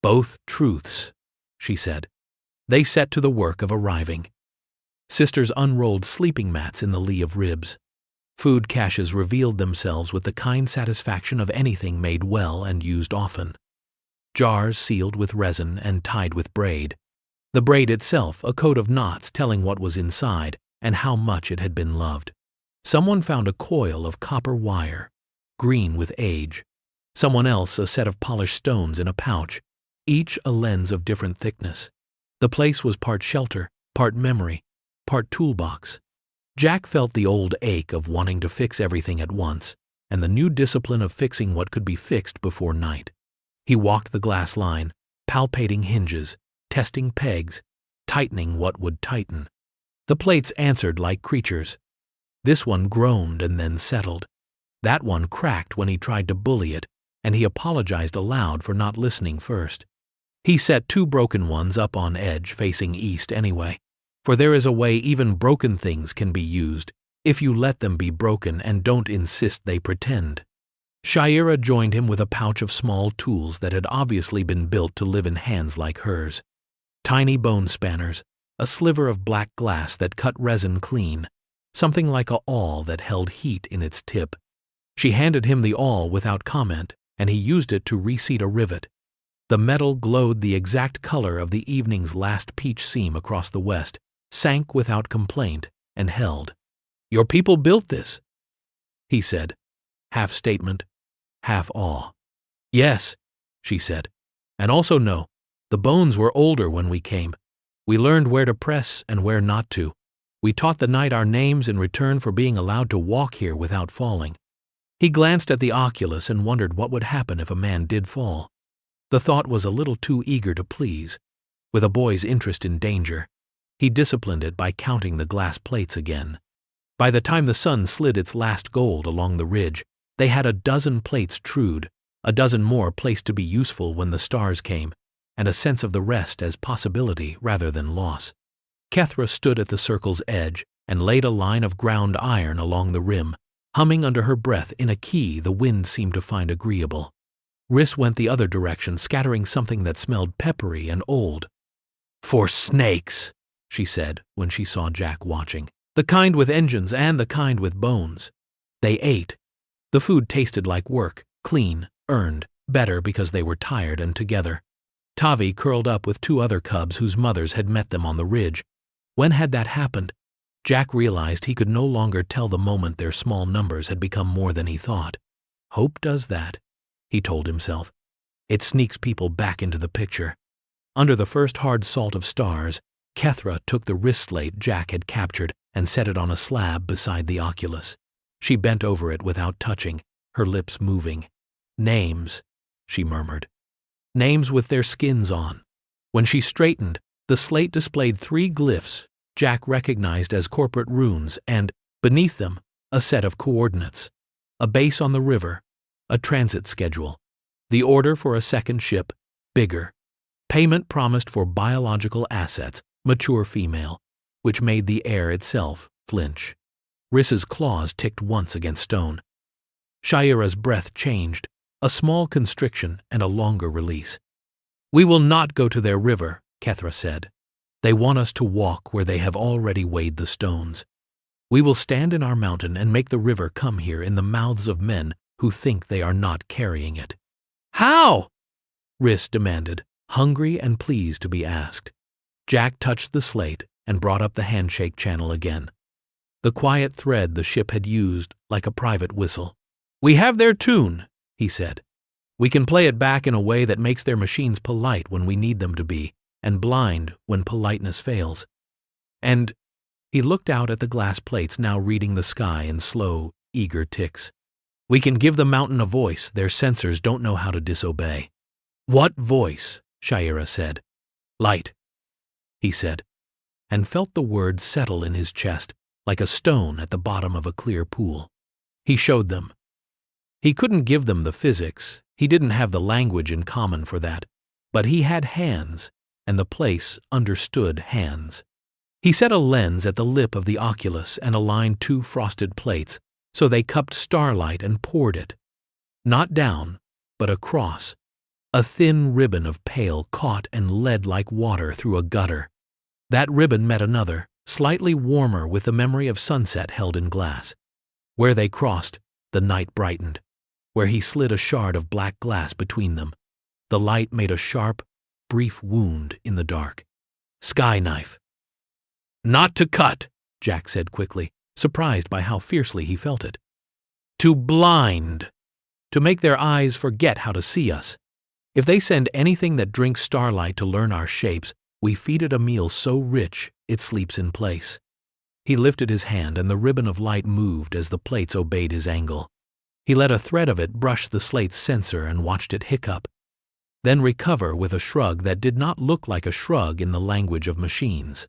"Both truths," she said. They set to the work of arriving. Sisters unrolled sleeping mats in the lee of ribs. Food caches revealed themselves with the kind satisfaction of anything made well and used often. Jars sealed with resin and tied with braid. The braid itself a coat of knots telling what was inside and how much it had been loved. Someone found a coil of copper wire, green with age. Someone else a set of polished stones in a pouch, each a lens of different thickness. The place was part shelter, part memory, part toolbox. Jack felt the old ache of wanting to fix everything at once, and the new discipline of fixing what could be fixed before night. He walked the glass line, palpating hinges, testing pegs, tightening what would tighten. The plates answered like creatures. This one groaned and then settled. That one cracked when he tried to bully it, and he apologized aloud for not listening first. He set 2 broken ones up on edge facing east anyway, for there is a way even broken things can be used if you let them be broken and don't insist they pretend. Shaira joined him with a pouch of small tools that had obviously been built to live in hands like hers. Tiny bone spanners, a sliver of black glass that cut resin clean, something like a awl that held heat in its tip. She handed him the awl without comment, and he used it to reseat a rivet. The metal glowed the exact color of the evening's last peach seam across the west, sank without complaint, and held. "Your people built this," he said, half statement, half awe. "Yes," she said, "and also no, the bones were older when we came. We learned where to press and where not to. We taught the night our names in return for being allowed to walk here without falling." He glanced at the oculus and wondered what would happen if a man did fall. The thought was a little too eager to please. With a boy's interest in danger, he disciplined it by counting the glass plates again. By the time the sun slid its last gold along the ridge, they had a dozen plates trued, a dozen more placed to be useful when the stars came, and a sense of the rest as possibility rather than loss. Kethra stood at the circle's edge and laid a line of ground iron along the rim, humming under her breath in a key the wind seemed to find agreeable. Rhys went the other direction, scattering something that smelled peppery and old. "For snakes," she said when she saw Jack watching. "The kind with engines and the kind with bones." They ate. The food tasted like work, clean, earned, better because they were tired and together. Tavi curled up with 2 other cubs whose mothers had met them on the ridge. When had that happened? Jack realized he could no longer tell the moment their small numbers had become more than he thought. Hope does that, he told himself. It sneaks people back into the picture. Under the first hard salt of stars, Kethra took the wrist slate Jack had captured and set it on a slab beside the oculus. She bent over it without touching, her lips moving. "Names," she murmured. "Names with their skins on." When she straightened, the slate displayed 3 glyphs Jack recognized as corporate runes and, beneath them, a set of coordinates. A base on the river, a transit schedule, the order for a second ship, bigger, payment promised for biological assets, mature female, which made the air itself flinch. Rhys's claws ticked once against stone. Shaira's breath changed, a small constriction and a longer release. "We will not go to their river," Kethra said. "They want us to walk where they have already weighed the stones. We will stand in our mountain and make the river come here in the mouths of men who think they are not carrying it." "How?" Rhys demanded, hungry and pleased to be asked. Jack touched the slate and brought up the handshake channel again. The quiet thread the ship had used like a private whistle. "We have their tune," he said. "We can play it back in a way that makes their machines polite when we need them to be, and blind when politeness fails. And," he looked out at the glass plates now reading the sky in slow, eager ticks, "we can give the mountain a voice their sensors don't know how to disobey." "What voice?" Shaira said. "Light," he said, and felt the word settle in his chest like a stone at the bottom of a clear pool. He showed them. He couldn't give them the physics, he didn't have the language in common for that, but he had hands, and the place understood hands. He set a lens at the lip of the oculus and aligned 2 frosted plates so they cupped starlight and poured it. Not down, but across. A thin ribbon of pale caught and led like water through a gutter, That ribbon met another, slightly warmer with the memory of sunset held in glass. Where they crossed, the night brightened. Where he slid a shard of black glass between them, the light made a sharp, brief wound in the dark. Sky knife. Not to cut, Jack said quickly, surprised by how fiercely he felt it. To blind. To make their eyes forget how to see us. If they send anything that drinks starlight to learn our shapes, we feed it a meal so rich it sleeps in place. He lifted his hand and the ribbon of light moved as the plates obeyed his angle. He let a thread of it brush the slate's sensor and watched it hiccup, then recover with a shrug that did not look like a shrug in the language of machines.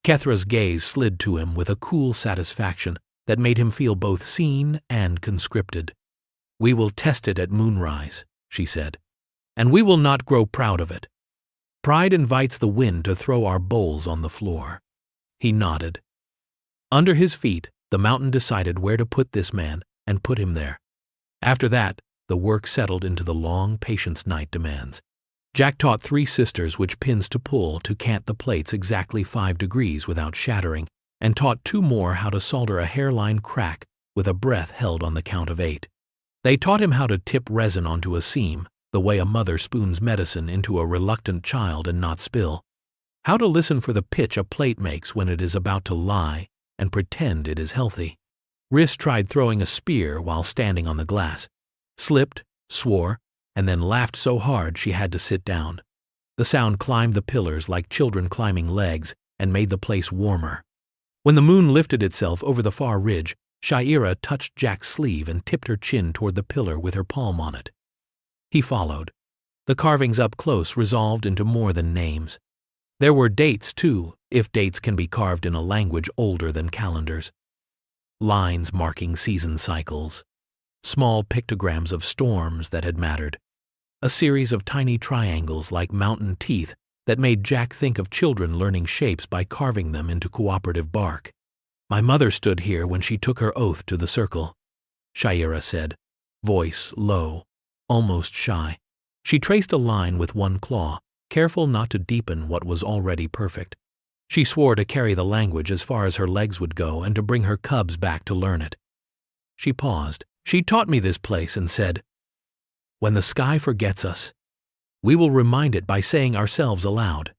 Kethra's gaze slid to him with a cool satisfaction that made him feel both seen and conscripted. We will test it at moonrise, she said, and we will not grow proud of it. Pride invites the wind to throw our bowls on the floor. He nodded. Under his feet, the mountain decided where to put this man and put him there. After that, the work settled into the long patience night demands. Jack taught 3 sisters which pins to pull to cant the plates exactly 5 degrees without shattering, and taught 2 more how to solder a hairline crack with a breath held on the count of 8. They taught him how to tip resin onto a seam, the way a mother spoons medicine into a reluctant child and not spill. How to listen for the pitch a plate makes when it is about to lie and pretend it is healthy. Riss tried throwing a spear while standing on the glass, slipped, swore, and then laughed so hard she had to sit down. The sound climbed the pillars like children climbing legs and made the place warmer. When the moon lifted itself over the far ridge, Shaira touched Jack's sleeve and tipped her chin toward the pillar with her palm on it. He followed. The carvings up close resolved into more than names. There were dates, too, if dates can be carved in a language older than calendars. Lines marking season cycles. Small pictograms of storms that had mattered. A series of tiny triangles like mountain teeth that made Jack think of children learning shapes by carving them into cooperative bark. My mother stood here when she took her oath to the circle, Shaira said, voice low, almost shy. She traced a line with one claw, careful not to deepen what was already perfect. She swore to carry the language as far as her legs would go and to bring her cubs back to learn it. She paused. She taught me this place and said, when the sky forgets us, we will remind it by saying ourselves aloud.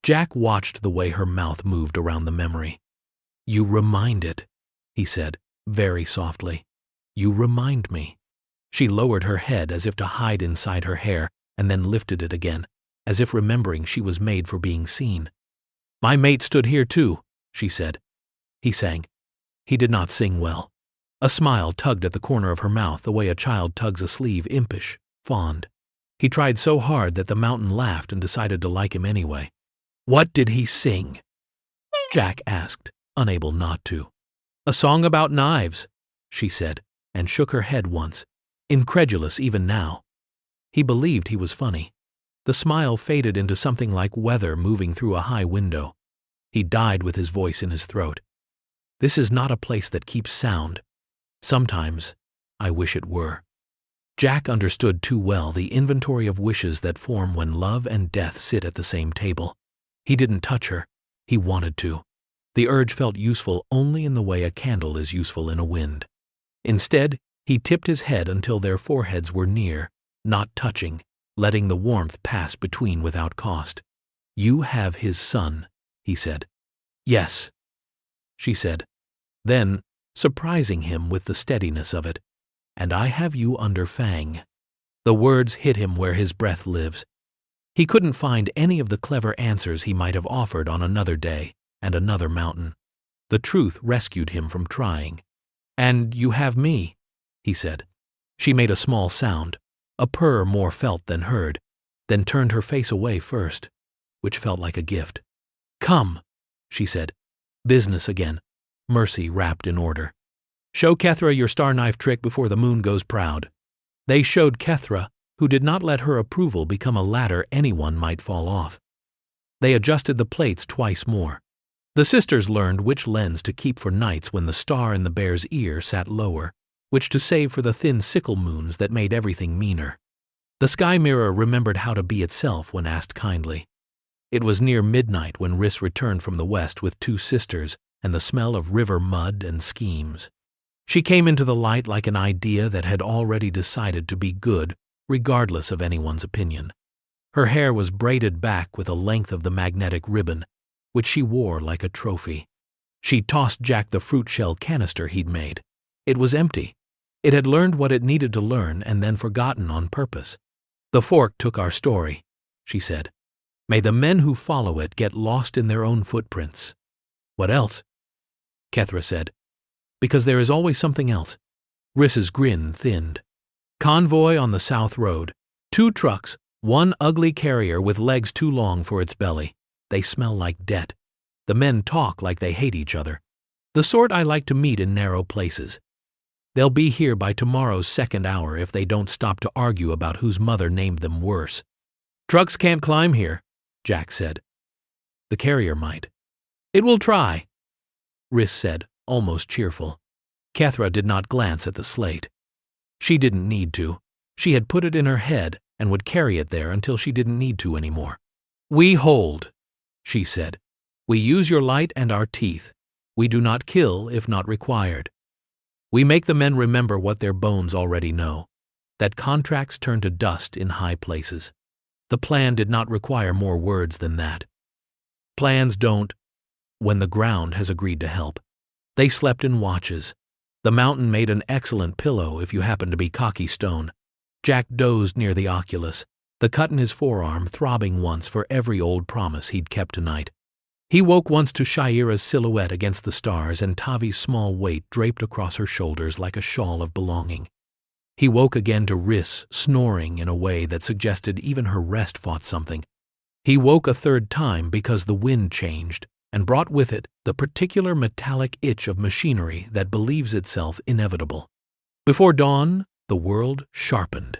Jack watched the way her mouth moved around the memory. You remind it, he said, very softly. You remind me. She lowered her head as if to hide inside her hair and then lifted it again, as if remembering she was made for being seen. My mate stood here too, she said. He sang. He did not sing well. A smile tugged at the corner of her mouth the way a child tugs a sleeve, impish, fond. He tried so hard that the mountain laughed and decided to like him anyway. What did he sing? Jack asked, unable not to. A song about knives, she said, and shook her head once, incredulous even now. He believed he was funny. The smile faded into something like weather moving through a high window. He died with his voice in his throat. This is not a place that keeps sound. Sometimes I wish it were. Jack understood too well the inventory of wishes that form when love and death sit at the same table. He didn't touch her. He wanted to. The urge felt useful only in the way a candle is useful in a wind. Instead, he tipped his head until their foreheads were near, not touching, letting the warmth pass between without cost. You have his son, he said. Yes, she said. Then, surprising him with the steadiness of it, and I have you under fang. The words hit him where his breath lives. He couldn't find any of the clever answers he might have offered on another day and another mountain. The truth rescued him from trying. And you have me, he said. She made a small sound, a purr more felt than heard, then turned her face away first, which felt like a gift. Come, she said. Business again, mercy wrapped in order. Show Kethra your star knife trick before the moon goes proud. They showed Kethra, who did not let her approval become a ladder anyone might fall off. They adjusted the plates twice more. The sisters learned which lens to keep for nights when the star in the bear's ear sat lower, which to save for the thin sickle moons that made everything meaner. The sky mirror remembered how to be itself when asked kindly. It was near midnight when Riss returned from the west with 2 sisters and the smell of river mud and schemes. She came into the light like an idea that had already decided to be good, regardless of anyone's opinion. Her hair was braided back with a length of the magnetic ribbon, which she wore like a trophy. She tossed Jack the fruit shell canister he'd made. It was empty. It had learned what it needed to learn and then forgotten on purpose. "The fork took our story," she said. "May the men who follow it get lost in their own footprints." "What else?" Kethra said. "Because there is always something else." Riss's grin thinned. "Convoy on the South Road. 2 trucks, 1 ugly carrier with legs too long for its belly. They smell like debt. The men talk like they hate each other. The sort I like to meet in narrow places. They'll be here by tomorrow's 2nd hour if they don't stop to argue about whose mother named them worse." "Trucks can't climb here," Jack said. "The carrier might." "It will try," Riss said, almost cheerful. Kethra did not glance at the slate. She didn't need to. She had put it in her head and would carry it there until she didn't need to anymore. "We hold," she said. "We use your light and our teeth. We do not kill if not required. We make the men remember what their bones already know, that contracts turn to dust in high places. The plan did not require more words than that. Plans don't, when the ground has agreed to help. They slept in watches. The mountain made an excellent pillow if you happened to be cocky stone. Jack dozed near the oculus, the cut in his forearm throbbing once for every old promise he'd kept tonight. He woke once to Shaira's silhouette against the stars and Tavi's small weight draped across her shoulders like a shawl of belonging. He woke again to Riss snoring in a way that suggested even her rest fought something. He woke a 3rd time because the wind changed and brought with it the particular metallic itch of machinery that believes itself inevitable. Before dawn, the world sharpened.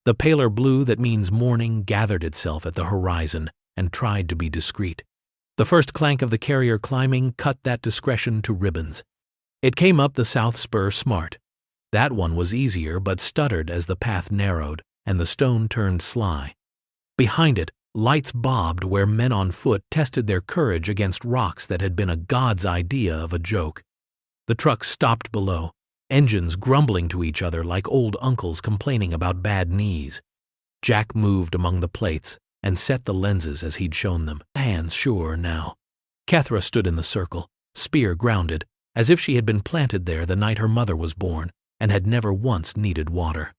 The paler blue that means morning gathered itself at the horizon and tried to be discreet. The first clank of the carrier climbing cut that discretion to ribbons. It came up the south spur smart. That one was easier but stuttered as the path narrowed and the stone turned sly. Behind it, lights bobbed where men on foot tested their courage against rocks that had been a god's idea of a joke. The truck stopped below, engines grumbling to each other like old uncles complaining about bad knees. Jack moved among the plates and set the lenses as he'd shown them, hands sure now. Kethra stood in the circle, spear grounded, as if she had been planted there the night her mother was born and had never once needed water.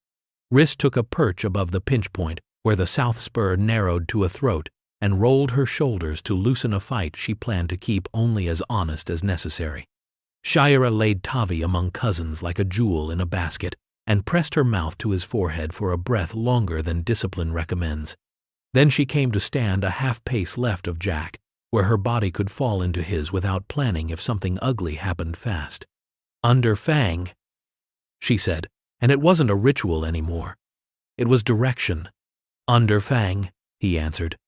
Riss took a perch above the pinch point where the south spur narrowed to a throat and rolled her shoulders to loosen a fight she planned to keep only as honest as necessary. Shaira laid Tavi among cousins like a jewel in a basket and pressed her mouth to his forehead for a breath longer than discipline recommends. Then she came to stand a half-pace left of Jack, where her body could fall into his without planning if something ugly happened fast. "Under Fang," she said, and it wasn't a ritual anymore. It was direction. "Under Fang," he answered,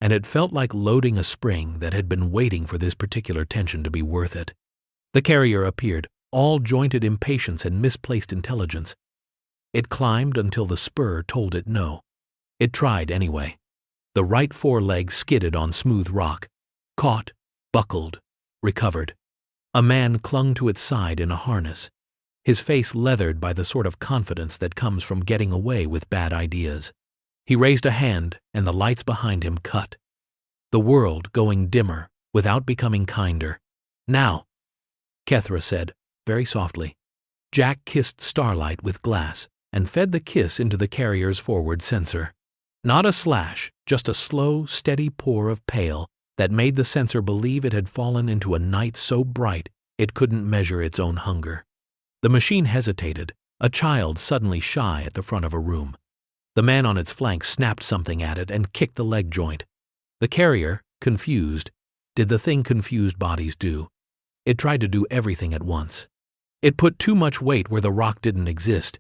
and it felt like loading a spring that had been waiting for this particular tension to be worth it. The carrier appeared, all jointed impatience and misplaced intelligence. It climbed until the spur told it no. It tried anyway. The right foreleg skidded on smooth rock, caught, buckled, recovered. A man clung to its side in a harness, his face leathered by the sort of confidence that comes from getting away with bad ideas. He raised a hand, and the lights behind him cut. The world going dimmer, without becoming kinder. "Now," Kethra said, very softly. Jack kissed starlight with glass and fed the kiss into the carrier's forward sensor. Not a slash, just a slow, steady pour of pale that made the sensor believe it had fallen into a night so bright it couldn't measure its own hunger. The machine hesitated, a child suddenly shy at the front of a room. The man on its flank snapped something at it and kicked the leg joint. The carrier, confused, did the thing confused bodies do. It tried to do everything at once. It put too much weight where the rock didn't exist.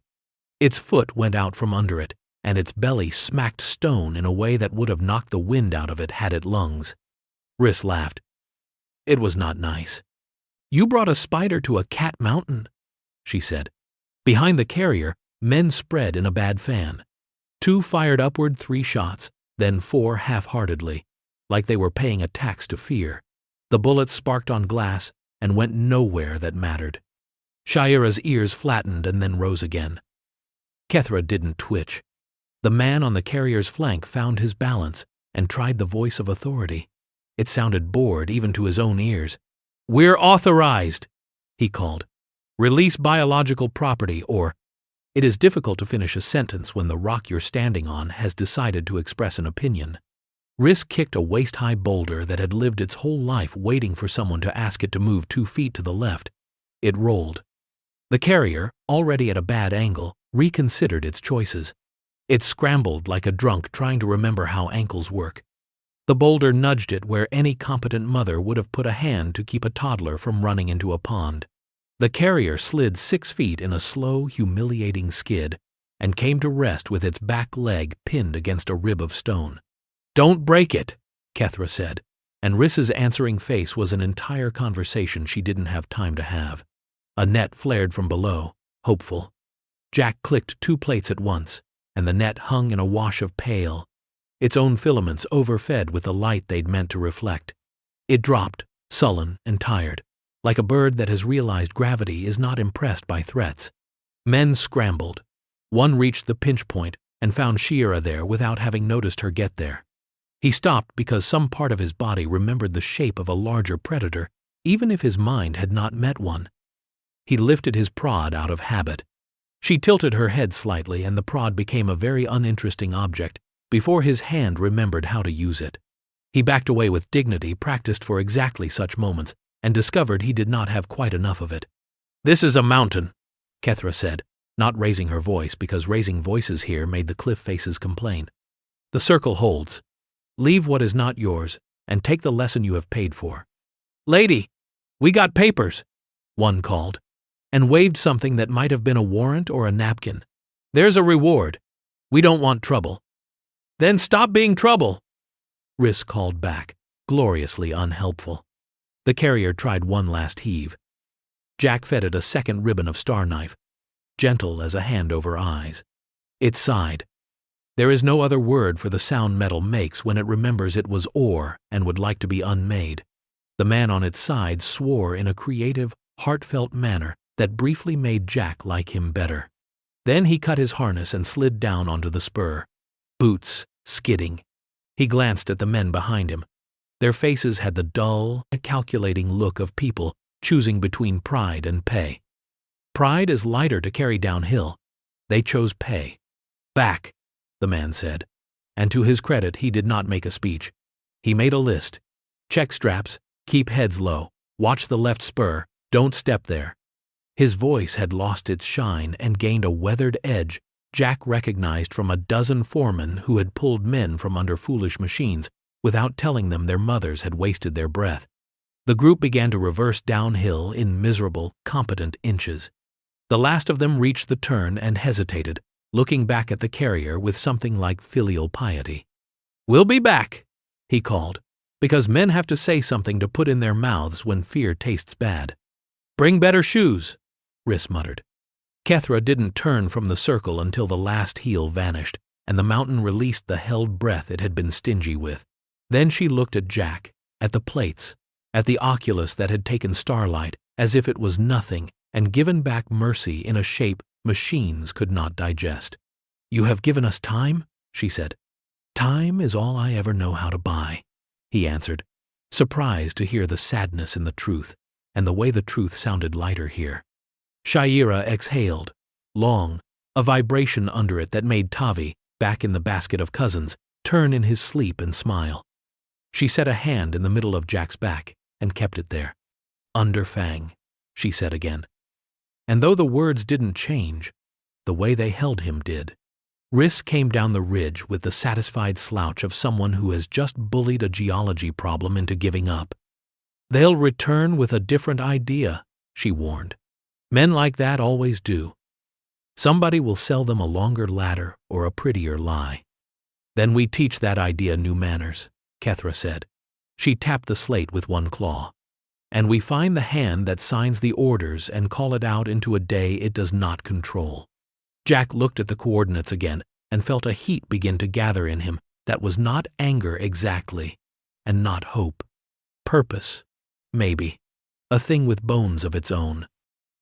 Its foot went out from under it, and its belly smacked stone in a way that would have knocked the wind out of it had it lungs. Riss laughed. It was not nice. "You brought a spider to a cat mountain," she said. Behind the carrier, men spread in a bad fan. 2 fired upward 3 shots, then 4 half-heartedly. like they were paying a tax to fear. The bullets sparked on glass and went nowhere that mattered. Shaira's ears flattened and then rose again. Kethra didn't twitch. The man on the carrier's flank found his balance and tried the voice of authority. It sounded bored even to his own ears. "We're authorized," he called. "Release biological property," or it is difficult to finish a sentence when the rock you're standing on has decided to express an opinion. Riss kicked a waist-high boulder that had lived its whole life waiting for someone to ask it to move 2 feet to the left. It rolled. The carrier, already at a bad angle, reconsidered its choices. It scrambled like a drunk trying to remember how ankles work. The boulder nudged it where any competent mother would have put a hand to keep a toddler from running into a pond. The carrier slid 6 feet in a slow, humiliating skid and came to rest with its back leg pinned against a rib of stone. "Don't break it," Kethra said, and Riss's answering face was an entire conversation she didn't have time to have. A net flared from below, hopeful. Jack clicked 2 plates at once, and the net hung in a wash of pale, its own filaments overfed with the light they'd meant to reflect. It dropped, sullen and tired, like a bird that has realized gravity is not impressed by threats. Men scrambled. One reached the pinch point and found Shira there without having noticed her get there. He stopped because some part of his body remembered the shape of a larger predator, even if his mind had not met one. He lifted his prod out of habit. She tilted her head slightly and the prod became a very uninteresting object before his hand remembered how to use it. He backed away with dignity practiced for exactly such moments and discovered he did not have quite enough of it. "This is a mountain," Kethra said, not raising her voice because raising voices here made the cliff faces complain. "The circle holds. Leave what is not yours and take the lesson you have paid for." "Lady, we got papers," one called, and waved something that might have been a warrant or a napkin. "There's a reward. We don't want trouble." "Then stop being trouble," Riss called back, gloriously unhelpful. The carrier tried one last heave. Jack fed it a second ribbon of star knife, gentle as a hand over eyes. It sighed. There is no other word for the sound metal makes when it remembers it was ore and would like to be unmade. The man on its side swore in a creative, heartfelt manner that briefly made Jack like him better. Then he cut his harness and slid down onto the spur. Boots, skidding. He glanced at the men behind him. Their faces had the dull, calculating look of people choosing between pride and pay. Pride is lighter to carry downhill. They chose pay. "Back," the man said, and to his credit he did not make a speech. He made a list. "Check straps, keep heads low, watch the left spur, don't step there." His voice had lost its shine and gained a weathered edge Jack recognized from a dozen foremen who had pulled men from under foolish machines without telling them their mothers had wasted their breath. The group began to reverse downhill in miserable, competent inches. The last of them reached the turn and hesitated, looking back at the carrier with something like filial piety. "We'll be back," he called, because men have to say something to put in their mouths when fear tastes bad. "Bring better shoes," Riss muttered. Kethra didn't turn from the circle until the last heel vanished, and the mountain released the held breath it had been stingy with. Then she looked at Jack, at the plates, at the oculus that had taken starlight as if it was nothing and given back mercy in a shape machines could not digest. "You have given us time?" she said. "Time is all I ever know how to buy," he answered, surprised to hear the sadness in the truth, and the way the truth sounded lighter here. Shira exhaled, long, a vibration under it that made Tavi, back in the basket of cousins, turn in his sleep and smile. She set a hand in the middle of Jack's back and kept it there. "Under Fang," she said again. And though the words didn't change, the way they held him did. Riss came down the ridge with the satisfied slouch of someone who has just bullied a geology problem into giving up. "They'll return with a different idea," she warned. "Men like that always do. Somebody will sell them a longer ladder or a prettier lie. Then we teach that idea new manners," Kethra said. She tapped the slate with one claw. "And we find the hand that signs the orders and call it out into a day it does not control." Jack looked at the coordinates again and felt a heat begin to gather in him that was not anger exactly. and not hope. Purpose, maybe. A thing with bones of its own.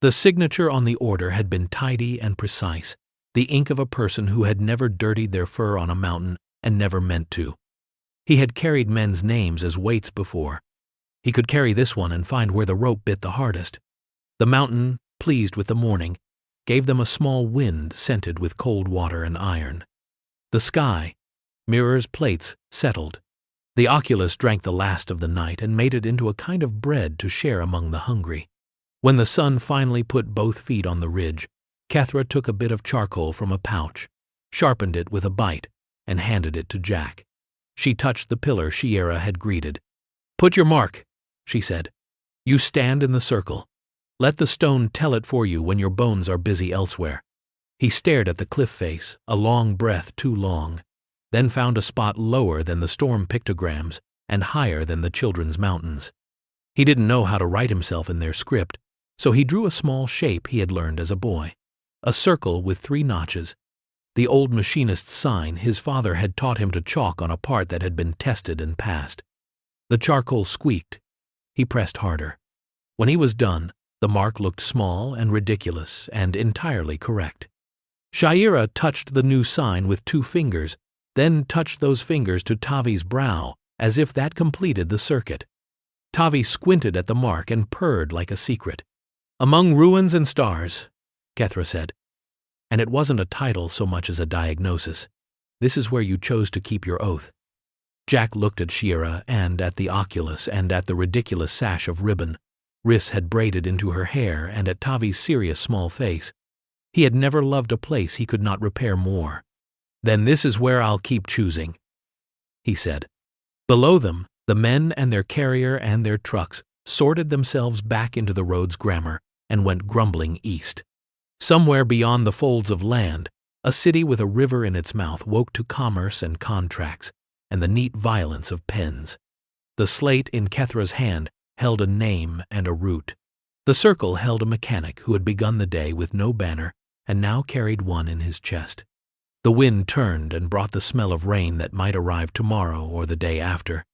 The signature on the order had been tidy and precise, the ink of a person who had never dirtied their fur on a mountain and never meant to. He had carried men's names as weights before. He could carry this one and find where the rope bit the hardest. The mountain, pleased with the morning, gave them a small wind scented with cold water and iron. The sky, mirrors, plates, settled. The oculus drank the last of the night and made it into a kind of bread to share among the hungry. When the sun finally put both feet on the ridge, Kethra took a bit of charcoal from a pouch, sharpened it with a bite, and handed it to Jack. She touched the pillar Shiera had greeted. "Put your mark," she said. "You stand in the circle. Let the stone tell it for you when your bones are busy elsewhere." He stared at the cliff face, a long breath too long, then found a spot lower than the storm pictograms and higher than the children's mountains. He didn't know how to write himself in their script, so he drew a small shape he had learned as a boy. A circle with 3 notches. The old machinist's sign his father had taught him to chalk on a part that had been tested and passed. The charcoal squeaked. He pressed harder. When he was done, the mark looked small and ridiculous and entirely correct. Shiera touched the new sign with 2 fingers, then touched those fingers to Tavi's brow as if that completed the circuit. Tavi squinted at the mark and purred like a secret. "Among ruins and stars," Kethra said. And it wasn't a title so much as a diagnosis. This is where you chose to keep your oath. Jack looked at Shiera and at the oculus and at the ridiculous sash of ribbon Riss had braided into her hair and at Tavi's serious small face. He had never loved a place he could not repair more. "Then this is where I'll keep choosing," he said. Below them, the men and their carrier and their trucks sorted themselves back into the road's grammar and went grumbling east. Somewhere beyond the folds of land, a city with a river in its mouth woke to commerce and contracts and the neat violence of pens. The slate in Kethra's hand held a name and a route. The circle held a mechanic who had begun the day with no banner and now carried one in his chest. The wind turned and brought the smell of rain that might arrive tomorrow or the day after.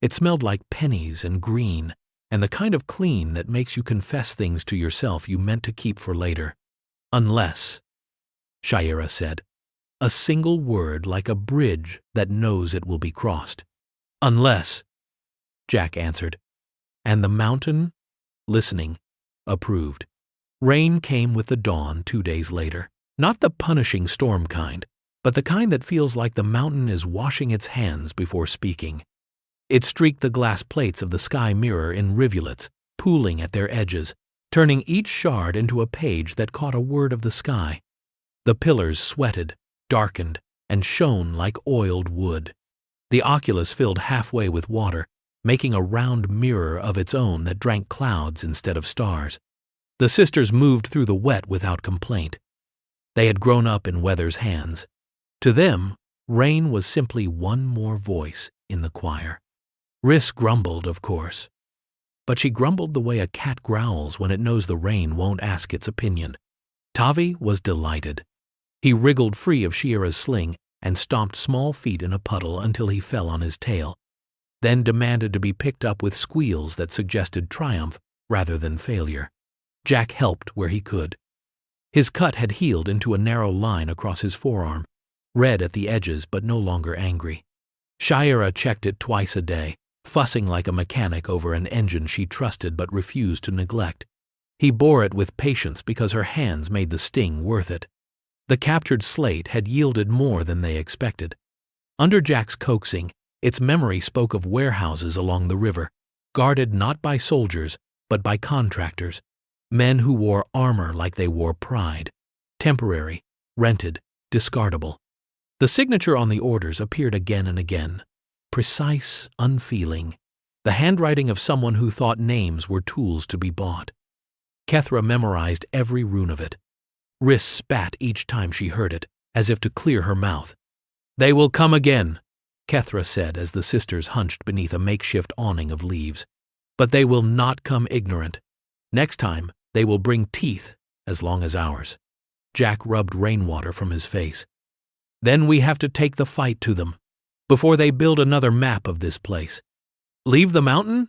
It smelled like pennies and green, and the kind of clean that makes you confess things to yourself you meant to keep for later. "Unless," Shiera said, "a single word like a bridge that knows it will be crossed." "Unless," Jack answered, and the mountain, listening, approved. Rain came with the dawn 2 days later. Not the punishing storm kind, but the kind that feels like the mountain is washing its hands before speaking. It streaked the glass plates of the sky mirror in rivulets, pooling at their edges, turning each shard into a page that caught a word of the sky. The pillars sweated, darkened, and shone like oiled wood. The oculus filled halfway with water, making a round mirror of its own that drank clouds instead of stars. The sisters moved through the wet without complaint. They had grown up in weather's hands. To them, rain was simply one more voice in the choir. Riss grumbled, of course. But she grumbled the way a cat growls when it knows the rain won't ask its opinion. Tavi was delighted. He wriggled free of Shiera's sling and stomped small feet in a puddle until he fell on his tail, then demanded to be picked up with squeals that suggested triumph rather than failure. Jack helped where he could. His cut had healed into a narrow line across his forearm, red at the edges but no longer angry. Shiera checked it twice a day, fussing like a mechanic over an engine she trusted but refused to neglect. He bore it with patience because her hands made the sting worth it. The captured slate had yielded more than they expected. Under Jack's coaxing, its memory spoke of warehouses along the river, guarded not by soldiers but by contractors, men who wore armor like they wore pride, temporary, rented, discardable. The signature on the orders appeared again and again, precise, unfeeling, the handwriting of someone who thought names were tools to be bought. Kethra memorized every rune of it. Riss spat each time she heard it, as if to clear her mouth. "They will come again," Kethra said as the sisters hunched beneath a makeshift awning of leaves. "But they will not come ignorant. Next time, they will bring teeth as long as ours." Jack rubbed rainwater from his face. "Then we have to take the fight to them, before they build another map of this place. Leave the mountain?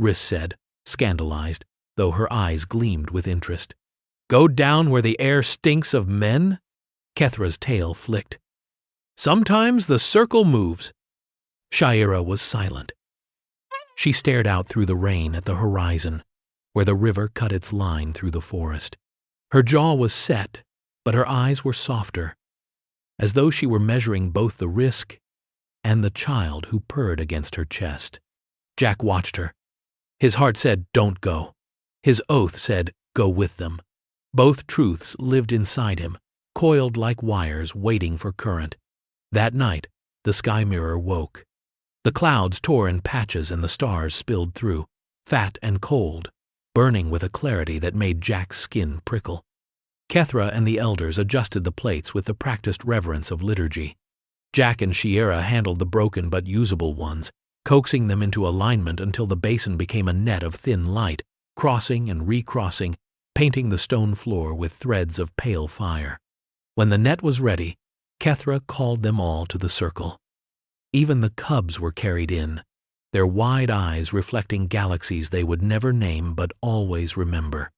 Riss said, scandalized, though her eyes gleamed with interest. Go down where the air stinks of men? Kethra's tail flicked. Sometimes the circle moves. Shayera was silent. She stared out through the rain at the horizon, where the river cut its line through the forest. Her jaw was set, but her eyes were softer, as though she were measuring both the risk and the child who purred against her chest. Jack watched her. His heart said, "Don't go." His oath said, "Go with them." Both truths lived inside him, coiled like wires waiting for current. That night, the sky mirror woke. The clouds tore in patches and the stars spilled through, fat and cold, burning with a clarity that made Jack's skin prickle. Kethra and the elders adjusted the plates with the practiced reverence of liturgy. Jack and Shayera handled the broken but usable ones, coaxing them into alignment until the basin became a net of thin light, crossing and recrossing, painting the stone floor with threads of pale fire. When the net was ready, Kethra called them all to the circle. Even the cubs were carried in, their wide eyes reflecting galaxies they would never name but always remember.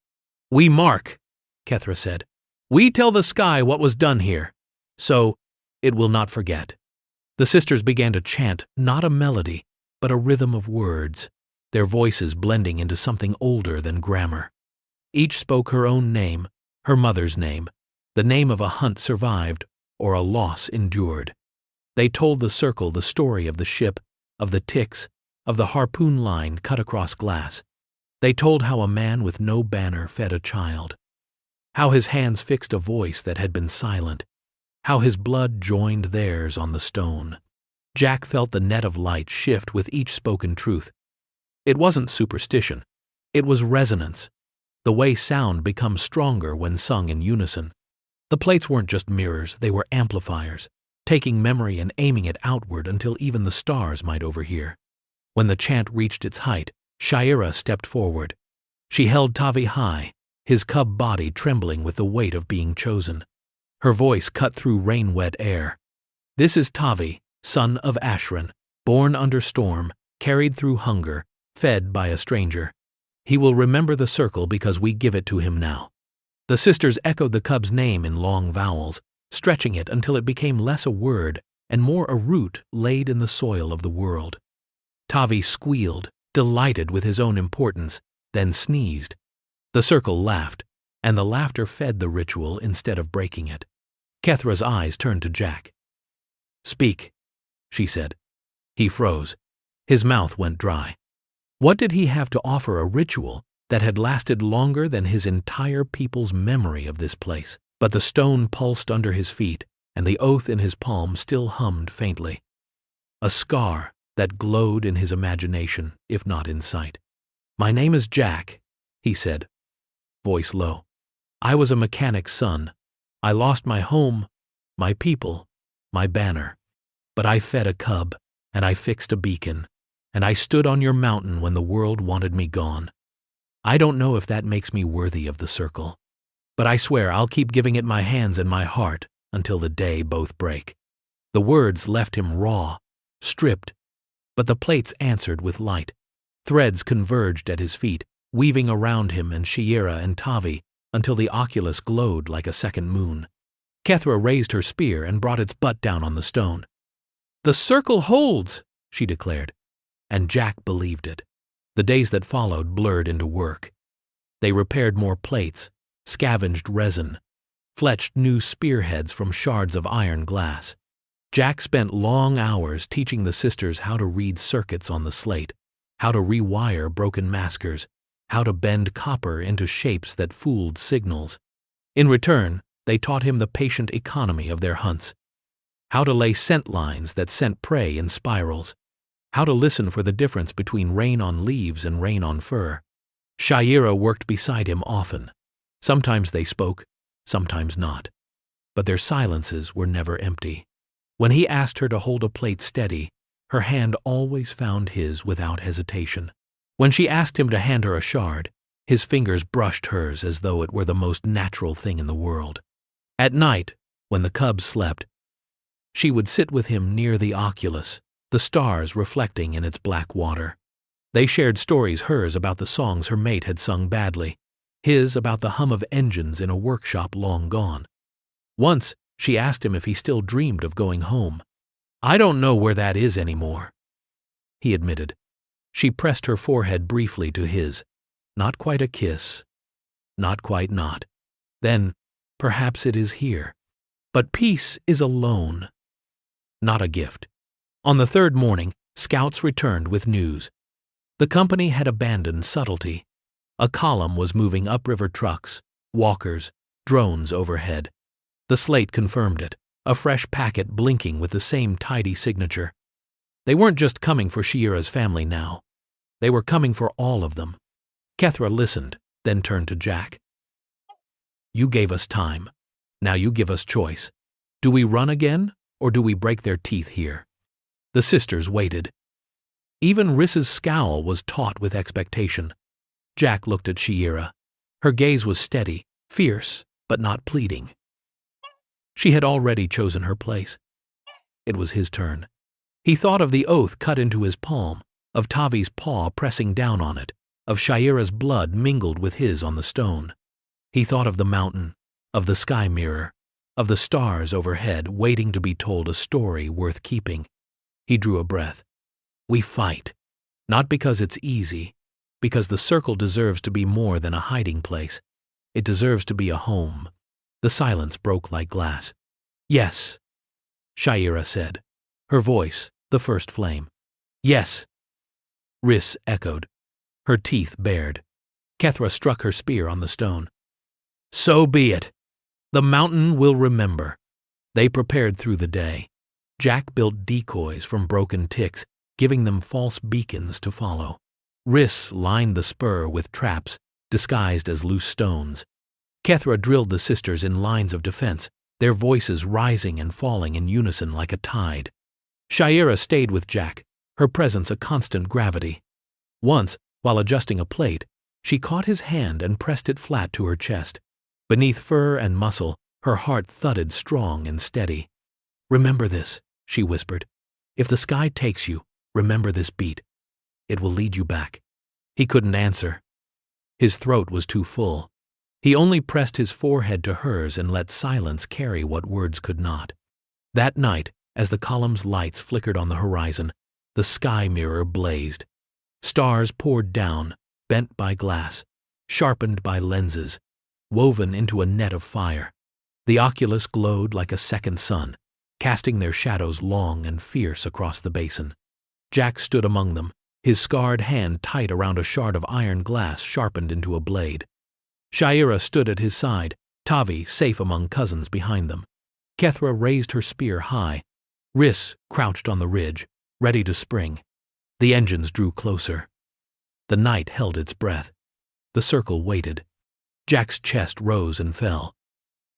"We mark," Kethra said. "We tell the sky what was done here, so it will not forget." The sisters began to chant not a melody, but a rhythm of words, their voices blending into something older than grammar. Each spoke her own name, her mother's name, the name of a hunt survived or a loss endured. They told the circle the story of the ship, of the ticks, of the harpoon line cut across glass. They told how a man with no banner fed a child, how his hands fixed a voice that had been silent, how his blood joined theirs on the stone. Jack felt the net of light shift with each spoken truth. It wasn't superstition. It was resonance, the way sound becomes stronger when sung in unison. The plates weren't just mirrors, they were amplifiers, taking memory and aiming it outward until even the stars might overhear. When the chant reached its height, Shayera stepped forward. She held Tavi high, his cub body trembling with the weight of being chosen. Her voice cut through rain-wet air. "This is Tavi, son of Ashran, born under storm, carried through hunger, fed by a stranger. He will remember the circle because we give it to him now." The sisters echoed the cub's name in long vowels, stretching it until it became less a word and more a root laid in the soil of the world. Tavi squealed, delighted with his own importance, then sneezed. The circle laughed, and the laughter fed the ritual instead of breaking it. Kethra's eyes turned to Jack. "Speak," she said. He froze. His mouth went dry. What did he have to offer a ritual that had lasted longer than his entire people's memory of this place? But the stone pulsed under his feet, and the oath in his palm still hummed faintly. A scar that glowed in his imagination, if not in sight. "My name is Jack," he said, voice low. "I was a mechanic's son. I lost my home, my people, my banner. But I fed a cub, and I fixed a beacon, and I stood on your mountain when the world wanted me gone. I don't know if that makes me worthy of the circle, but I swear I'll keep giving it my hands and my heart until the day both break." The words left him raw, stripped, but the plates answered with light. Threads converged at his feet, weaving around him and Shayera and Tavi until the oculus glowed like a second moon. Kethra raised her spear and brought its butt down on the stone. "The circle holds," she declared, and Jack believed it. The days that followed blurred into work. They repaired more plates, scavenged resin, fletched new spearheads from shards of iron glass. Jack spent long hours teaching the sisters how to read circuits on the slate, how to rewire broken maskers, how to bend copper into shapes that fooled signals. In return, they taught him the patient economy of their hunts, how to lay scent lines that sent prey in spirals, how to listen for the difference between rain on leaves and rain on fur. Shayera worked beside him often. Sometimes they spoke, sometimes not, but their silences were never empty. When he asked her to hold a plate steady, her hand always found his without hesitation. When she asked him to hand her a shard, his fingers brushed hers as though it were the most natural thing in the world. At night, when the cubs slept, she would sit with him near the oculus, the stars reflecting in its black water. They shared stories, hers about the songs her mate had sung badly, his about the hum of engines in a workshop long gone. Once, she asked him if he still dreamed of going home. "I don't know where that is anymore," he admitted. She pressed her forehead briefly to his. Not quite a kiss. Not quite not. Then, perhaps it is here. But peace is a loan, not a gift. On the third morning, scouts returned with news. The company had abandoned subtlety. A column was moving upriver trucks, walkers, drones overhead. The slate confirmed it, a fresh packet blinking with the same tidy signature. They weren't just coming for Shiera's family now. They were coming for all of them. Kethra listened, then turned to Jack. "You gave us time. Now you give us choice. Do we run again, or do we break their teeth here?" The sisters waited. Even Riss's scowl was taut with expectation. Jack looked at Shiera. Her gaze was steady, fierce, but not pleading. She had already chosen her place. It was his turn. He thought of the oath cut into his palm, of Tavi's paw pressing down on it, of Shiera's blood mingled with his on the stone. He thought of the mountain, of the sky mirror, of the stars overhead waiting to be told a story worth keeping. He drew a breath. "We fight, not because it's easy, because the circle deserves to be more than a hiding place. It deserves to be a home." The silence broke like glass. "Yes," Shiera said, her voice the first flame. "Yes," Riss echoed, her teeth bared. Kethra struck her spear on the stone. "So be it. The mountain will remember." They prepared through the day. Jack built decoys from broken ticks, giving them false beacons to follow. Riss lined the spur with traps disguised as loose stones. Kethra drilled the sisters in lines of defense, their voices rising and falling in unison like a tide. Shiera stayed with Jack, her presence a constant gravity. Once, while adjusting a plate, she caught his hand and pressed it flat to her chest. Beneath fur and muscle, her heart thudded strong and steady. "Remember this," she whispered. "If the sky takes you, remember this beat. It will lead you back." He couldn't answer. His throat was too full. He only pressed his forehead to hers and let silence carry what words could not. That night, as the column's lights flickered on the horizon, the sky mirror blazed. Stars poured down, bent by glass, sharpened by lenses, woven into a net of fire. The oculus glowed like a second sun, casting their shadows long and fierce across the basin. Jack stood among them, his scarred hand tight around a shard of iron glass sharpened into a blade. Shiera stood at his side, Tavi safe among cousins behind them. Kethra raised her spear high. Riss crouched on the ridge, ready to spring. The engines drew closer. The night held its breath. The circle waited. Jack's chest rose and fell.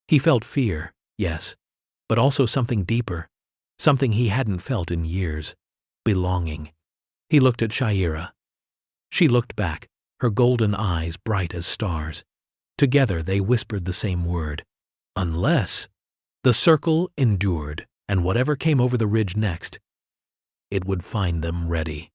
He felt fear, yes, but also something deeper, something he hadn't felt in years. Belonging. He looked at Shiera. She looked back, her golden eyes bright as stars. Together they whispered the same word. Unless. The circle endured, and whatever came over the ridge next, it would find them ready.